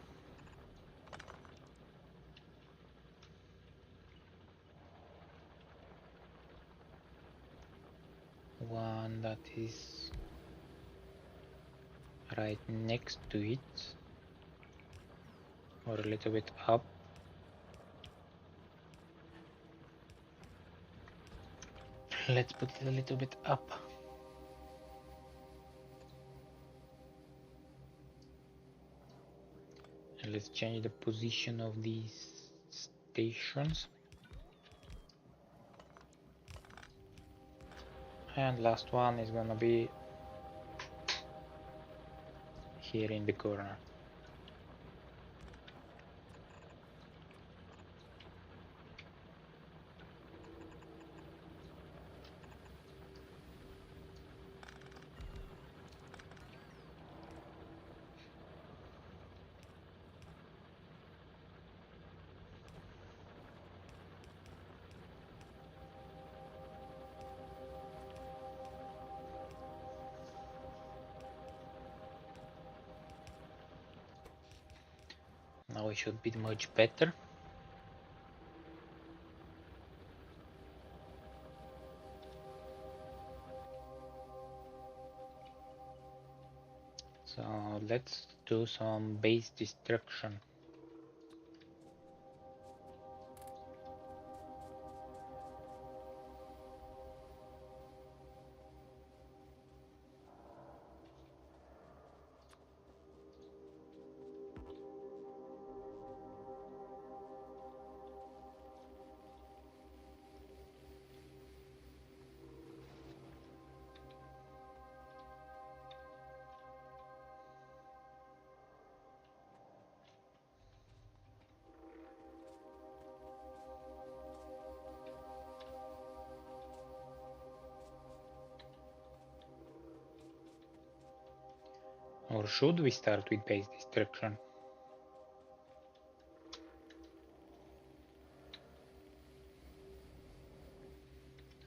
One that is right next to it, or a little bit up. Let's put it a little bit up. And let's change the position of these stations. And last one is gonna be here in the corner. Now it should be much better. So let's do some base destruction. Or should we start with base destruction?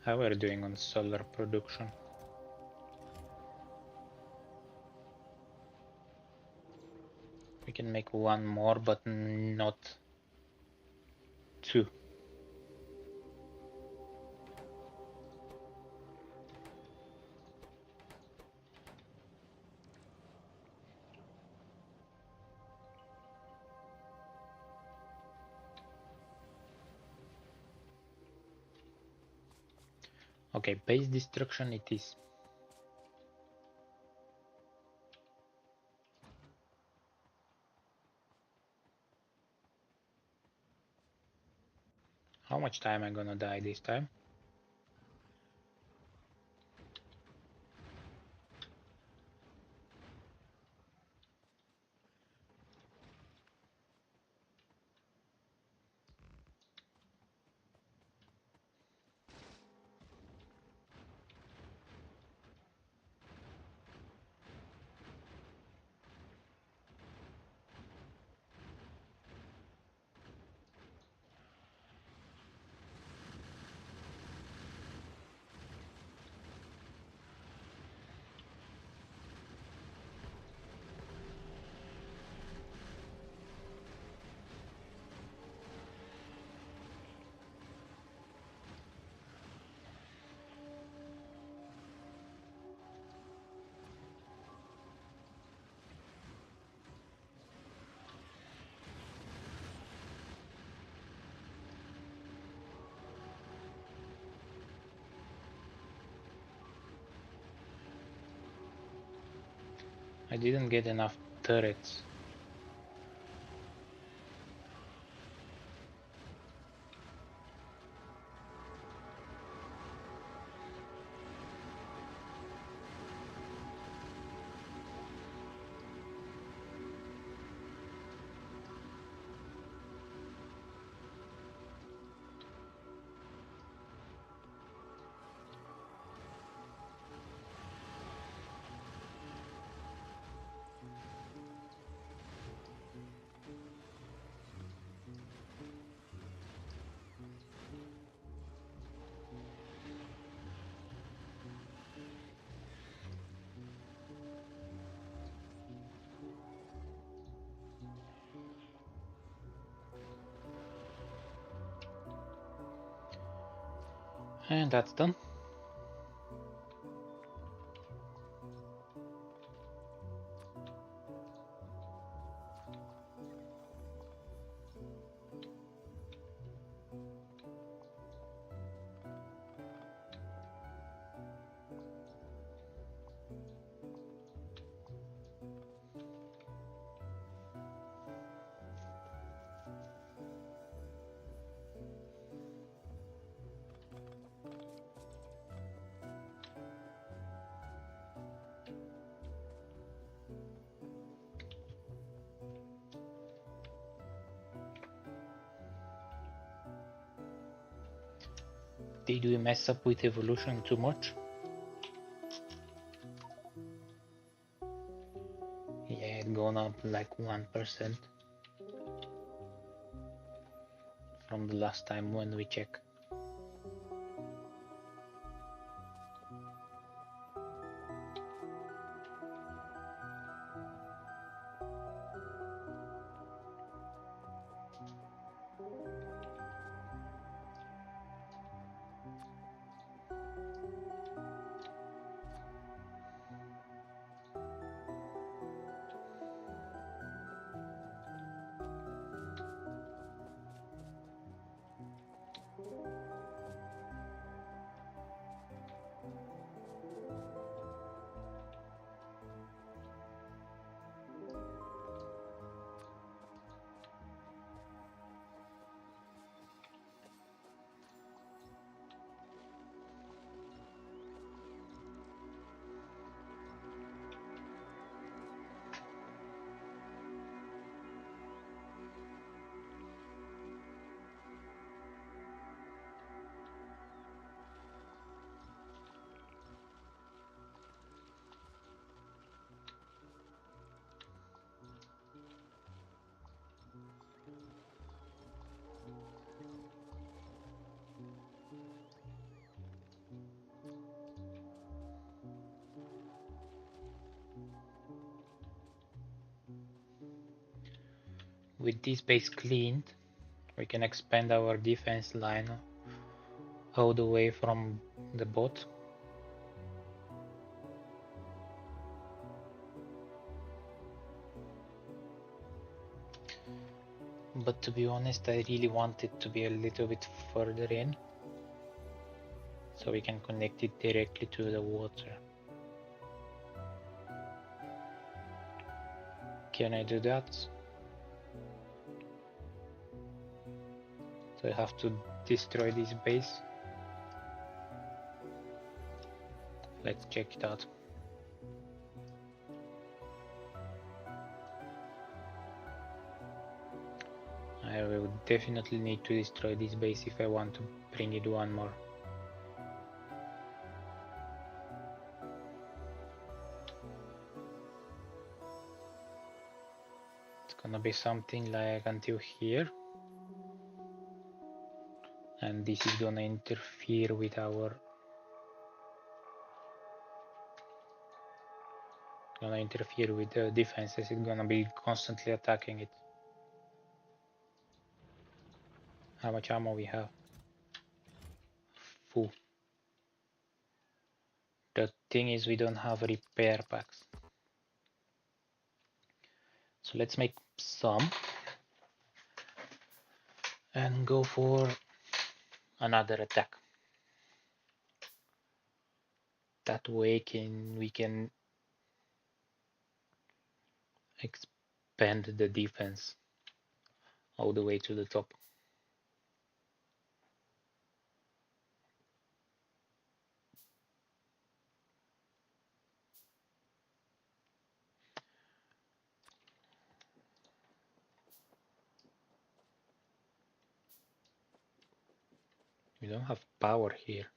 How are we doing on solar production? We can make one more, but not two. Okay, base destruction it is. How much time I'm gonna die this time? I didn't get enough turrets. And that's done. Did we mess up with evolution too much? Yeah, it gone up like 1% from the last time when we check. With this base cleaned, we can expand our defense line all the way from the bot. But to be honest, I really want it to be a little bit further in, so we can connect it directly to the water. Can I do that? So I have to destroy this base. Let's check it out. I will definitely need to destroy this base if I want to bring it one more. It's gonna be something like until here. And this is gonna interfere with our the defenses. It's gonna be constantly attacking it. How much ammo we have? Full. The thing is, we don't have repair packs. So let's make some and go for another attack. That way we can expand the defense all the way to the top. We don't have power here.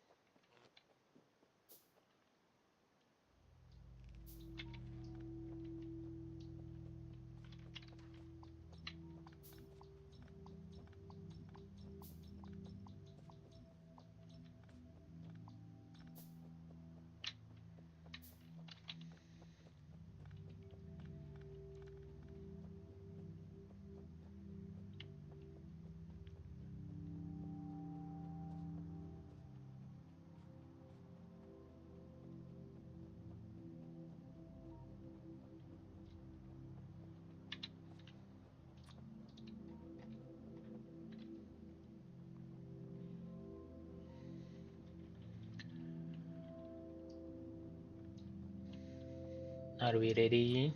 Are we ready?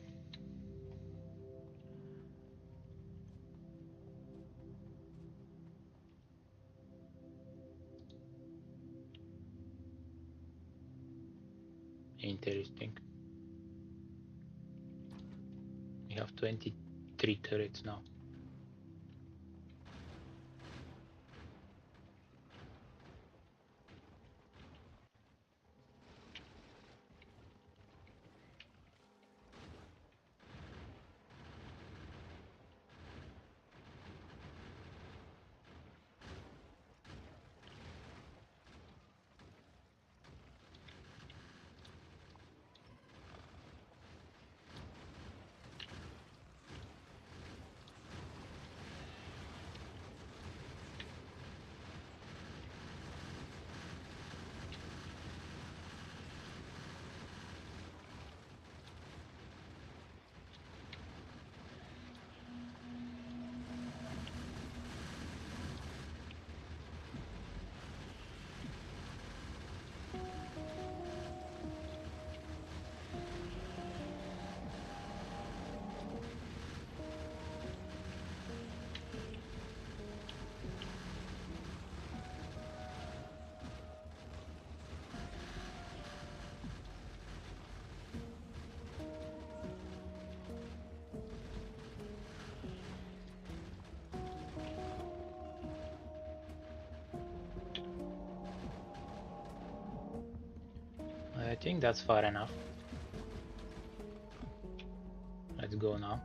Interesting. We have 23 turrets now. I think that's far enough. Let's go now.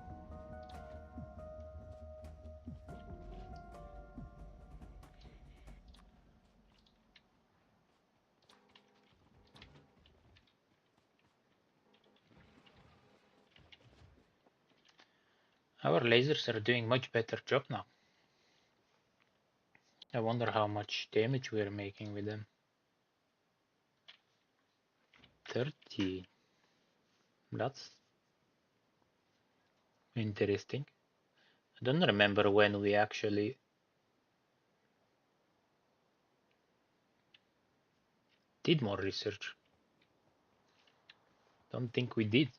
Our lasers are doing much better job now. I wonder how much damage we're making with them. 30. That's interesting. I don't remember when we actually did more research. Don't think we did.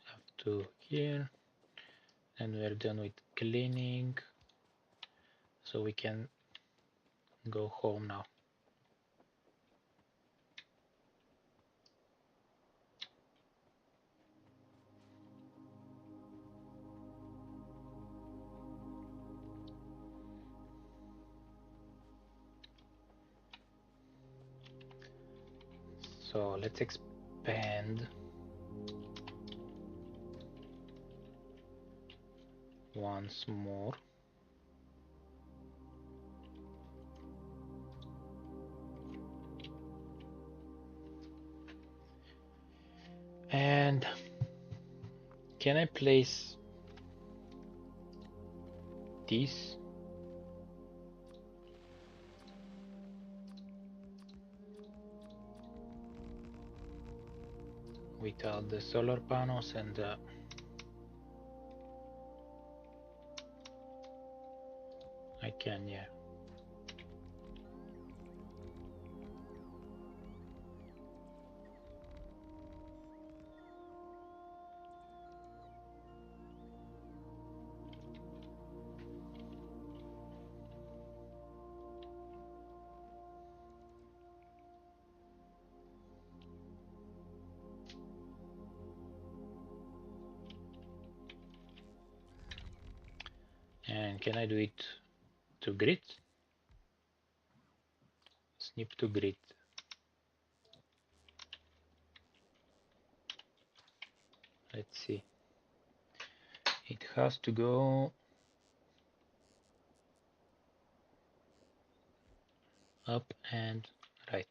Have to here. And we're done with cleaning. So we can go home now. So let's expand once more. And can I place these? Without the solar panels and can, yeah. And can I do it to grid? Snip to grid. Let's see. It has to go up and right.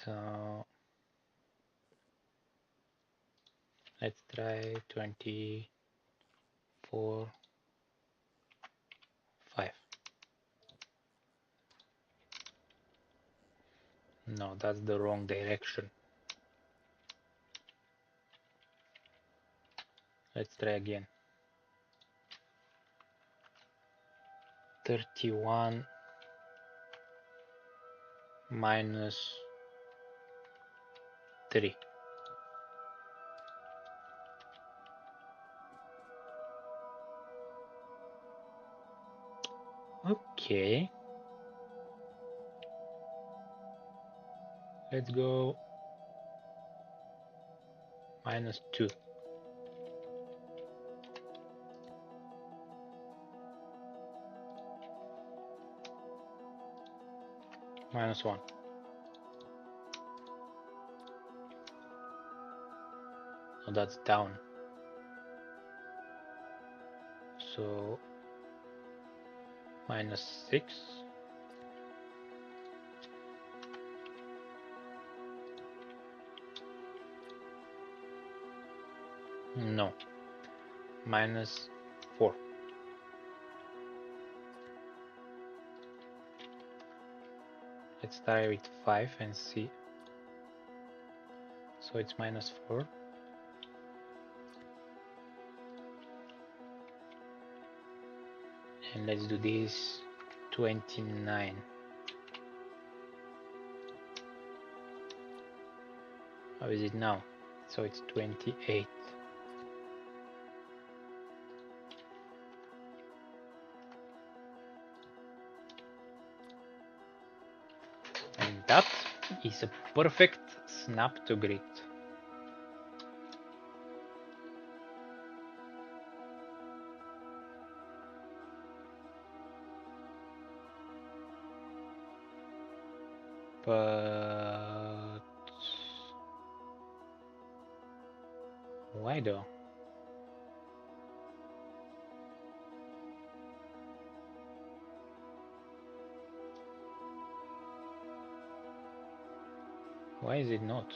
So let's try 24, 5. No, that's the wrong direction. Let's try again. 31 minus 3. Okay. Let's go minus 2. Minus 1. Oh, that's down. So minus 6. No. Minus 4. Let's try with 5 and see. So it's minus 4. And let's do this 29. How is it now? So it's 28. And that is a perfect snap to grid. But why though? Why is it not?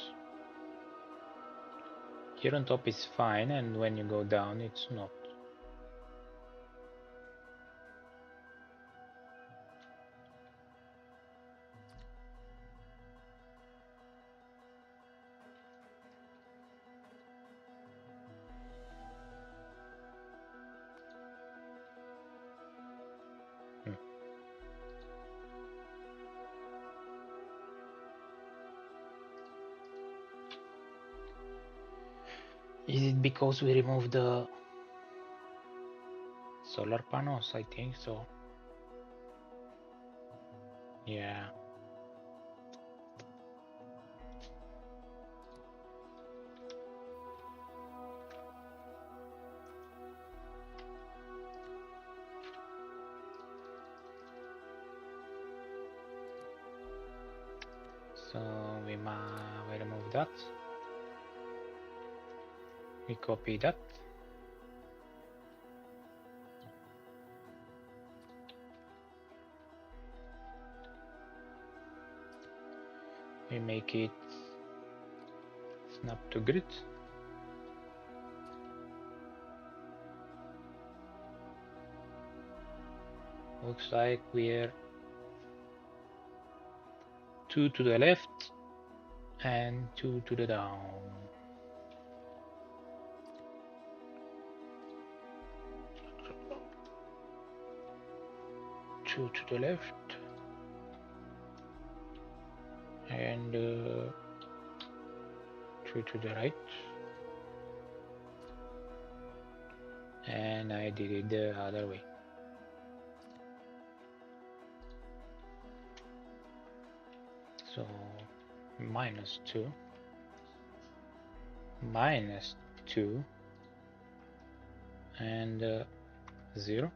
Here on top is fine, and when you go down it's not. Is it because we removed the solar panels? I think so. Yeah. So we remove that. We copy that. We make it snap to grid. Looks like we're 2 to the left and 2 to the down. Two to the left and 2 to the right, and I did it the other way. So -2, -2, and 0.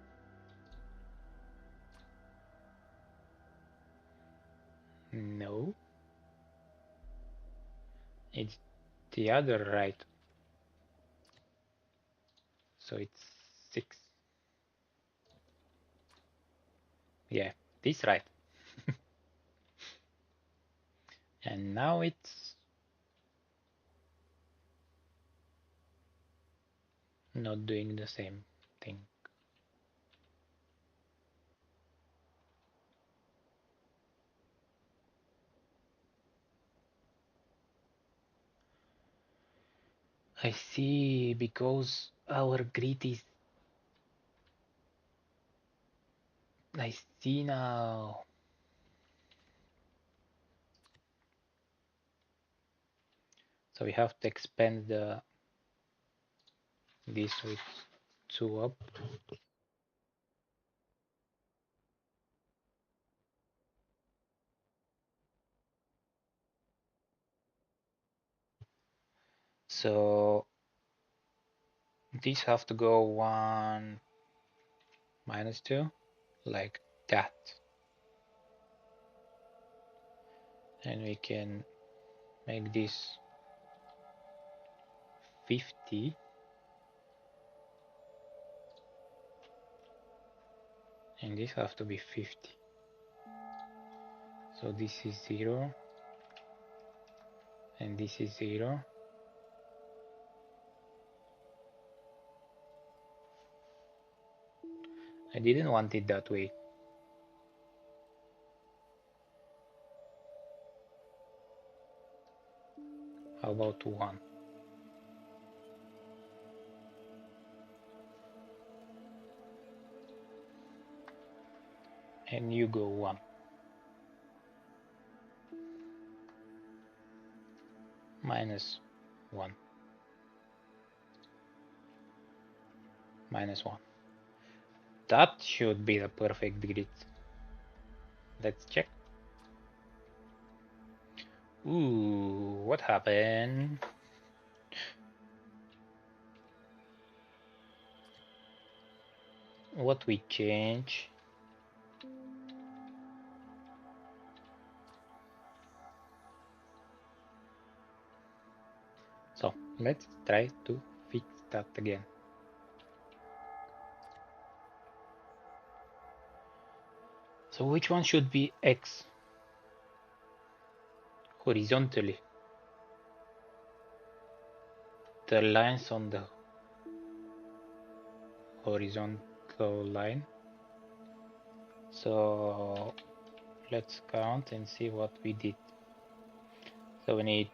No, it's the other right. So it's 6. Yeah, this right. And now it's not doing the same thing. I see, because our grid is... I see now. So we have to expand this with 2 up. So these have to go 1 -2, like that. And we can make this 50. And this have to be 50. So this is 0. And this is 0. I didn't want it that way. How about 1? And you go 1. -1. -1. That should be the perfect grid. Let's check. Ooh, what happened? What we change? So let's try to fix that again. So which one should be X? Horizontally. The lines on the horizontal line. So let's count and see what we did. So we need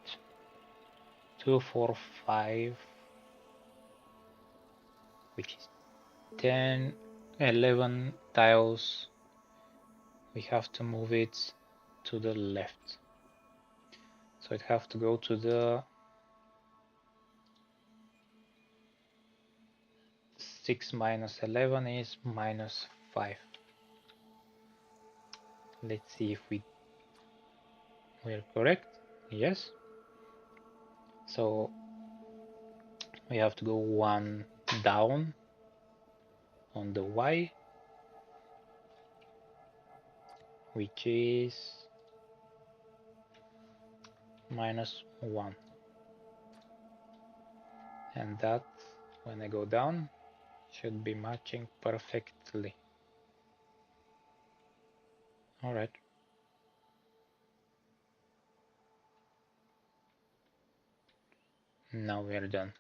2, 4, 5, which is 10, 11 tiles. We have to move it to the left. So it have to go to the 6 minus 11 is -5. Let's see if we're correct. Yes. So we have to go 1 down on the Y, which is -1. And that, when I go down, should be matching perfectly. All right. Now we are done.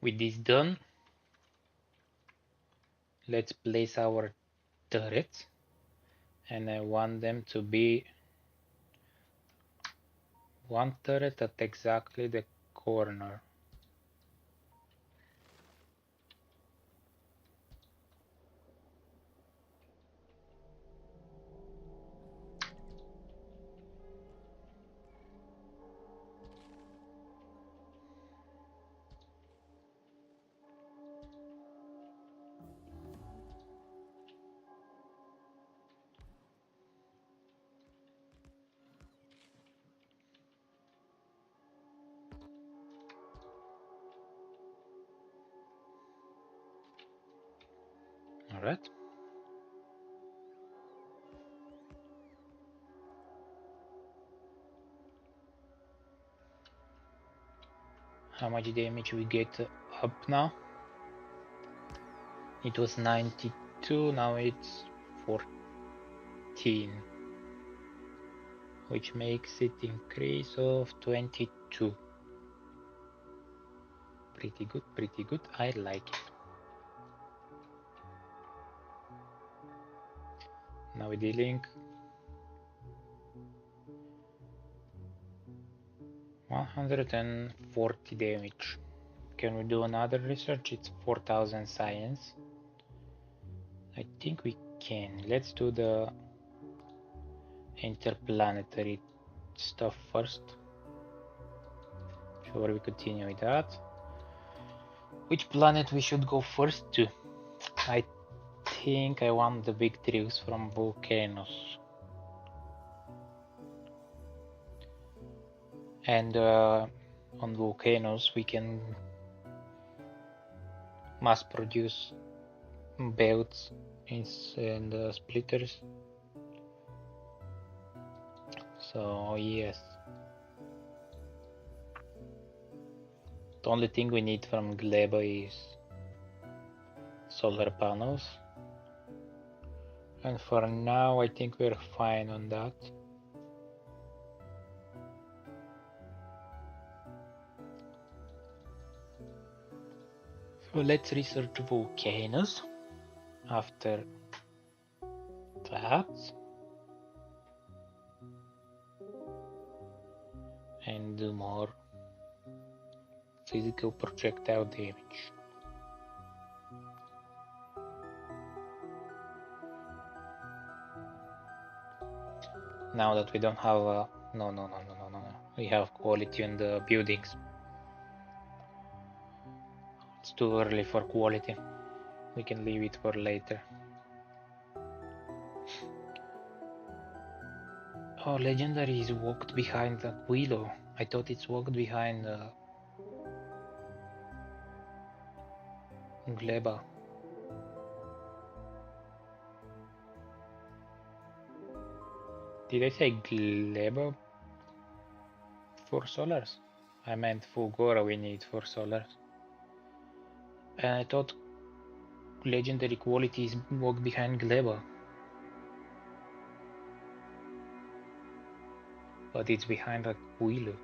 With this done, let's place our turrets, and I want them to be one turret at exactly the corner. Alright. How much damage we get up now? It was 92, now it's 14, which makes it increase of 22. Pretty good, pretty good. I like it. Now we're dealing 140 damage. Can we do another research? It's 4000 science. I think we can. Let's do the interplanetary stuff first. Sure, we continue with that. Which planet we should go first to? I think I want the victories from volcanoes. And on volcanoes we can mass produce belts and splitters. So yes. The only thing we need from Gleba is solar panels. And for now I think we're fine on that. So let's research volcanoes after that. And do more physical projectile damage. Now that we don't have no, we have quality on the buildings. It's too early for quality. We can leave it for later. Oh, legendary is walked behind the Aquilo. I thought it's walked behind Gleba. Did I say Gleba for solars? I meant Fulgora we need for solars. And I thought legendary quality is walked behind Gleba. But it's behind Aquilo.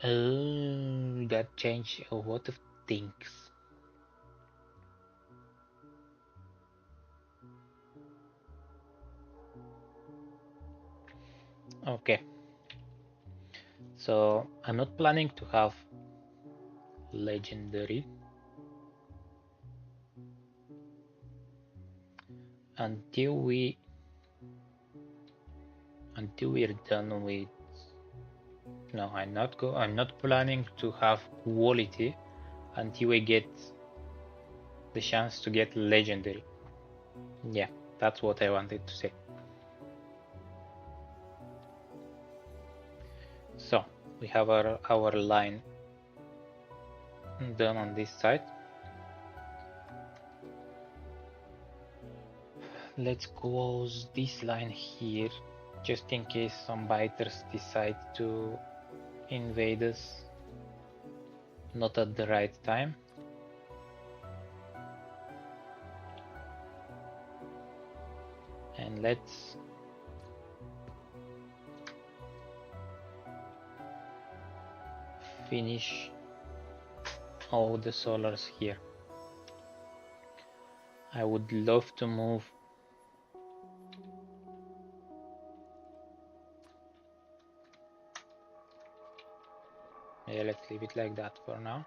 Oh, that changed a lot of things. Okay. So I'm not planning to have legendary until we're done with. No, I'm not planning to have quality until we get the chance to get legendary. Yeah, that's what I wanted to say. So we have our line done on this side. Let's close this line here, just in case some biters decide to invade us not at the right time. And let's finish all the solars here. I would love to move yeah, let's leave it like that for now.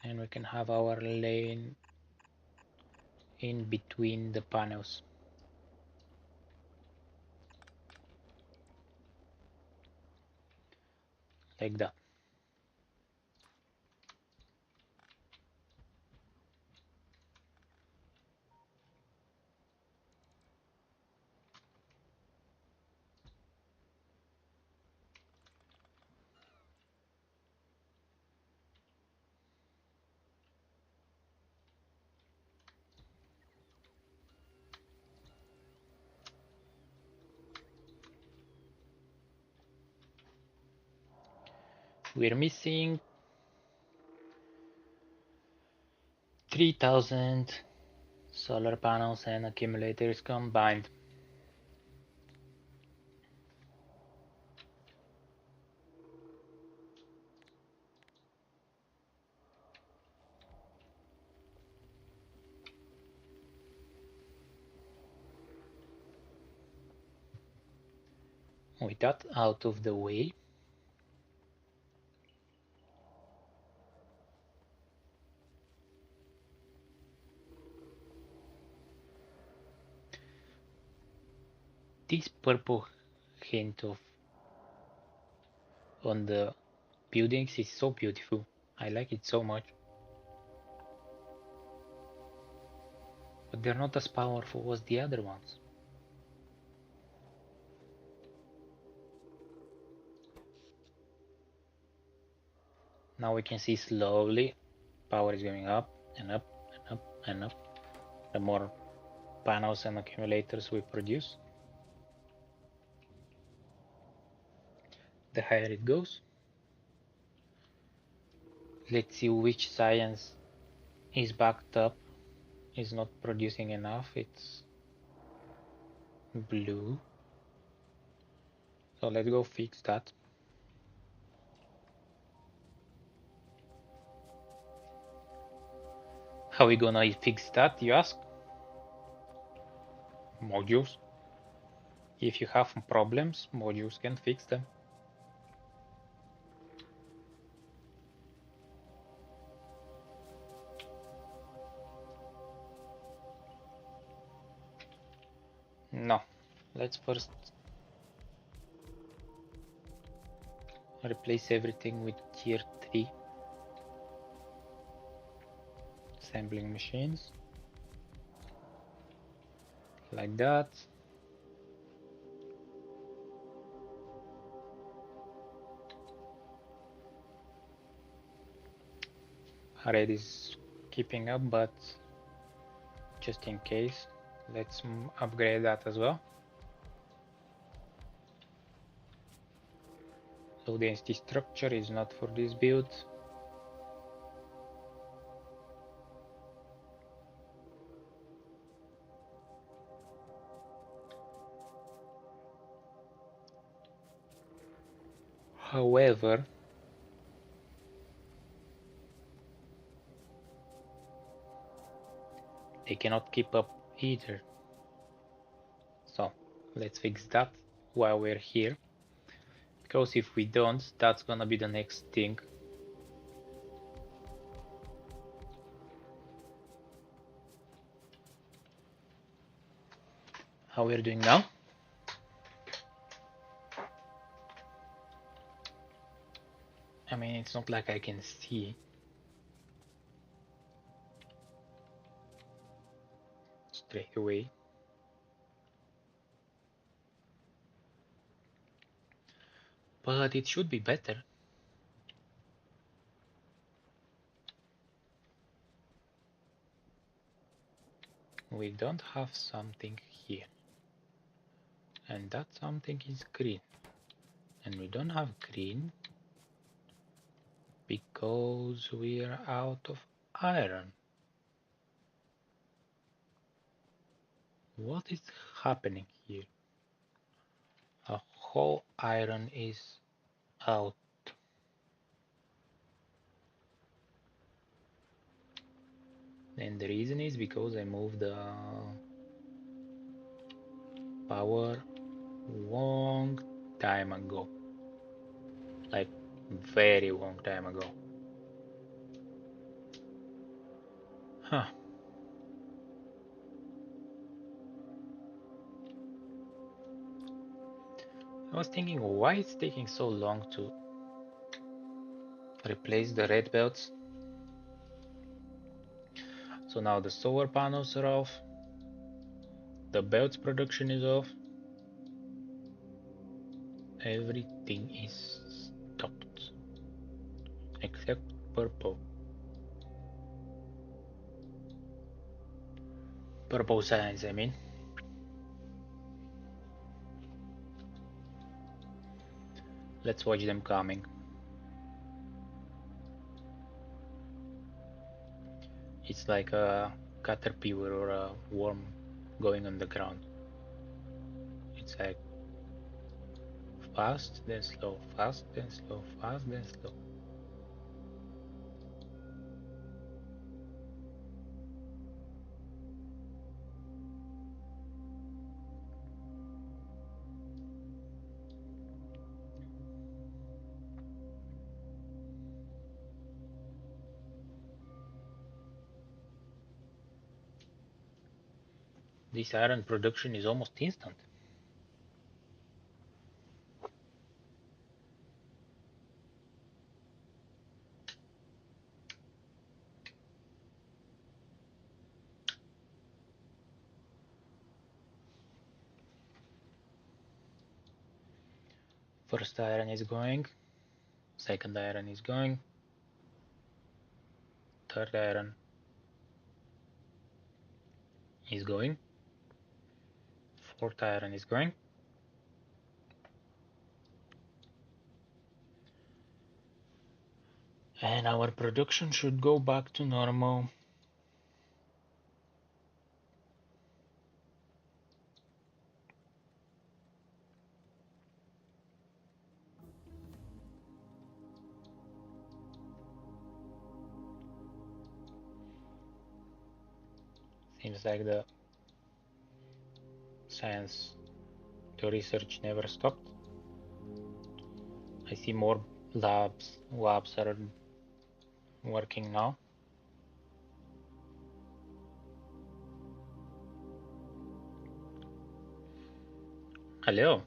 And we can have our lane in between the panels. Like that. We're missing 3,000 solar panels and accumulators combined. With that out of the way, this purple hint of on the buildings is so beautiful. I like it so much. But they're not as powerful as the other ones. Now we can see slowly power is going up and up and up and up. The more panels and accumulators we produce, the higher it goes. Let's see which science is backed up, is not producing enough. It's blue. So let's go fix that. How are we gonna fix that, you ask? Modules. If you have problems, modules can fix them. No, let's first replace everything with tier 3 assembling machines. Like that. Red is keeping up, but just in case, let's upgrade that as well. Low density structure is not for this build. However, they cannot keep up either. So let's fix that while we're here, because if we don't, that's gonna be the next thing. How we're doing now? I mean, it's not like I can see straight away. But it should be better. We don't have something here. And that something is green. And we don't have green because we're out of iron. What is happening here? A whole iron is out. And the reason is because I moved the power long time ago. Like very long time ago. Huh. I was thinking why it's taking so long to replace the red belts. So now the solar panels are off. The belts production is off. Everything is stopped. Except purple. Purple signs, I mean. Let's watch them coming. It's like a caterpillar or a worm going on the ground. It's like fast, then slow, fast, then slow, fast, then slow. This iron production is almost instant. First iron is going, second iron is going, third iron is going, fourth iron is going, and our production should go back to normal. Seems like the science, the research never stopped. I see more labs are working now. Hello.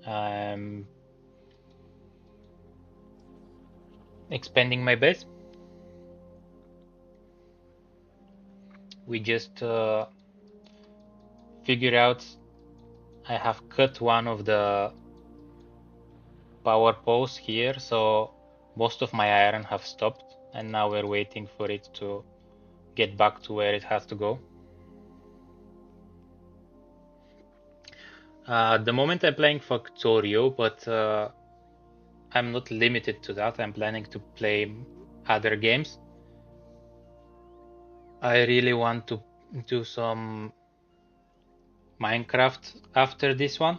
I'm expanding my base. We just figured out I have cut one of the power poles here, so most of my iron have stopped, and now we're waiting for it to get back to where it has to go. At the moment I'm playing Factorio, but I'm not limited to that. I'm planning to play other games. I really want to do some Minecraft after this one.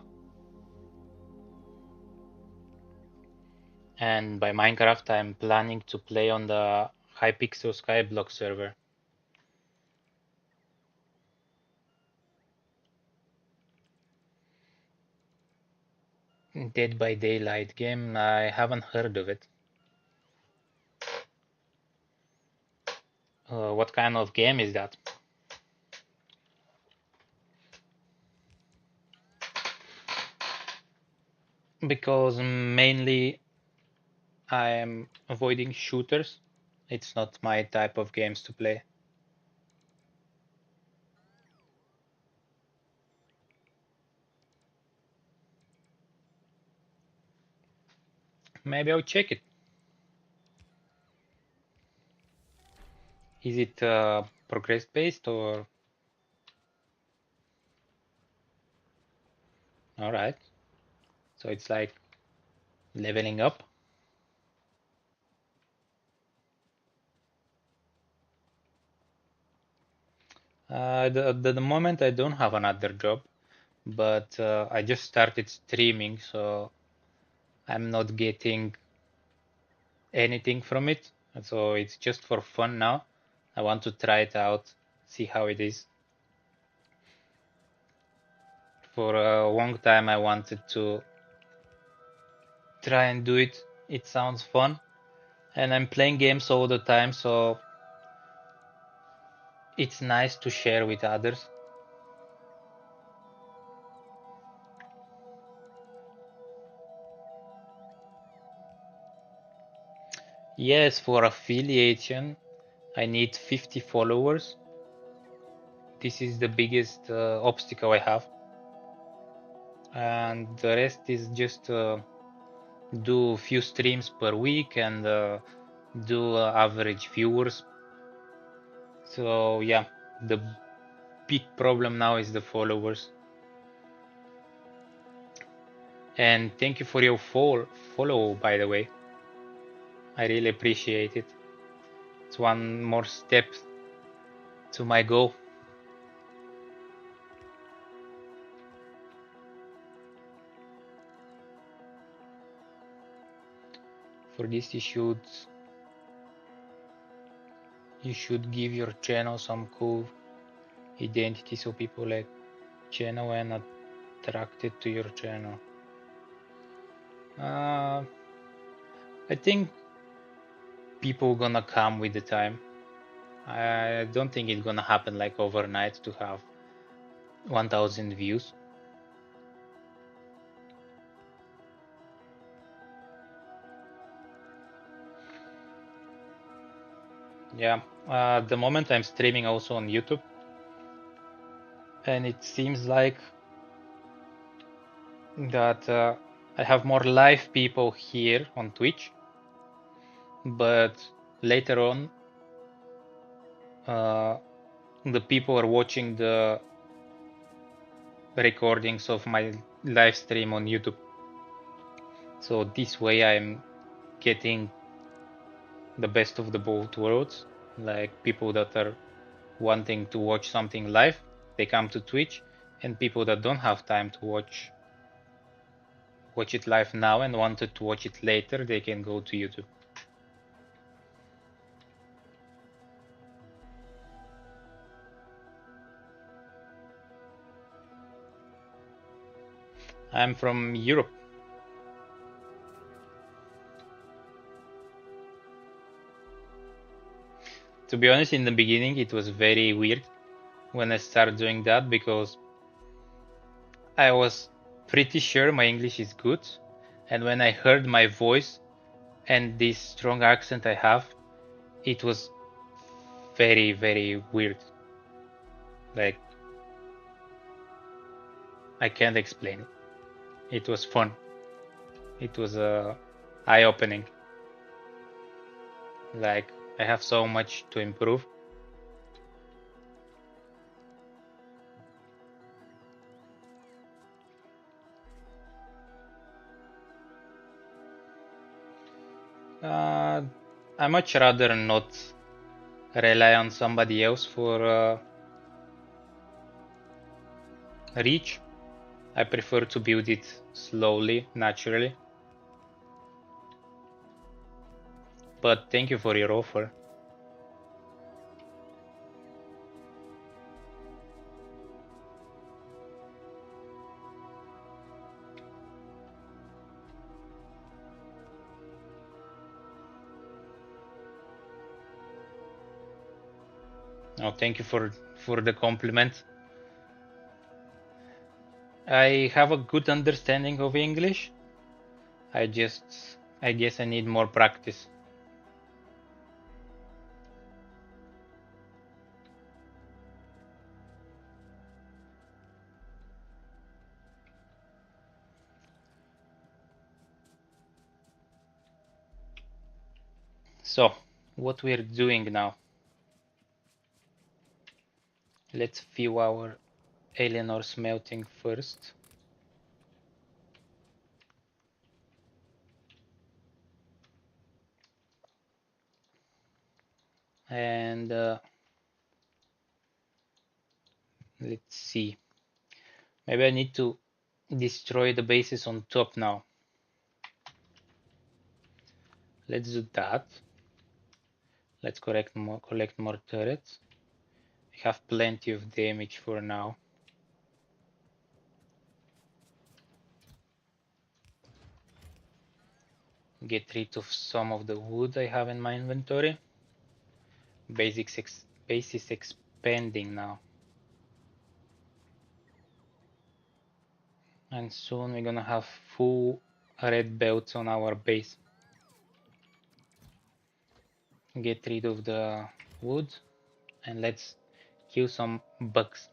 And by Minecraft, I'm planning to play on the Hypixel Skyblock server. Dead by Daylight game, I haven't heard of it. What kind of game is that? Because mainly I am avoiding shooters. It's not my type of games to play. Maybe I'll check it. Is it progress based or? All right. So it's like leveling up. At the moment, I don't have another job, but I just started streaming, so I'm not getting anything from it. So it's just for fun now. I want to try it out, see how it is. For a long time, I wanted to try and do it. It sounds fun, and I'm playing games all the time, so it's nice to share with others. Yes, for affiliation, I need 50 followers. This is the biggest obstacle I have, and the rest is just do a few streams per week and do average viewers. So yeah, the big problem now is the followers. And thank you for your follow, by the way. I really appreciate it. It's one more step to my goal. For this, you should give your channel some cool identity so people like channel and attracted to your channel. Uh, I think people gonna come with the time. I don't think it's gonna happen like overnight to have 1,000 views. Yeah, at the moment I'm streaming also on YouTube, and it seems like that I have more live people here on Twitch, but later on, uh, the people are watching the recordings of my live stream on YouTube. So this way I'm getting the best of the both worlds. Like people that are wanting to watch something live, they come to Twitch, and people that don't have time to watch it live now and wanted to watch it later, they can go to YouTube. I'm from Europe. To be honest, in the beginning it was very weird when I started doing that because I was pretty sure my English is good, and when I heard my voice and this strong accent I have, it was very, very weird. Like, I can't explain it. It was fun. It was eye-opening. Like, I have so much to improve. Uh, I much rather not rely on somebody else for reach. I prefer to build it slowly, naturally. But thank you for your offer. Oh, thank you for the compliment. I have a good understanding of English. I guess I need more practice. So, what we're doing now? Let's view our Eleanor smelting first. And let's see. Maybe I need to destroy the bases on top now. Let's do that. Let's collect more turrets. I have plenty of damage for now. Get rid of some of the wood I have in my inventory. Base is expanding now. And soon we're gonna have full red belts on our base. Get rid of the wood and let's kill some bugs.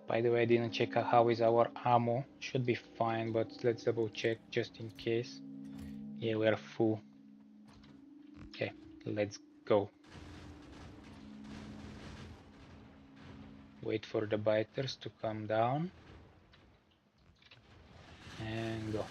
By the way, I didn't check how is our ammo. Should be fine, but let's double check just in case. Yeah, we are full. Okay, let's go. Wait for the biters to come down. And go.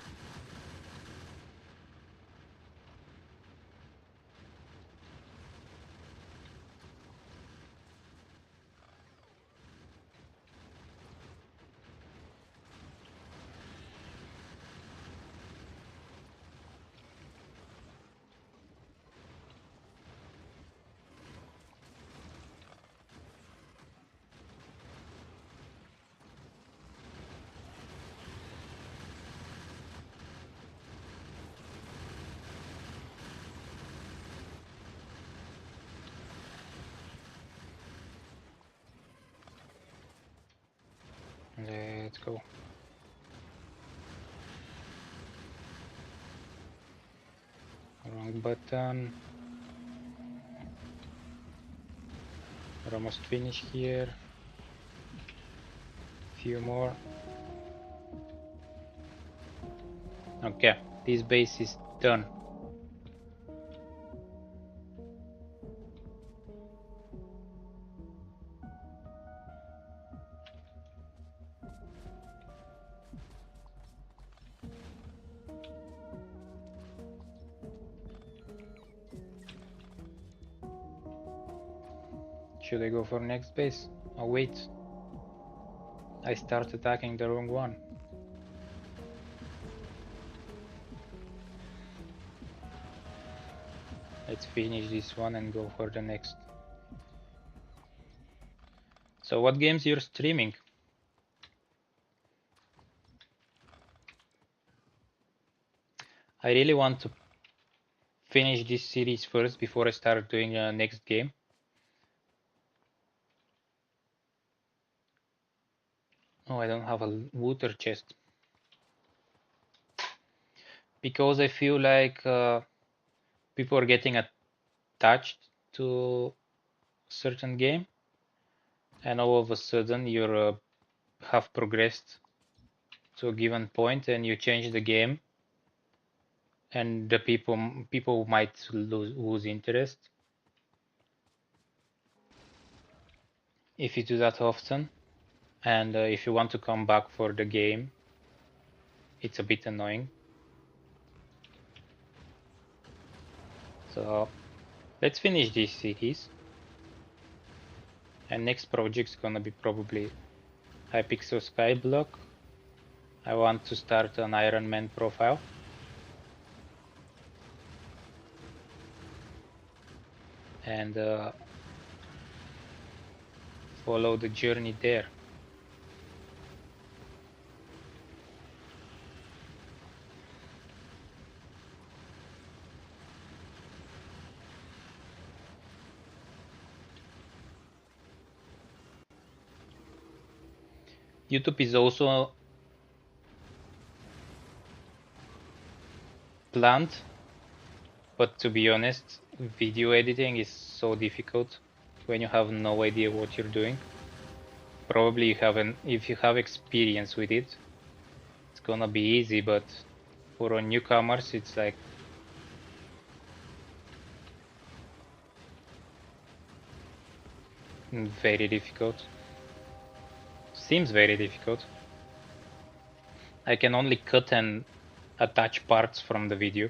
Let's go. Wrong button. We're almost finished here. Few more. Okay, this base is done. Should I go for next base? Oh wait, I start attacking the wrong one. Let's finish this one and go for the next. So what games you're streaming? I really want to finish this series first before I start doing the next game. Oh, I don't have a water chest. Because I feel like people are getting attached to a certain game, and all of a sudden you have progressed to a given point and you change the game, and the people might lose interest if you do that often. And if you want to come back for the game, it's a bit annoying. So let's finish these cities. And next project's gonna be probably Hypixel Skyblock. I want to start an Iron Man profile. And follow the journey there. YouTube is also planned, but to be honest, video editing is so difficult when you have no idea what you're doing. Probably if you have experience with it, it's gonna be easy, but for newcomers, it's like Very difficult. Seems very difficult. I can only cut and attach parts from the video.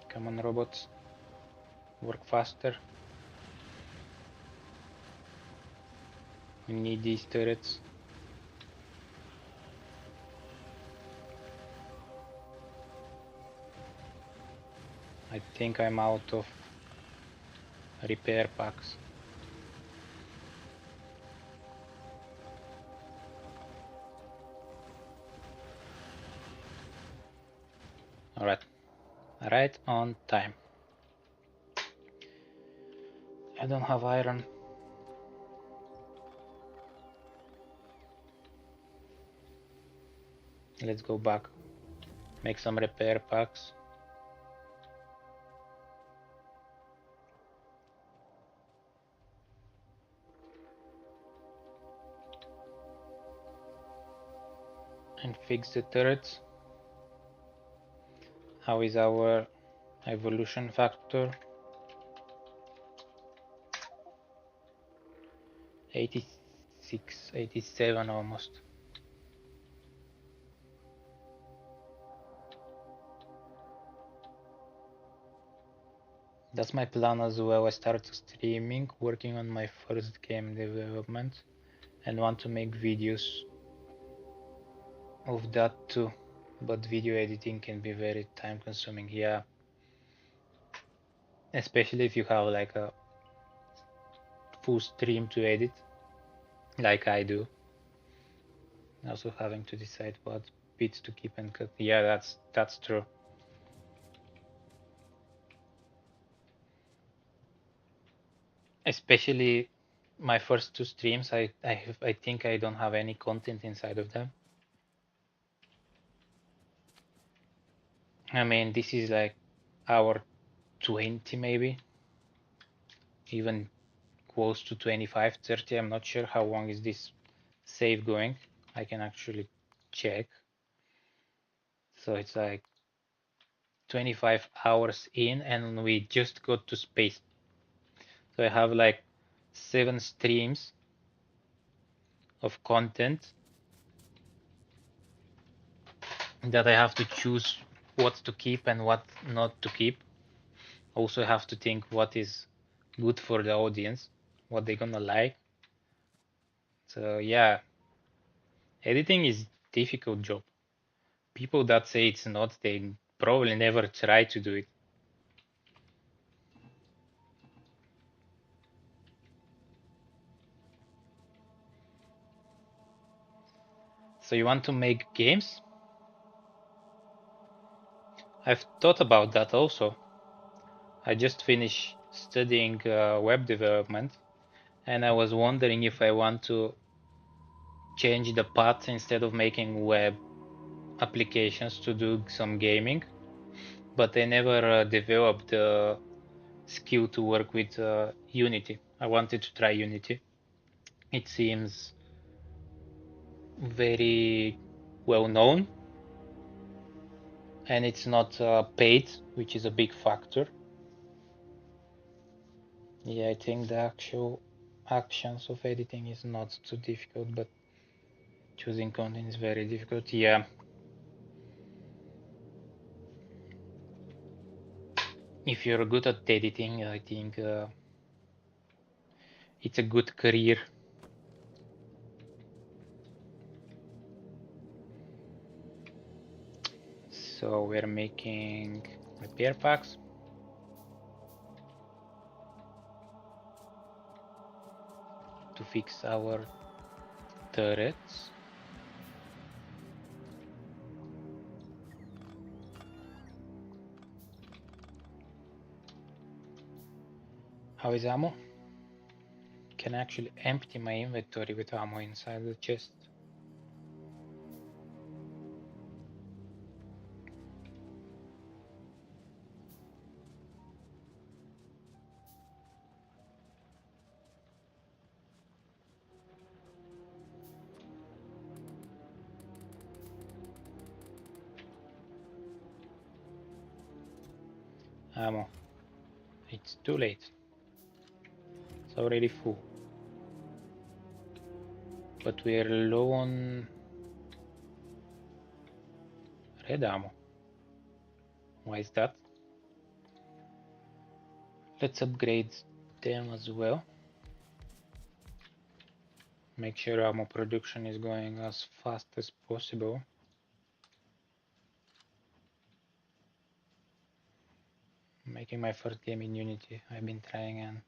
Come on, robots. Work faster. We need these turrets. I think I'm out of repair packs. Alright. Right on time. I don't have iron. Let's go back. Make some repair packs. And fix the turrets. How is our evolution factor? 86, 87 almost. That's my plan as well. I start streaming, working on my first game development, and want to make videos of that too. But video editing can be very time consuming, yeah. Especially if you have like a full stream to edit, like I do. Also having to decide what bits to keep and cut. Yeah, that's true. Especially my first two streams, I think I don't have any content inside of them. I mean, this is like hour 20 maybe, even close to 25, 30. I'm not sure how long is this save going. I can actually check. So it's like 25 hours in, and we just got to space. So I have like 7 streams of content that I have to choose what to keep and what not to keep. Also have to think what is good for the audience, what they're gonna like. So yeah, editing is difficult job. People that say it's not, they probably never try to do it. So you want to make games? I've thought about that also. I just finished studying web development, and I was wondering if I want to change the path instead of making web applications to do some gaming. But I never developed the skill to work with Unity. I wanted to try Unity. It seems very well known, and it's not paid, which is a big factor. Yeah, I think the actual actions of editing is not too difficult, but choosing content is very difficult. Yeah. If you're good at editing, I think it's a good career. So we're making repair packs. To fix our turrets. How is ammo? Can I actually empty my inventory with ammo inside the chest? ammo. It's too late. It's already full. But we're low on red ammo. Why is that? Let's upgrade them as well. Make sure ammo production is going as fast as possible. Making my first game in Unity. I've been trying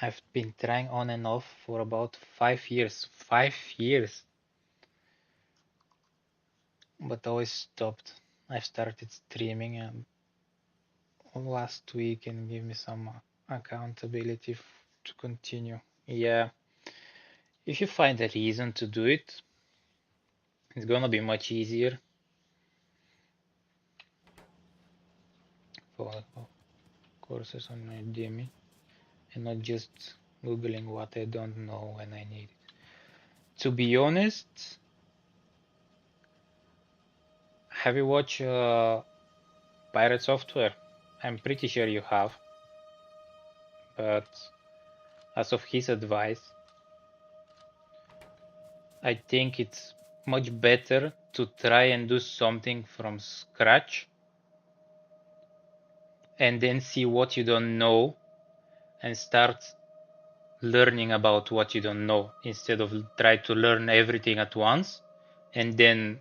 I've been trying on and off for about 5 years. 5 years! But always stopped. I started streaming and last week and give me some accountability to continue. Yeah, if you find a reason to do it, it's gonna be much easier for courses on Udemy and not just googling what I don't know when I need it. To be honest, have you watched Pirate Software? I'm pretty sure you have, but as of his advice, I think it's much better to try and do something from scratch and then see what you don't know and start learning about what you don't know instead of try to learn everything at once and then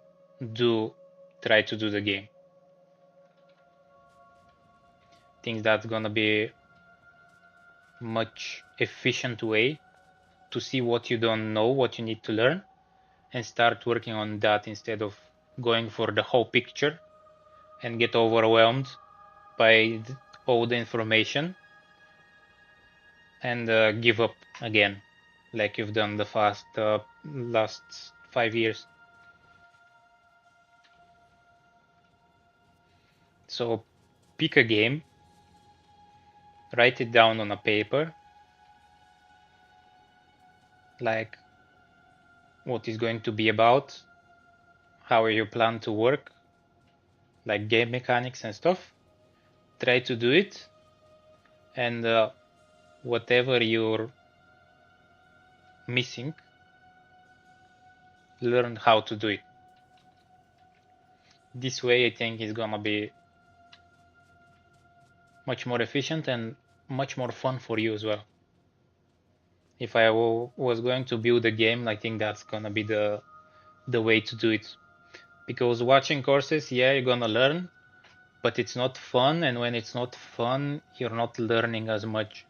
try to do the game. Think that's gonna be much efficient way to see what you don't know, what you need to learn, and start working on that instead of going for the whole picture and get overwhelmed by all the information and give up again, like you've done the last 5 years. So pick a game, write it down on a paper, like what is going to be about, how you plan to work, like game mechanics and stuff. Try to do it, and whatever you're missing, learn how to do it. This way, I think is gonna be much more efficient and much more fun for you as well. If I was going to build a game, I think that's gonna be the way to do it. Because watching courses, yeah, you're gonna learn, but it's not fun, and when it's not fun, you're not learning as much.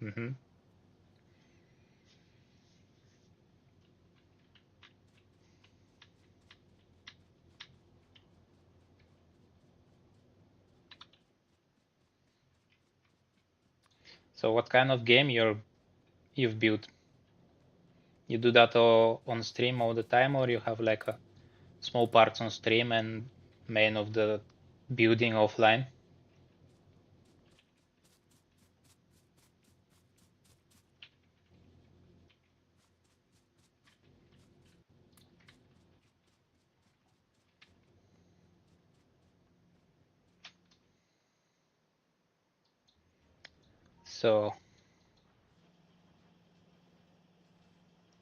Mm-hmm. So what kind of game you've built? You do that all on stream all the time, or you have like a small parts on stream and main of the building offline? So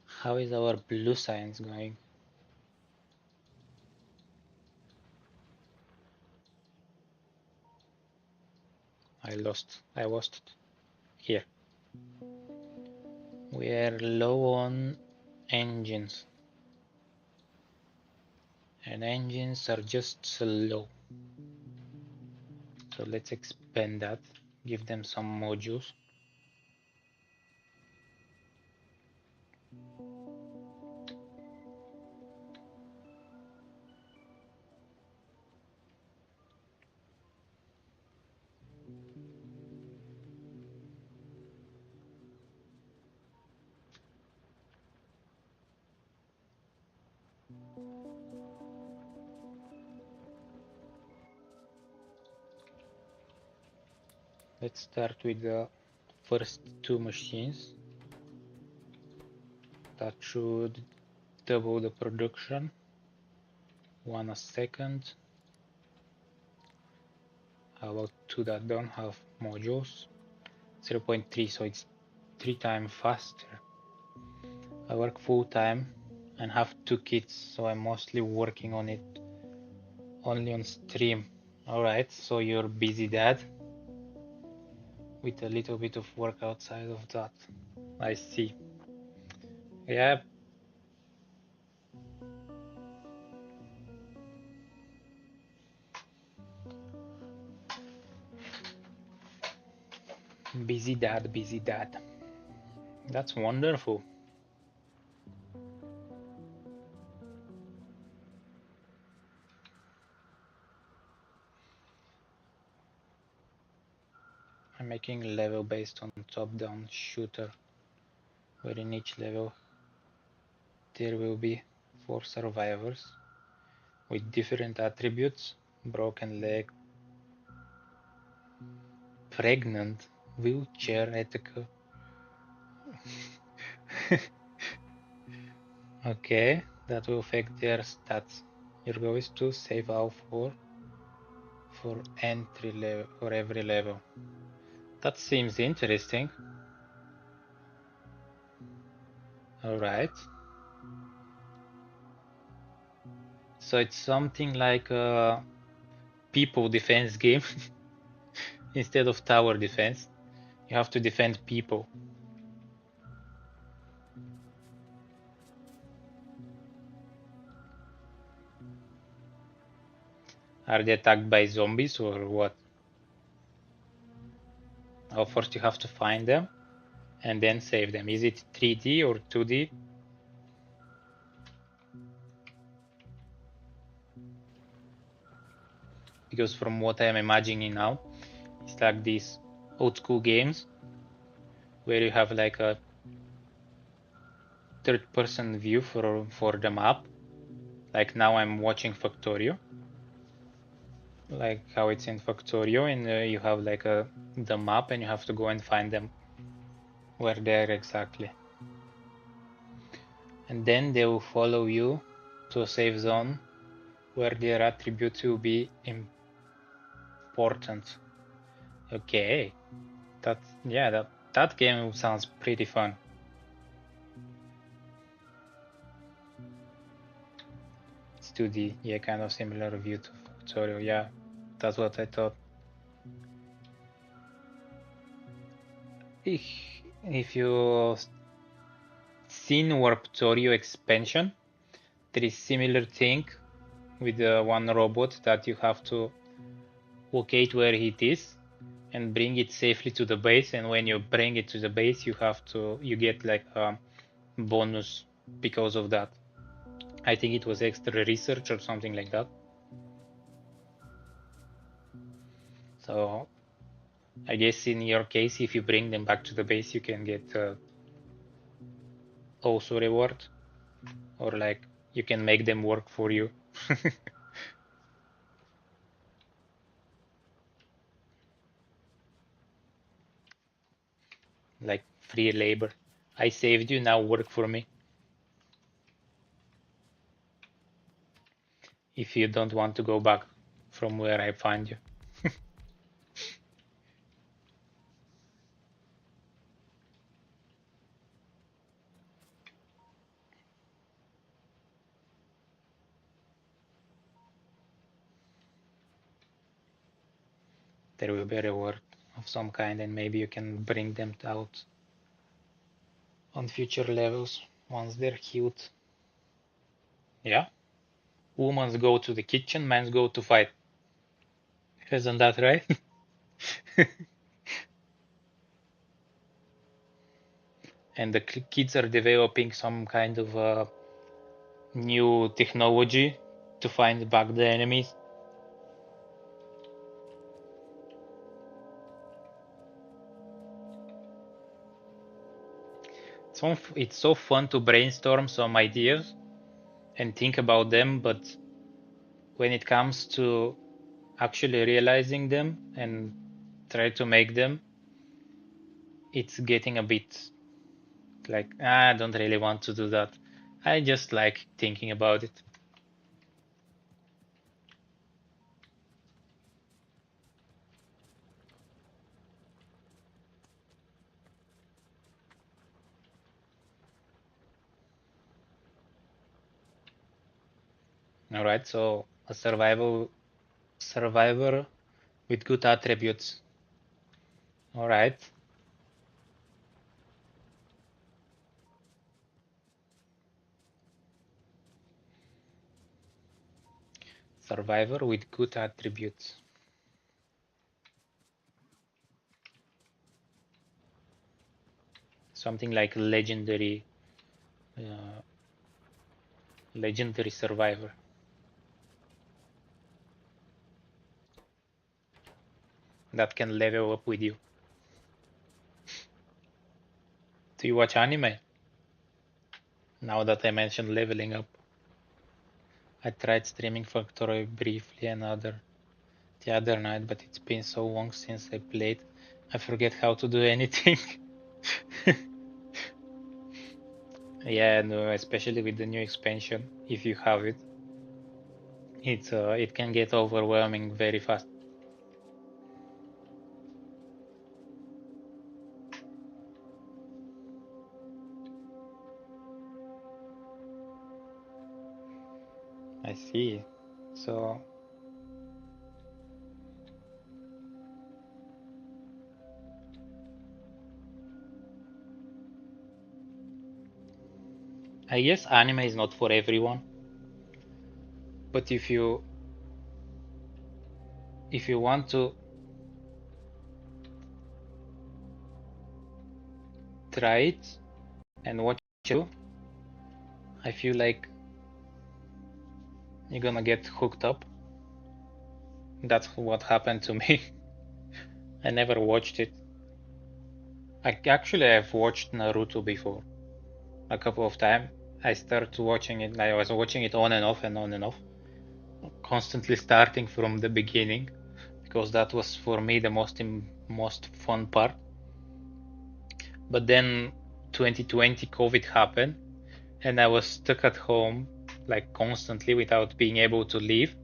how is our blue science going? I lost it. Here. We are low on engines. And engines are just slow. So let's expand that. Give them some modules. Let's start with the first two machines. that should double the production. 1 a second. How about 2 that don't have modules? 0.3, so it's 3 times faster. I work full time and have 2 kids, so I'm mostly working on it only on stream. Alright, so you're busy dad with a little bit of work outside of that. I see. Yeah. Busy dad, busy dad. That's wonderful. I'm making a level based on top-down shooter, where in each level there will be 4 survivors with different attributes: broken leg, pregnant, wheelchair, ethical. Okay, that will affect their stats. Your goal is to save all 4 for entry level, for every level. That seems interesting. Alright. So it's something like a people defense game instead of tower defense. You have to defend people. Are they attacked by zombies or what? Oh, first you have to find them and then save them. Is it 3D or 2D? Because from what I am imagining now, it's like these old school games where you have like a third-person view for the map. Like now I'm watching Factorio, like how it's in Factorio, and you have like the map, and you have to go and find them where they are exactly. And then they will follow you to a safe zone where their attributes will be important. Okay, that game sounds pretty fun. It's 2D, yeah, kind of similar view to Factorio. Yeah, that's what I thought. If you seen Warptorio expansion, there is similar thing with one robot that you have to locate where it is and bring it safely to the base. And when you bring it to the base, you get like a bonus because of that. I think it was extra research or something like that. So I guess in your case, if you bring them back to the base, you can get also reward, or like you can make them work for you. Like free labor. I saved you, now work for me. If you don't want to go back from where I find you. There will be a reward of some kind, and maybe you can bring them out on future levels once they're healed. Yeah? Women go to the kitchen, men go to fight. Isn't that right? And the kids are developing some kind of new technology to find back the enemies. It's so fun to brainstorm some ideas and think about them, but when it comes to actually realizing them and try to make them, it's getting a bit Like, I don't really want to do that. I just like thinking about it. All right, so a survivor with good attributes. All right, survivor with good attributes. Something like uh, legendary survivor that can level up with you. Do you watch anime? Now that I mentioned leveling up, I tried streaming Factorio briefly the other night, but it's been so long since I played, I forget how to do anything. Yeah, no, especially with the new expansion, if you have it, it can get overwhelming very fast. I see. So I guess anime is not for everyone, but if you want to try it and watch it, I feel like you're gonna get hooked up. That's what happened to me. I never watched it. I've watched Naruto before a couple of times. I started watching it. I was watching it on and off and on and off, constantly starting from the beginning because that was for me the most fun part. But then 2020 COVID happened and I was stuck at home like constantly without being able to leave.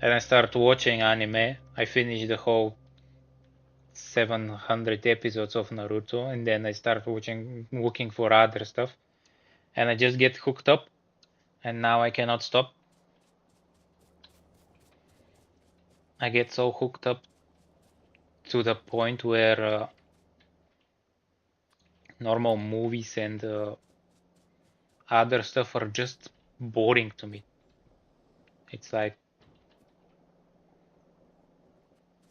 And I started watching anime. I finished the whole 700 episodes of Naruto and then I started looking for other stuff and I just get hooked up and now I cannot stop. I get so hooked up to the point where normal movies and other stuff are just boring to me. It's like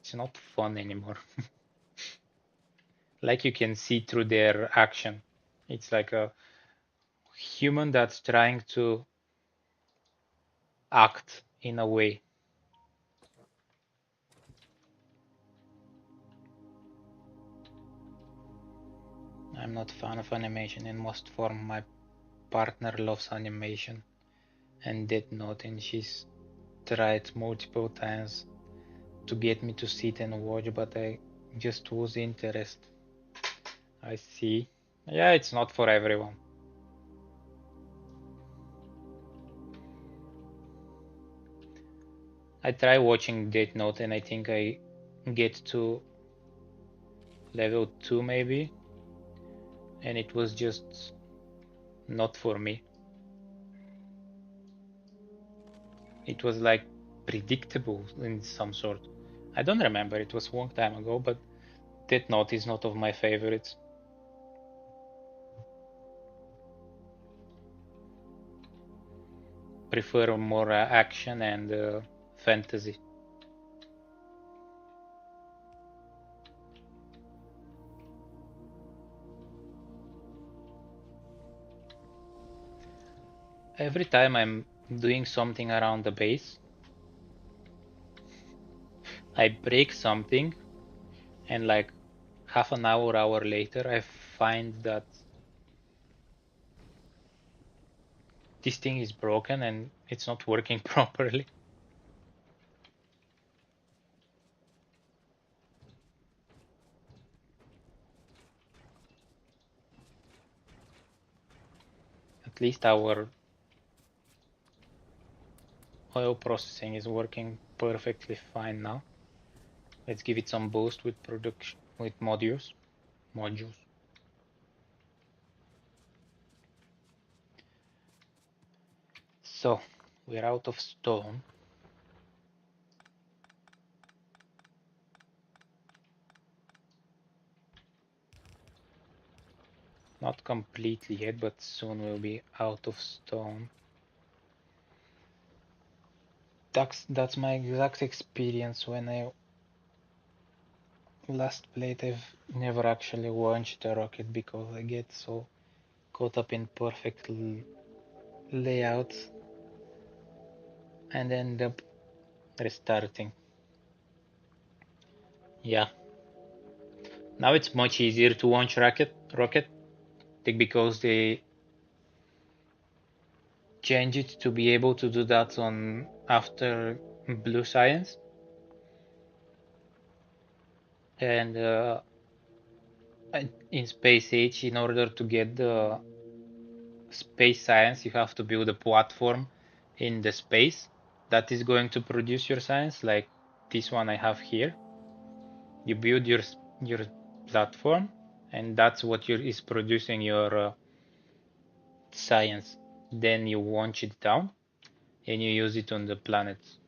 it's not fun anymore. Like you can see through their action. It's like a human that's trying to act in a way. I'm not a fan of animation in most form. My partner loves animation and did not, and she's tried multiple times to get me to sit and watch, but I just lose interest. I see. Yeah, it's not for everyone. I try watching Death Note and I think I get to level 2 maybe, and it was just not for me. It was like predictable in some sort. I don't remember, it was a long time ago, but Death Note is not of my favorites. Prefer more action and fantasy. Every time I'm doing something around the base, I break something, and like half an hour later, I find that this thing is broken and it's not working properly. At least our oil processing is working perfectly fine now. Let's give it some boost with production, with modules. So we're out of stone. Not completely yet, but soon we'll be out of stone. That's my exact experience when I last played. I've never actually launched a rocket because I get so caught up in perfect layouts and end up restarting. Yeah. Now it's much easier to launch rocket because they change it to be able to do that on after blue science. And in space age, in order to get the space science, you have to build a platform in the space that is going to produce your science, like this one I have here. You build your platform, and that's what is producing your science. Then you launch it down, and you use it on the planets.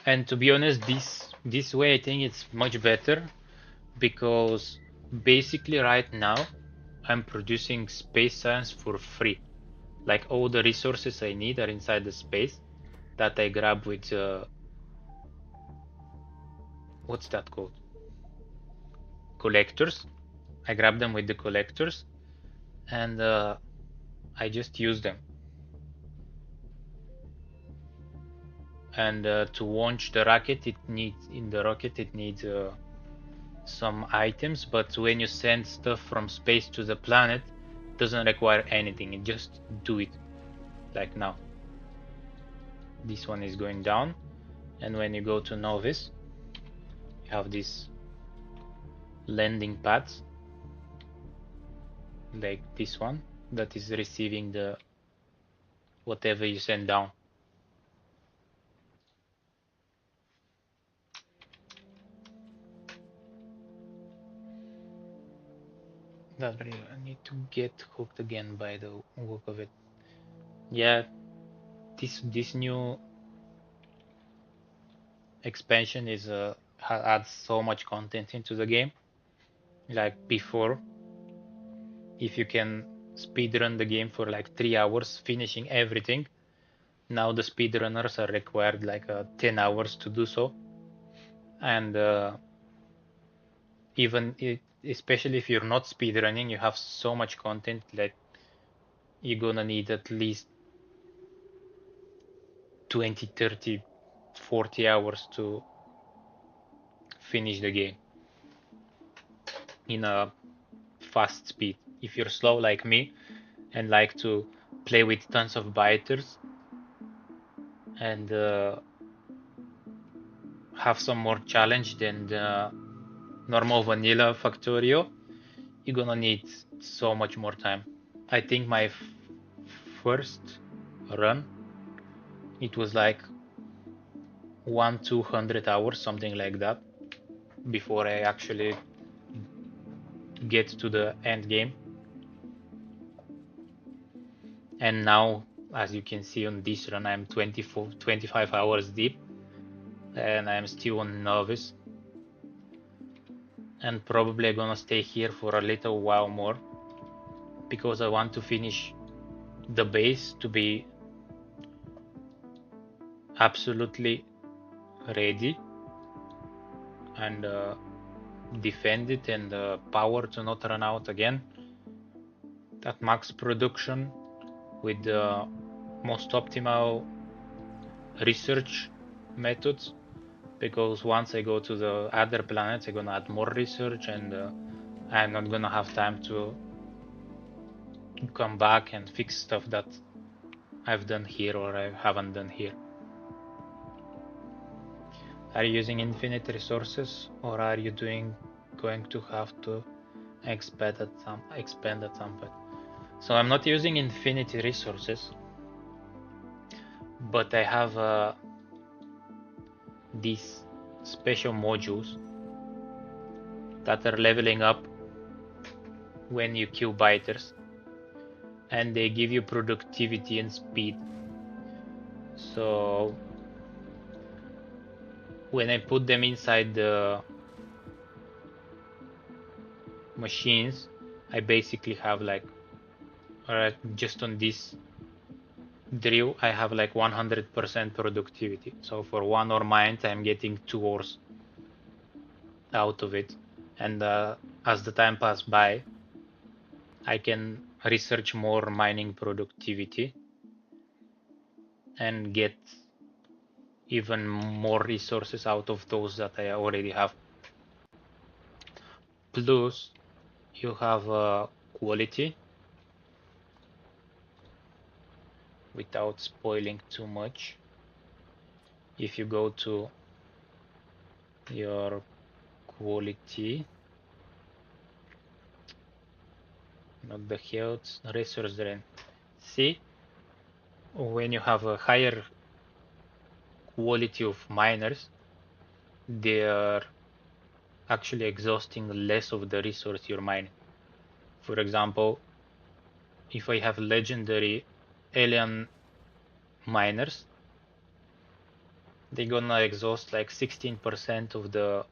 And to be honest, this way I think it's much better because basically right now I'm producing space science for free. Like all the resources I need are inside the space that I grab with what's that called? Collectors. I grab them with the collectors and I just use them. And to launch the rocket, it needs some items, but when you send stuff from space to the planet, it doesn't require anything. It just do it like now. This one is going down, and when you go to novice, you have these landing pads like this one that is receiving the whatever you send down. That really, I need to get hooked again by the look of it. Yeah, this new expansion is adds so much content into the game. Like before, if you can speedrun the game for like 3 hours, finishing everything, now the speedrunners are required like 10 hours to do so. And especially if you're not speedrunning, you have so much content that you're gonna need at least 20, 30, 40 hours to finish the game in a fast speed. If you're slow like me and like to play with tons of biters and have some more challenge than the normal vanilla Factorio, you're gonna need so much more time. I think my first run, it was like 200 hours, something like that, before I actually get to the end game. And now, as you can see on this run, I'm 25 hours deep, and I'm still on novice. And probably gonna stay here for a little while more because I want to finish the base to be absolutely ready and defend it, and power to not run out again at max production with the most optimal research methods, because once I go to the other planets I'm gonna add more research, and I'm not gonna have time to come back and fix stuff that I've done here or I haven't done here. Are you using infinite resources, or are you going to have to expand at some point? So I'm not using infinity resources, but I have these special modules that are leveling up when you kill biters, and they give you productivity and speed. So when I put them inside the machines, I basically have like, just on this drill, I have like 100% productivity. So for 1 ore mined, I'm getting 2 ores out of it. And as the time passes by, I can research more mining productivity and get even more resources out of those that I already have. Plus, you have quality without spoiling too much. If you go to your quality, not the health, resource drain. See, when you have a higher quality of miners, they are actually exhausting less of the resource you're mining. For example, if I have legendary alien miners, they're gonna exhaust like 16% of the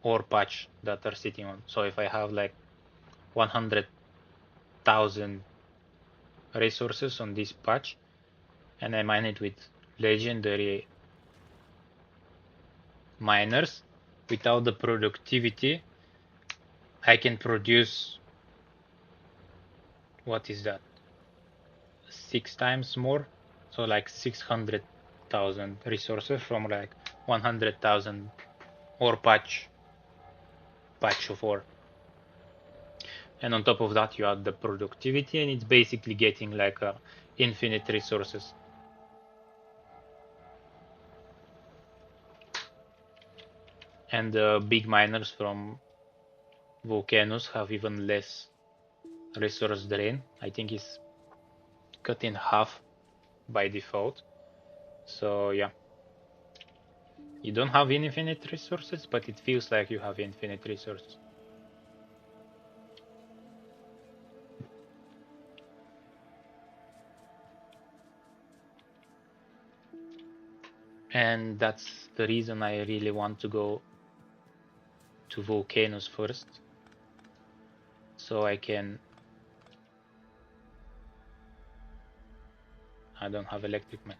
ore patch that are sitting on. So if I have like 100,000 resources on this patch and I mine it with legendary miners, without the productivity, I can produce, what is that, 6 times more? So like 600,000 resources from like 100,000 ore patch of ore. And on top of that, you add the productivity, and it's basically getting like infinite resources. And the big miners from Volcanoes have even less resource drain. I think it's cut in half by default. So yeah, you don't have infinite resources, but it feels like you have infinite resources. And that's the reason I really want to go to Volcanoes first, so I don't have electric mine.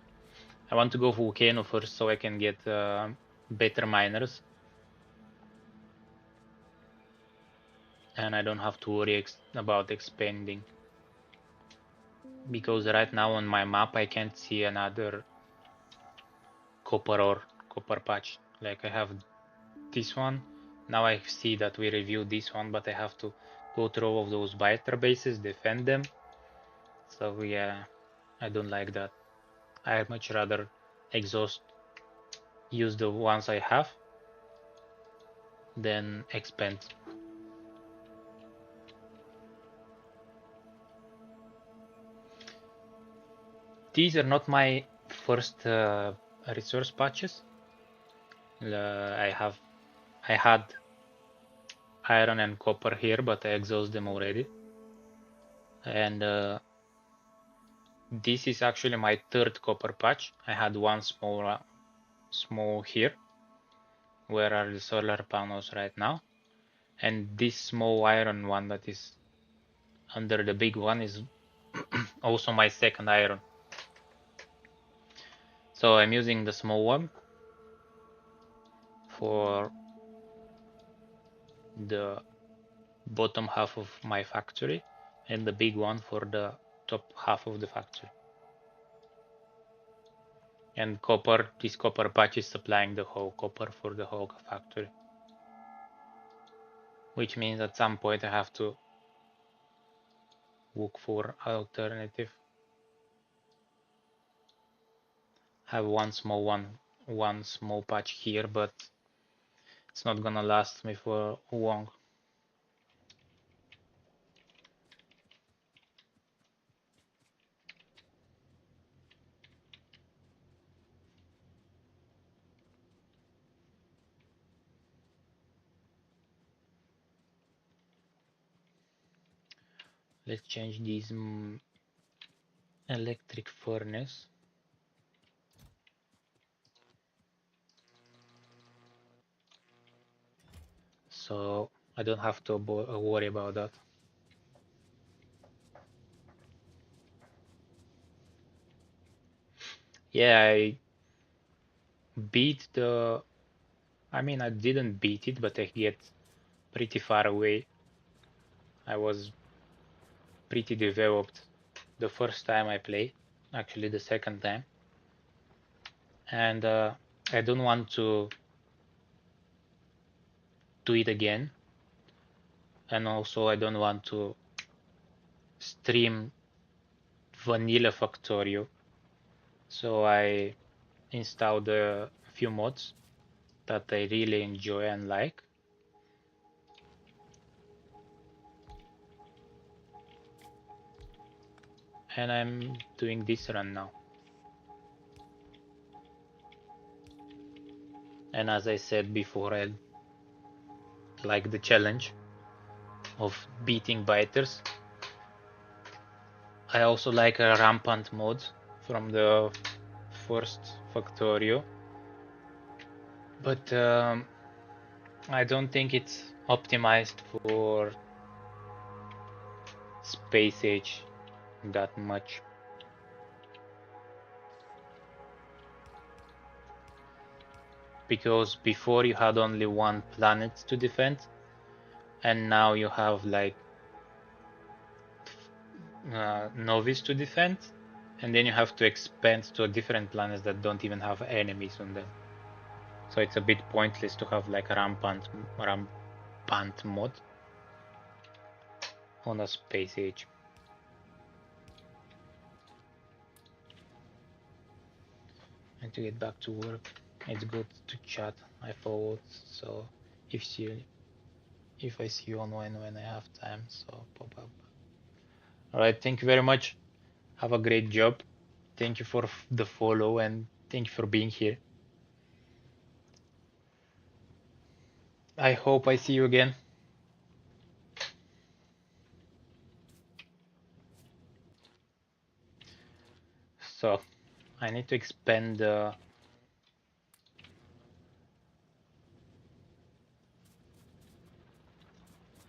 I want to go Volcano first so I can get better miners, and I don't have to worry about expanding, because right now on my map I can't see another copper or copper patch. Like I have this one. Now I see that we reviewed this one, but I have to go through all of those biter bases, defend them. So yeah, I don't like that. I much rather exhaust, use the ones I have, than expand. These are not my first resource patches. I had iron and copper here, but I exhaust them already. And this is actually my third copper patch. I had one small here, where are the solar panels right now. And this small iron one that is under the big one is also my second iron. So I'm using the small one for the bottom half of my factory, and the big one for the top half of the factory. And copper, this copper patch is supplying the whole copper for the whole factory. Which means at some point I have to look for alternative. Have one small patch here, but it's not gonna last me for long. Let's change this electric furnace. So I don't have to worry about that. Yeah, I beat the, I mean, I didn't beat it, but I get pretty far away. I was pretty developed the first time I played, actually the second time. And I don't want to do it again. And also I don't want to stream vanilla Factorio. So I installed a few mods that I really enjoy and like. And I'm doing this run now. And as I said before, I like the challenge of beating biters. I also like a rampant mode from the first Factorio, but I don't think it's optimized for space age that much. Because before you had only one planet to defend, and now you have like novice to defend, and then you have to expand to different planets that don't even have enemies on them. So it's a bit pointless to have like a rampant mod on a space age. And to get back to work, it's good to chat. I forward, so if I see you online when I have time, so pop up. All right, thank you very much. Have a great job. Thank you for the follow and thank you for being here. I hope I see you again. So I need to expand I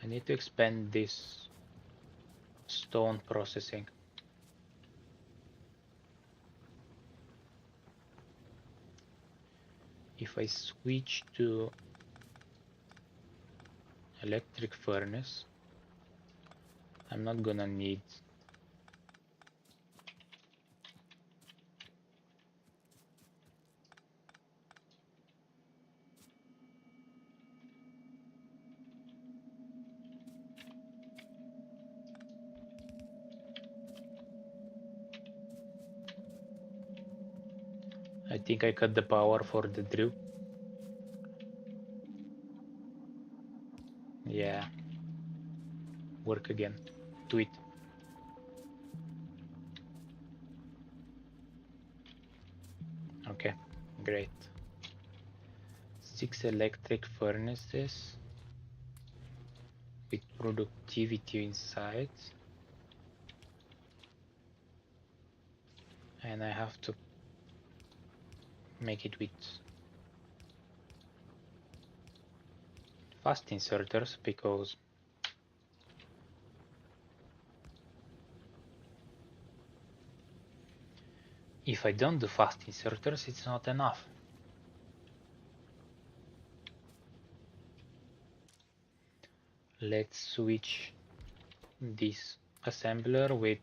need to expand this stone processing. If I switch to electric furnace, I'm not gonna need I think I cut the power for the drill. Yeah, work again. Do it. Okay, great. 6 electric furnaces with productivity inside. And I have to make it with fast inserters because if I don't do fast inserters, it's not enough. Let's switch this assembler with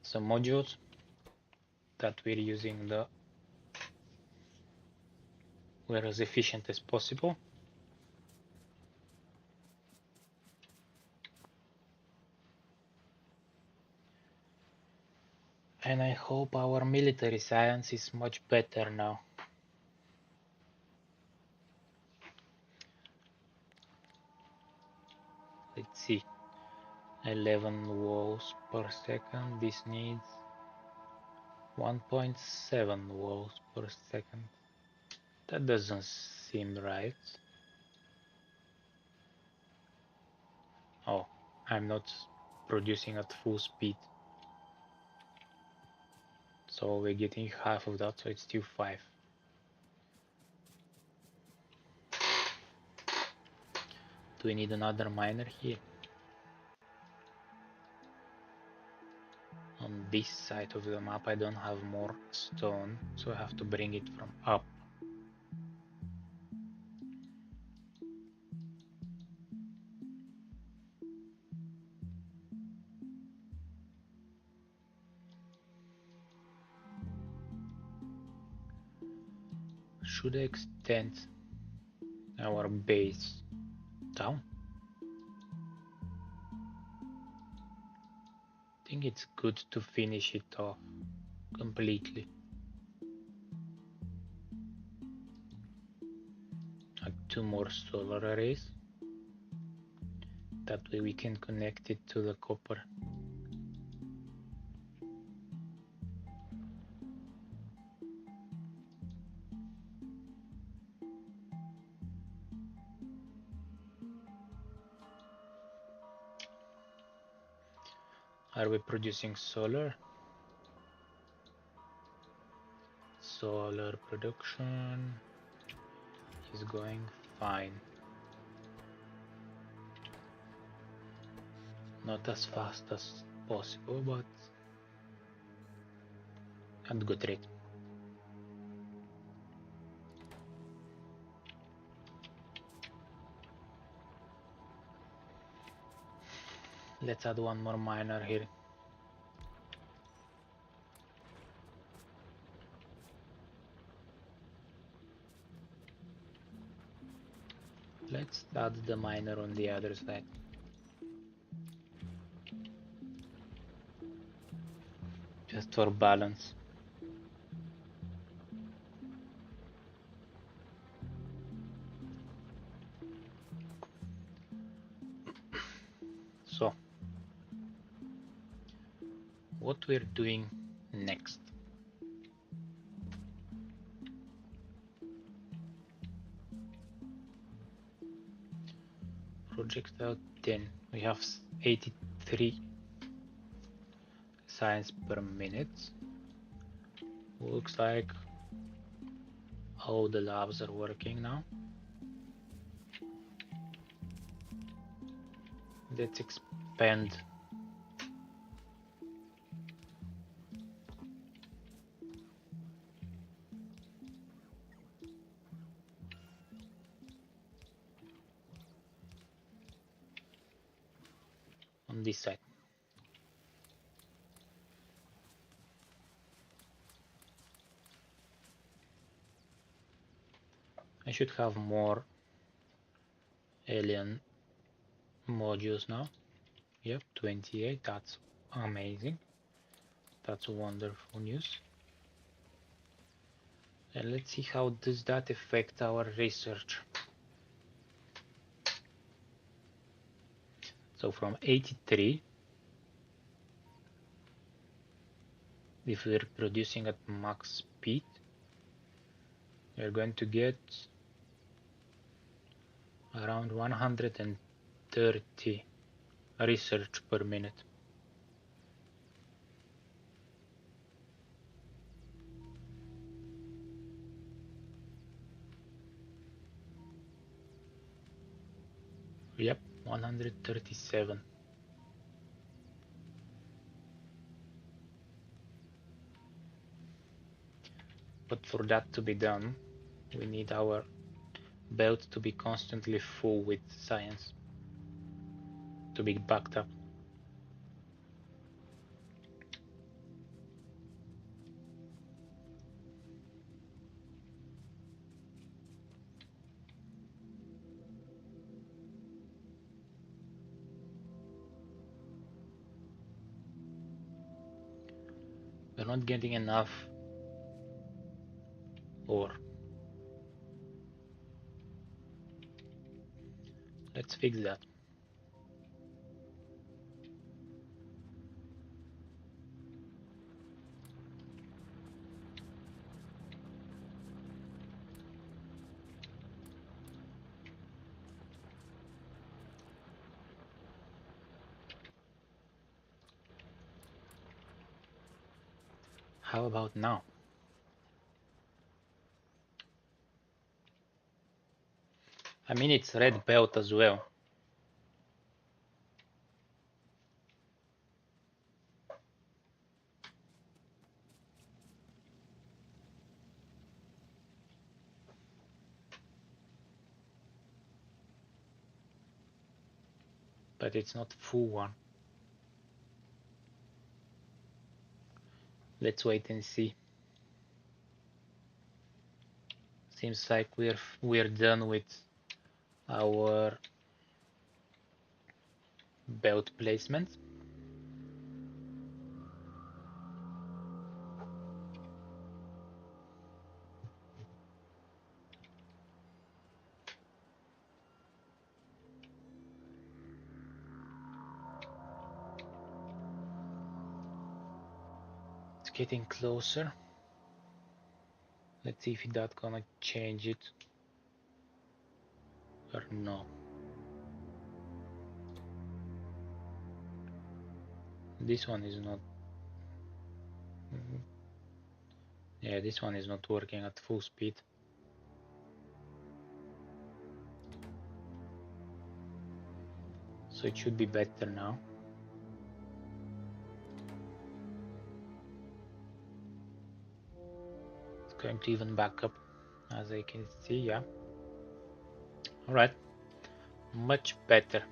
some modules that we're using we're as efficient as possible. And I hope our military science is much better now. Let's see. 11 walls per second. This needs 1.7 walls per second. That doesn't seem right. Oh, I'm not producing at full speed. So we're getting half of that, so it's still 5. Do we need another miner here? On this side of the map I don't have more stone, so I have to bring it from up. Should I extend our base down? I think it's good to finish it off completely. Add 2 more solar arrays. That way we can connect it to the copper. Are we producing solar? Solar production is going fine. Not as fast as possible, but at good rate. Let's add 1 more miner here. Let's add the miner on the other side. Just for balance. So, what we're doing next? Project out 10. We have 83 science per minute. Looks like all the labs are working now. Let's expand on this side. I should have more alien modules now. Yep, 28, that's amazing. That's wonderful news. And let's see how does that affect our research. So from 83, if we're producing at max speed, we're going to get around 130 research per minute. Yep, 137. But for that to be done, we need our belt to be constantly full with science, to be backed up. We're not getting enough ore. Let's fix that. How about now? I mean, it's red belt as well. But it's not full one. Let's wait and see. Seems like we're done with our belt placement. It's getting closer. Let's see if that's gonna change it or no. This one is not. Yeah, this one is not working at full speed. So it should be better now. It's going to even back up, as I can see, yeah. Alright, much better.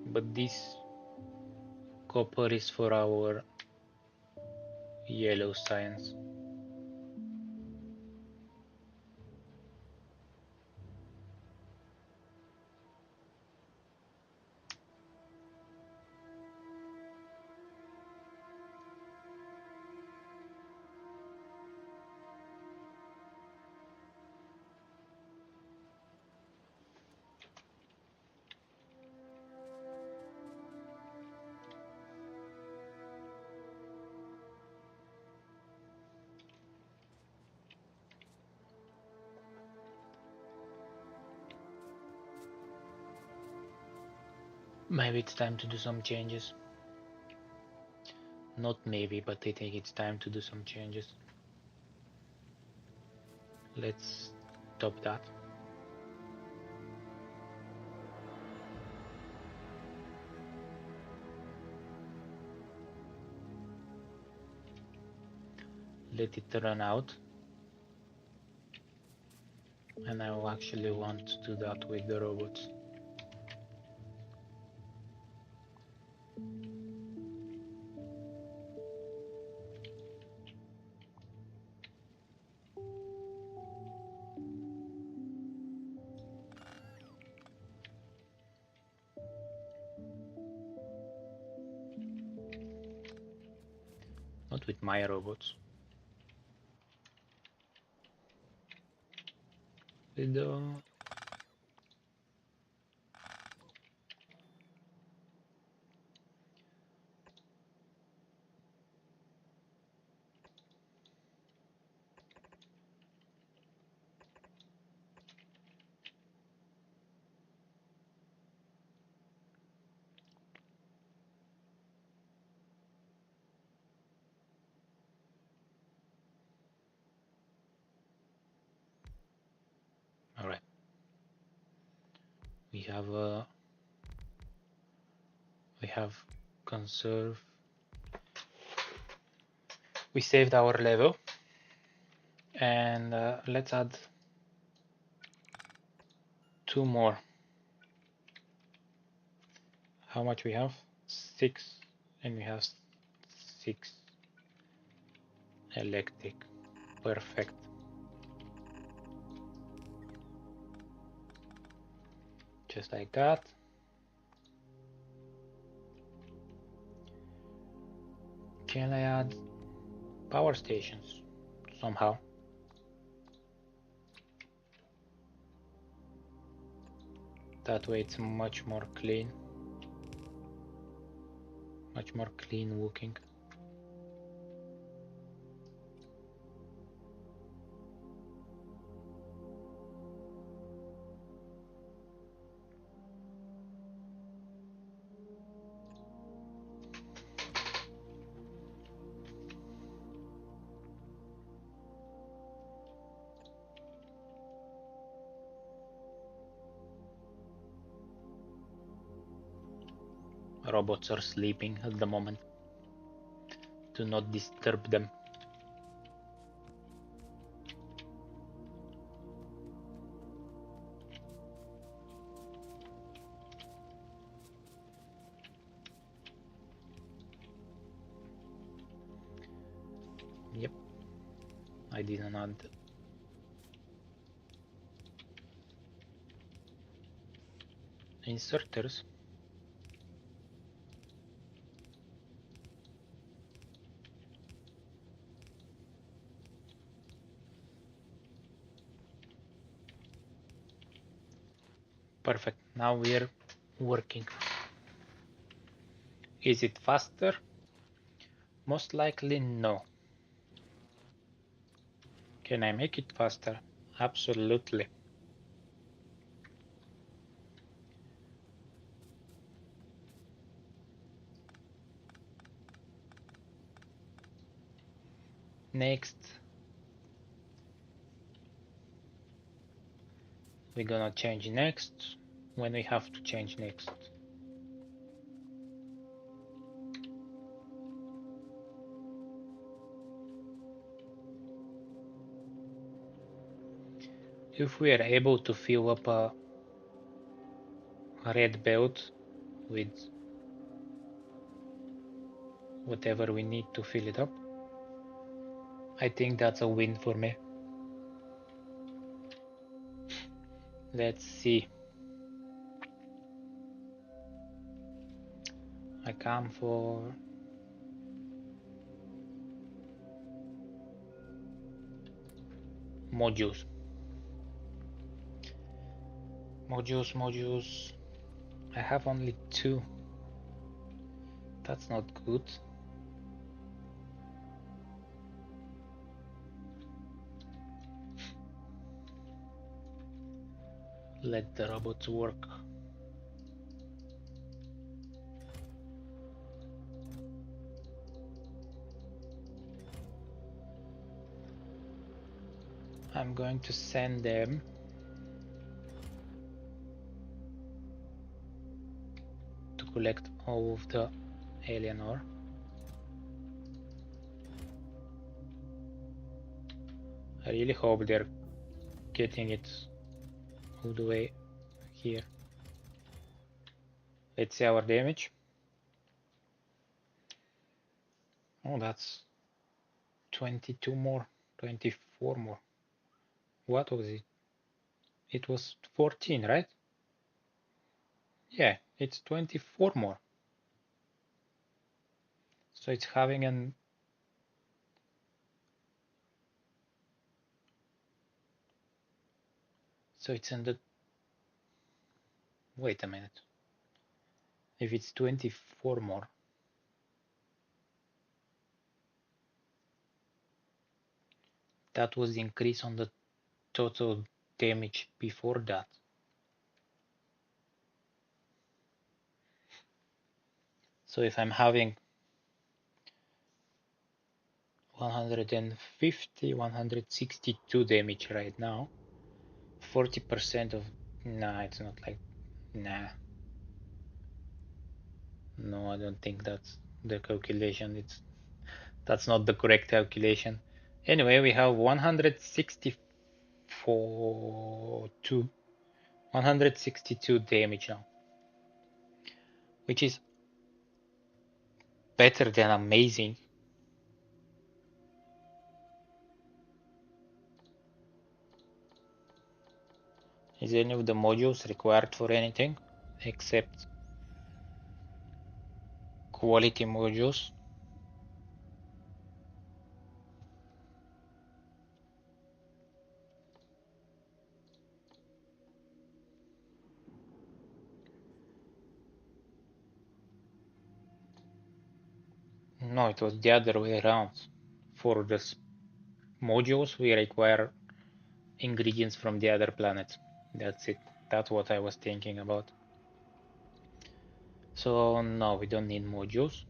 But this copper is for our yellow science. Maybe it's time to do some changes. Not maybe, but I think it's time to do some changes. Let's stop that. Let it run out. And I will actually want to do that with the robots. Not with my robots. With the... Alright. We have conserve. We saved our level. And let's add 2 more. How much we have? 6, and we have 6 electric. Perfect. Just like that. Can I add power stations somehow? That way it's much more clean. Much more clean looking. Robots are sleeping at the moment. Do not disturb them. Yep, I didn't add inserters. Perfect, now we're working. Is it faster? Most likely no. Can I make it faster? Absolutely. Next, we're gonna change next when we have to change next. If we are able to fill up a red belt with whatever we need to fill it up, I think that's a win for me. Let's see. I come for modules. Modules. I have only 2. That's not good. Let the robots work. I'm going to send them to collect all of the alien ore. I really hope they're getting it all the way here. Let's see our damage. Oh, that's 22 more, 24 more. What was it? It was 14, right? Yeah, it's 24 more. So it's having an so it's in the wait a minute. If it's 24 more, that was the increase on the total damage before that. So if I'm having 150, 162 damage right now, 40% of, nah, it's not like, nah. No, I don't think that's the calculation. That's not the correct calculation. Anyway, we have 162 damage now, which is better than amazing. Is any of the modules required for anything except quality modules? No, it was the other way around. For the modules, we require ingredients from the other planets. That's it. That's what I was thinking about. So no, we don't need modules.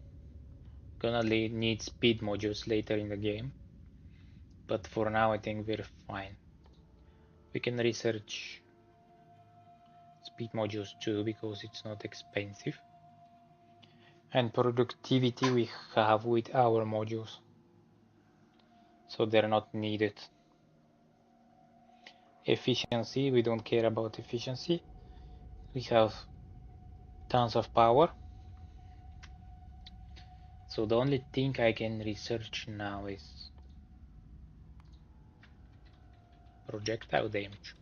Gonna need speed modules later in the game. But for now, I think we're fine. We can research speed modules too because it's not expensive. And productivity we have with our modules, so they're not needed. Efficiency, we don't care about efficiency. We have tons of power. So the only thing I can research now is projectile damage.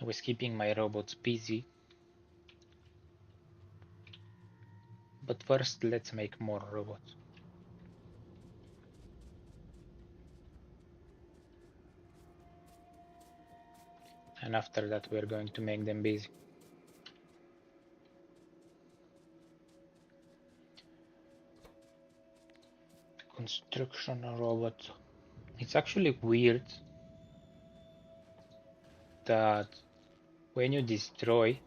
I was keeping my robots busy. But first, let's make more robots. And after that, we're going to make them busy. Construction robot. It's actually weird that when you destroy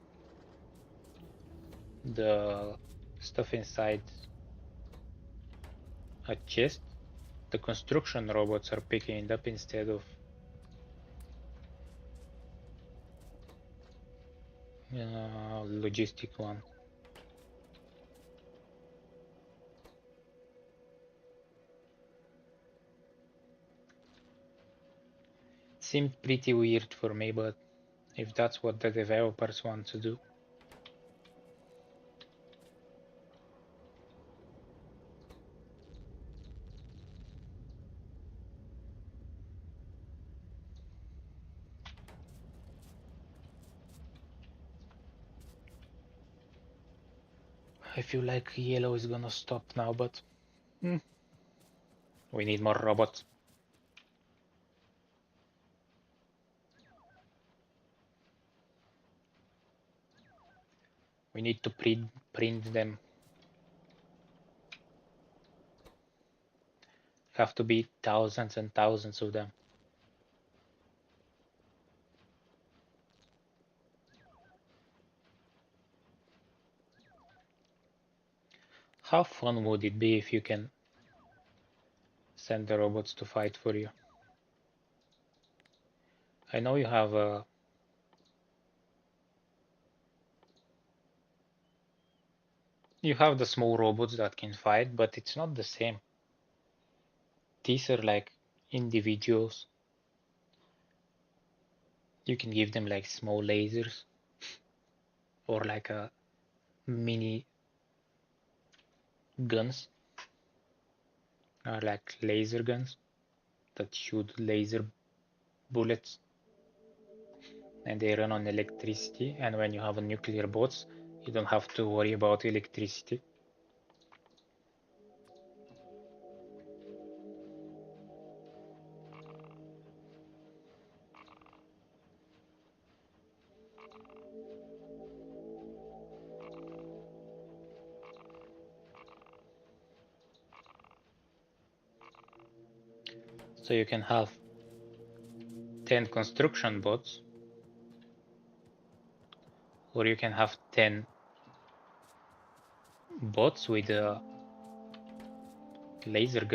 the stuff inside a chest, the construction robots are picking it up instead of logistic one. Seemed pretty weird for me, but if that's what the developers want to do. I feel like yellow is gonna stop now, but we need more robots. We need to print them. Have to be thousands and thousands of them. How fun would it be if you can send the robots to fight for you? I know you have the small robots that can fight, but it's not the same. These are like individuals. You can give them like small lasers or like a mini guns, or like laser guns that shoot laser bullets, and they run on electricity. And when you have a nuclear bots, you don't have to worry about electricity. So you can have 10 construction bots, or you can have 10 bots with laser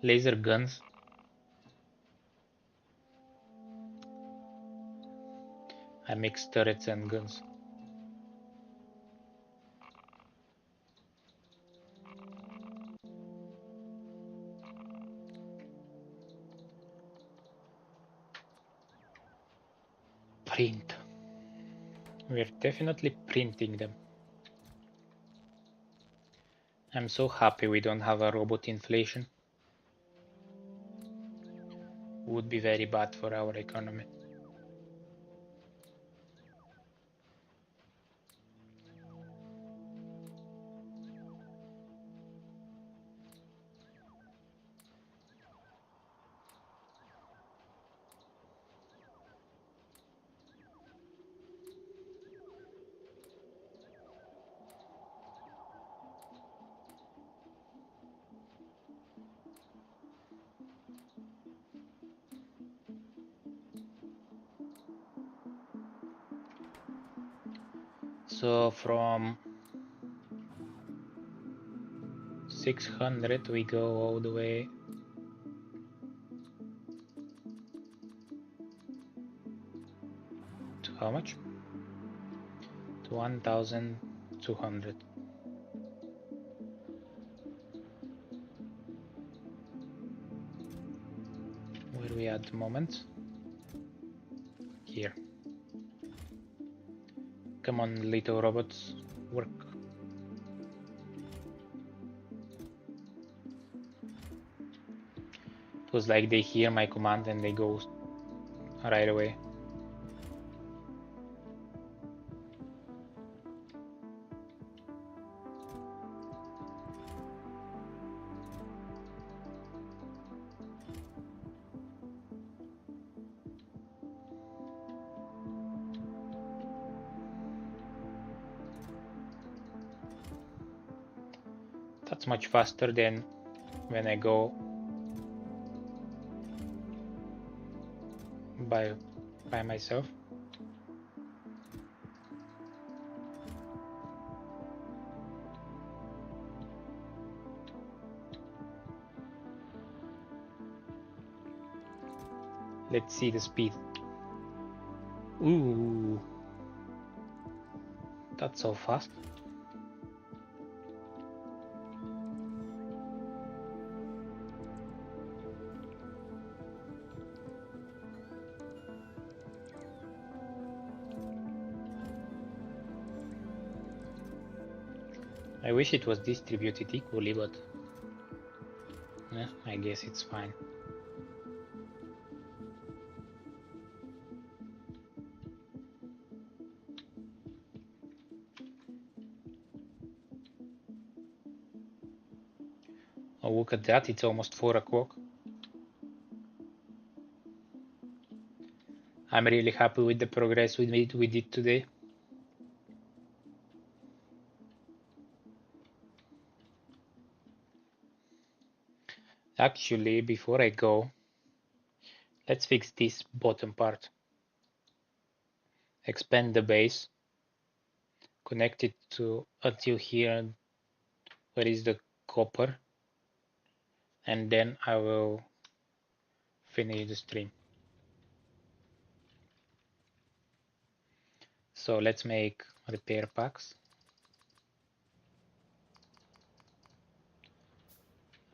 laser guns. I mix turrets and guns. Print. We're definitely printing them. I'm so happy we don't have a robot inflation. Would be very bad for our economy. So from 600, we go all the way to how much? To 1200. Where are we at the moment? Here. Come on, little robots, work. It was like they hear my command and they go right away. That's much faster than when I go by myself. Let's see the speed. Ooh, that's so fast. I wish it was distributed equally, but I guess it's fine. Oh, look at that, it's almost 4 o'clock. I'm really happy with the progress we did today. Actually, before I go, let's fix this bottom part. Expand the base, connect it to until here where is the copper, and then I will finish the stream. So let's make repair packs.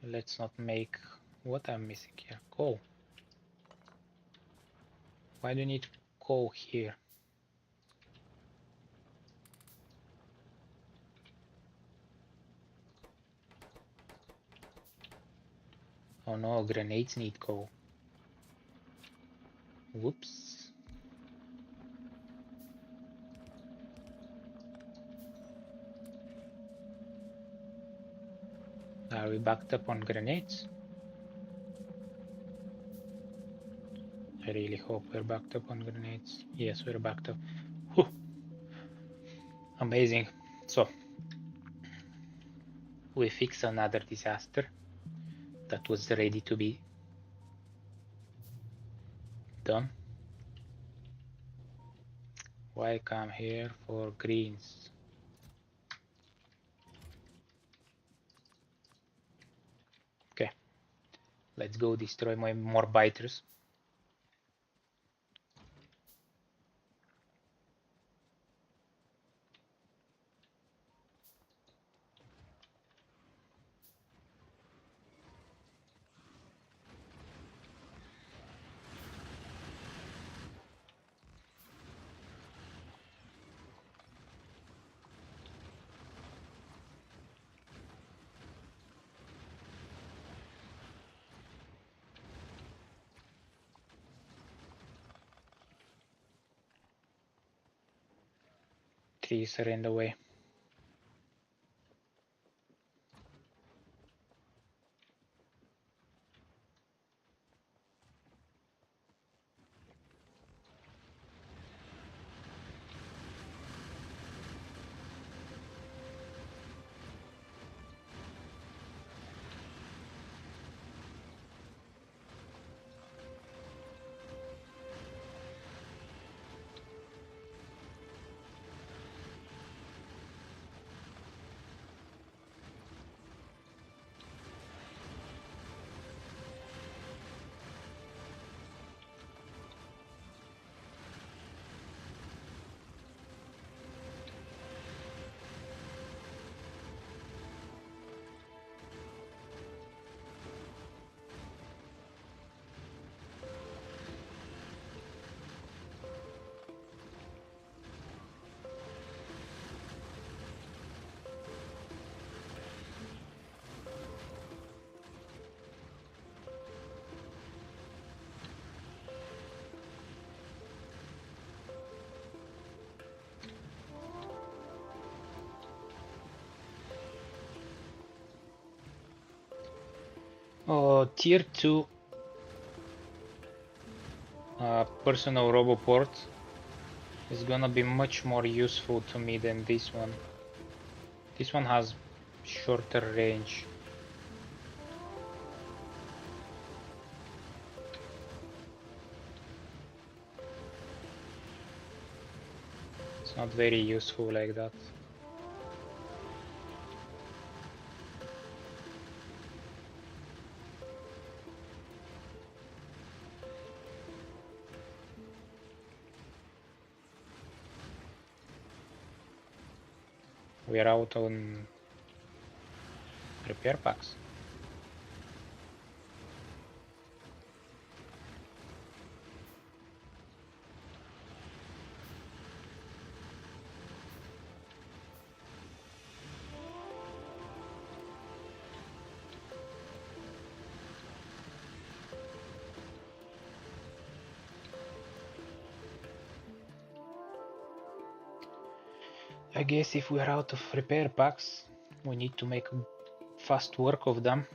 Let's not make what I'm missing here. Coal. Why do you need coal here? Oh no, grenades need coal. Whoops. Are we backed up on grenades? I really hope we're backed up on grenades. Yes, we're backed up. Whew. Amazing. So, we fixed another disaster that was ready to be done. Why come here for greens? Okay, let's go destroy more biters. Trees are in the way. Oh, tier 2 personal roboport is gonna be much more useful to me than this one. This one has shorter range. It's not very useful like that. We are out on repair packs. I guess if we are out of repair packs, we need to make fast work of them.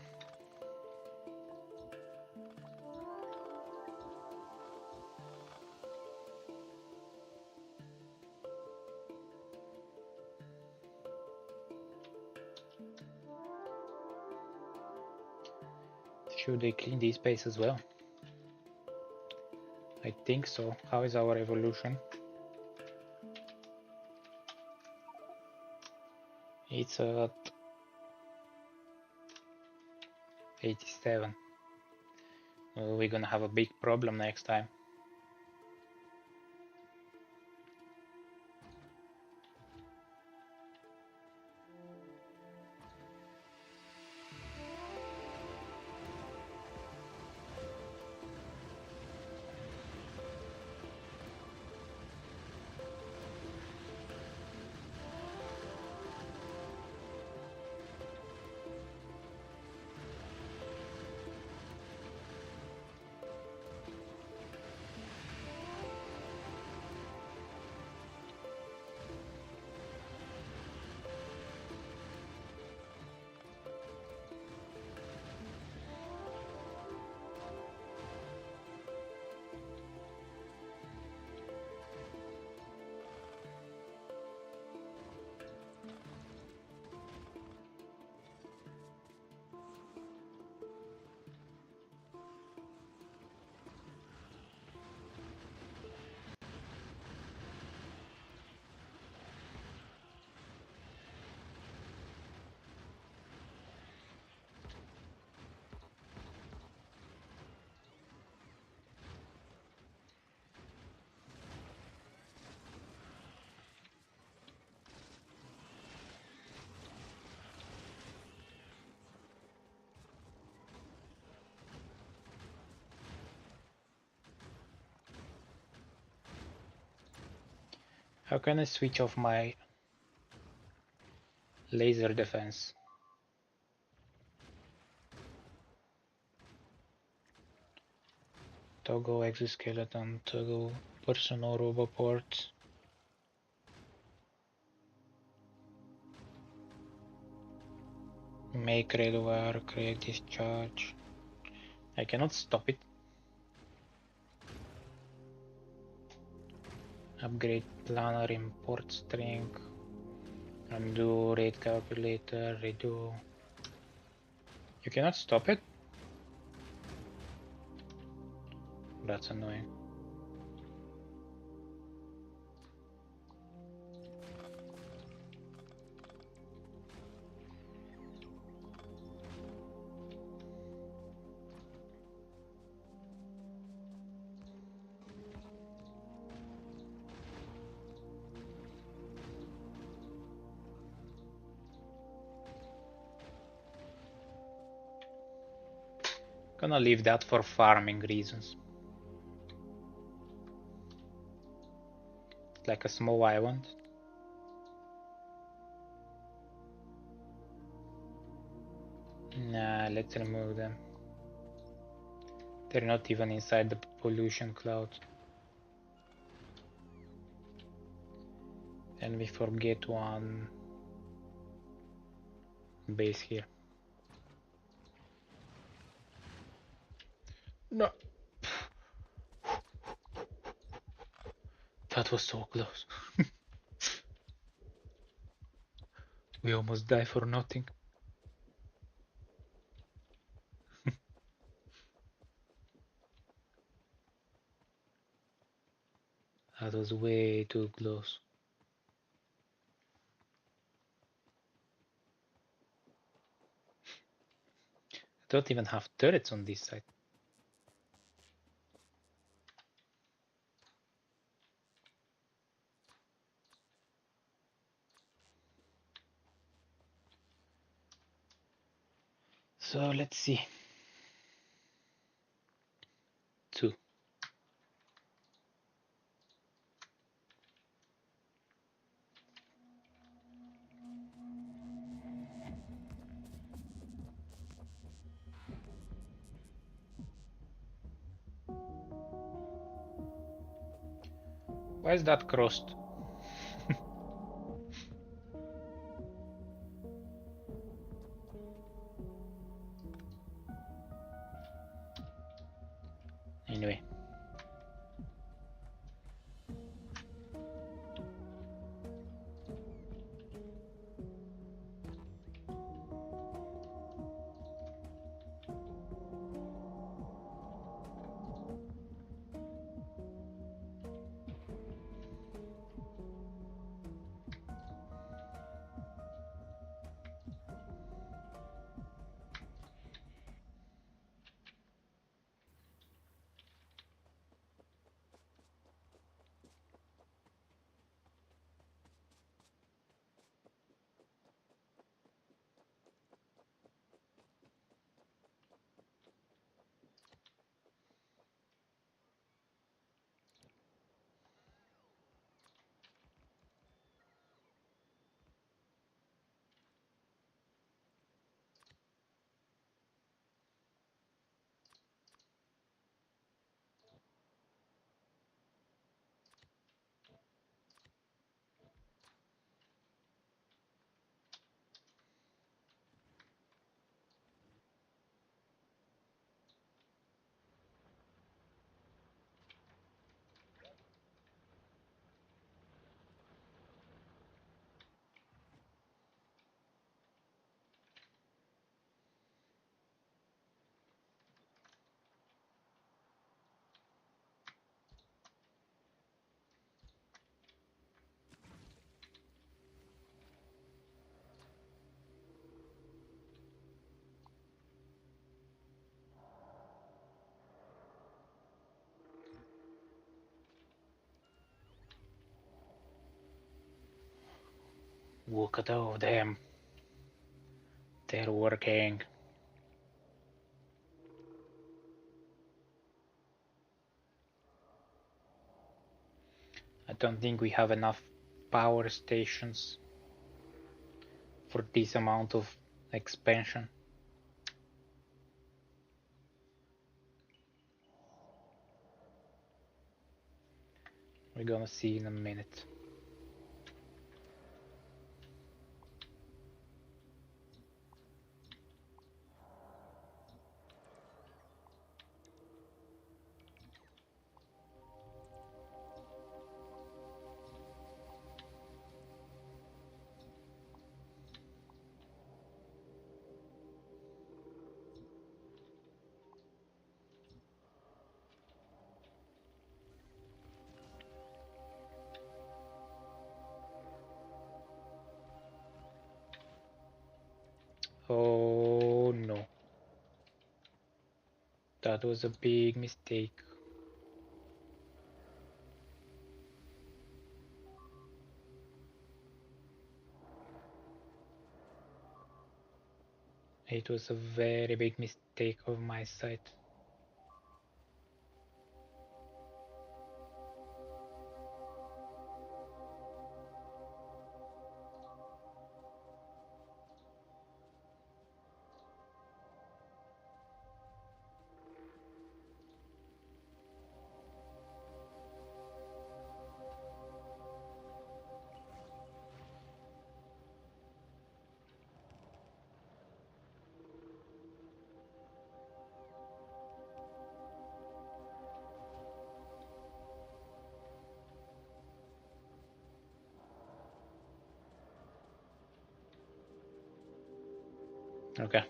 Should they clean this space as well? I think so. How is our evolution? It's at 87. Well, we're gonna have a big problem next time. How can I switch off my laser defense? Toggle exoskeleton, toggle personal roboport. Make red wire, create discharge. I cannot stop it. Upgrade planner, import string. Undo rate calculator, redo. You cannot stop it? That's annoying. Gonna leave that for farming reasons. Like a small island. Nah, let's remove them. They're not even inside the pollution cloud. And we forget one base here. No. That was so close. We almost died for nothing. That was way too close. I don't even have turrets on this side. So let's see. 2. Why is that crossed? Anyway. Look at all of them. They're working. I don't think we have enough power stations for this amount of expansion. We're gonna see in a minute. Oh no. That was a big mistake. It was a very big mistake of my side. Okay.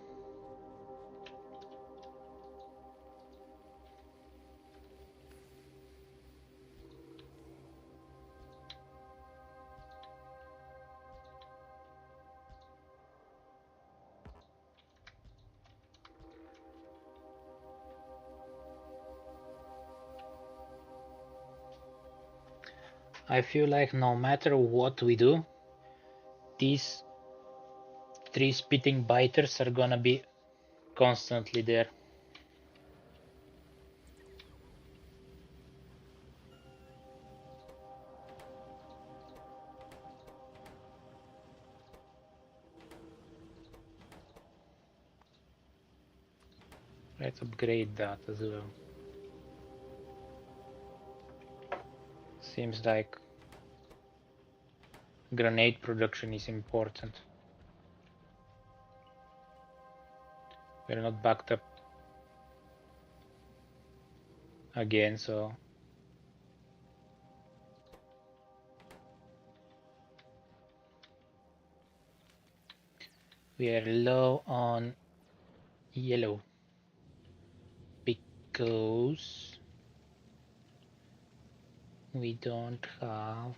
I feel like no matter what we do, these 3 spitting biters are gonna be constantly there. Let's upgrade that as well. Seems like grenade production is important. We're not backed up again, so we are low on yellow because we don't have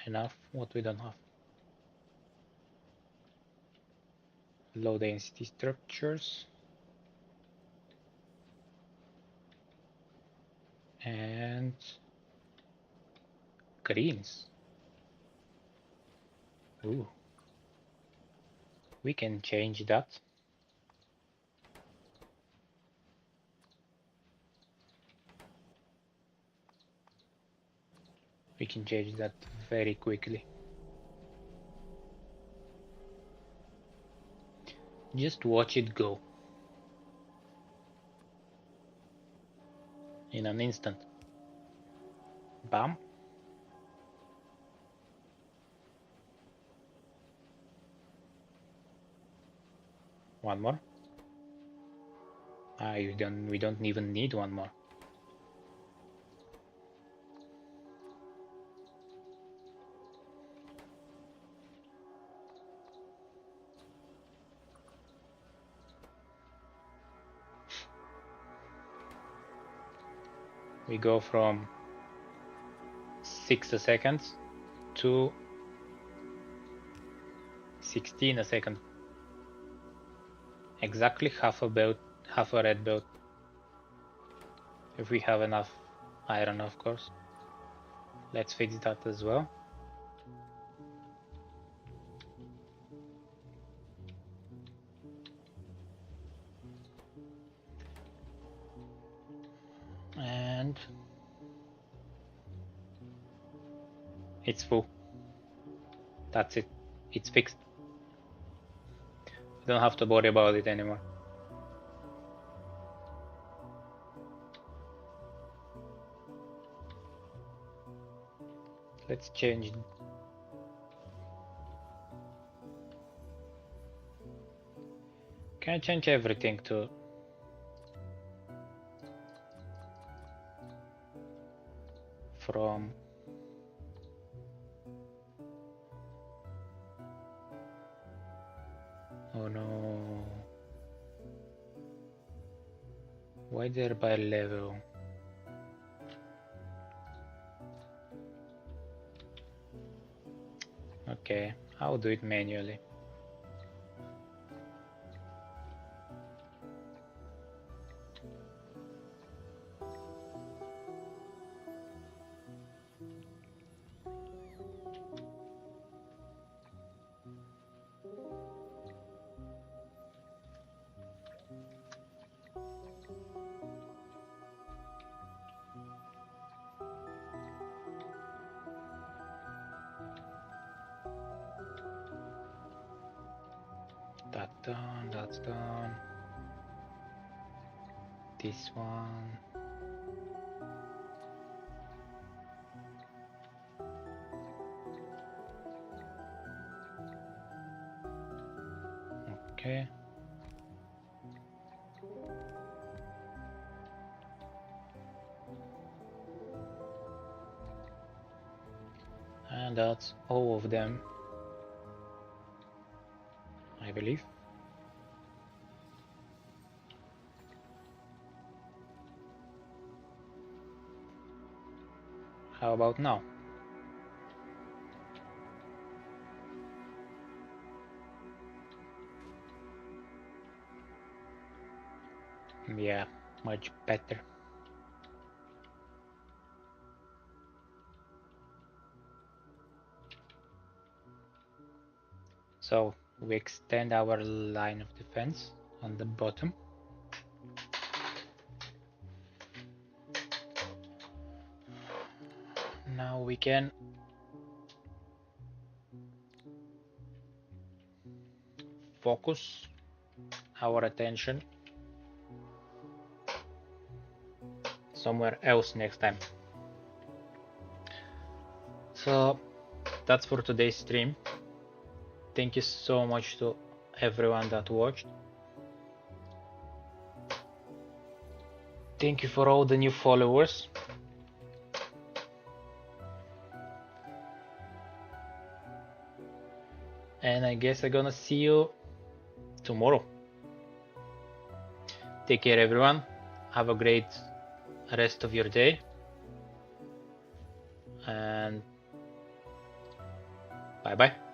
enough. What we don't have? Low density structures and greens. Ooh, we can change that. We can change that very quickly. Just watch it go in an instant. Bam. One more. We don't even need one more. We go from 6 seconds to 16 a second. Exactly half a red belt. If we have enough iron, of course. Let's fix that as well. And it's full. That's it. It's fixed. We don't have to worry about it anymore. Let's change. Can I change everything to from oh no, why they're by level? Okay, I'll do it manually. That's done, that's done. This one. Okay. And that's all of them, I believe. How about now? Yeah, much better. So we extend our line of defense on the bottom. Now we can focus our attention somewhere else next time. So that's for today's stream. Thank you so much to everyone that watched. Thank you for all the new followers. And I guess I'm gonna see you tomorrow. Take care, everyone. Have a great rest of your day. And bye bye.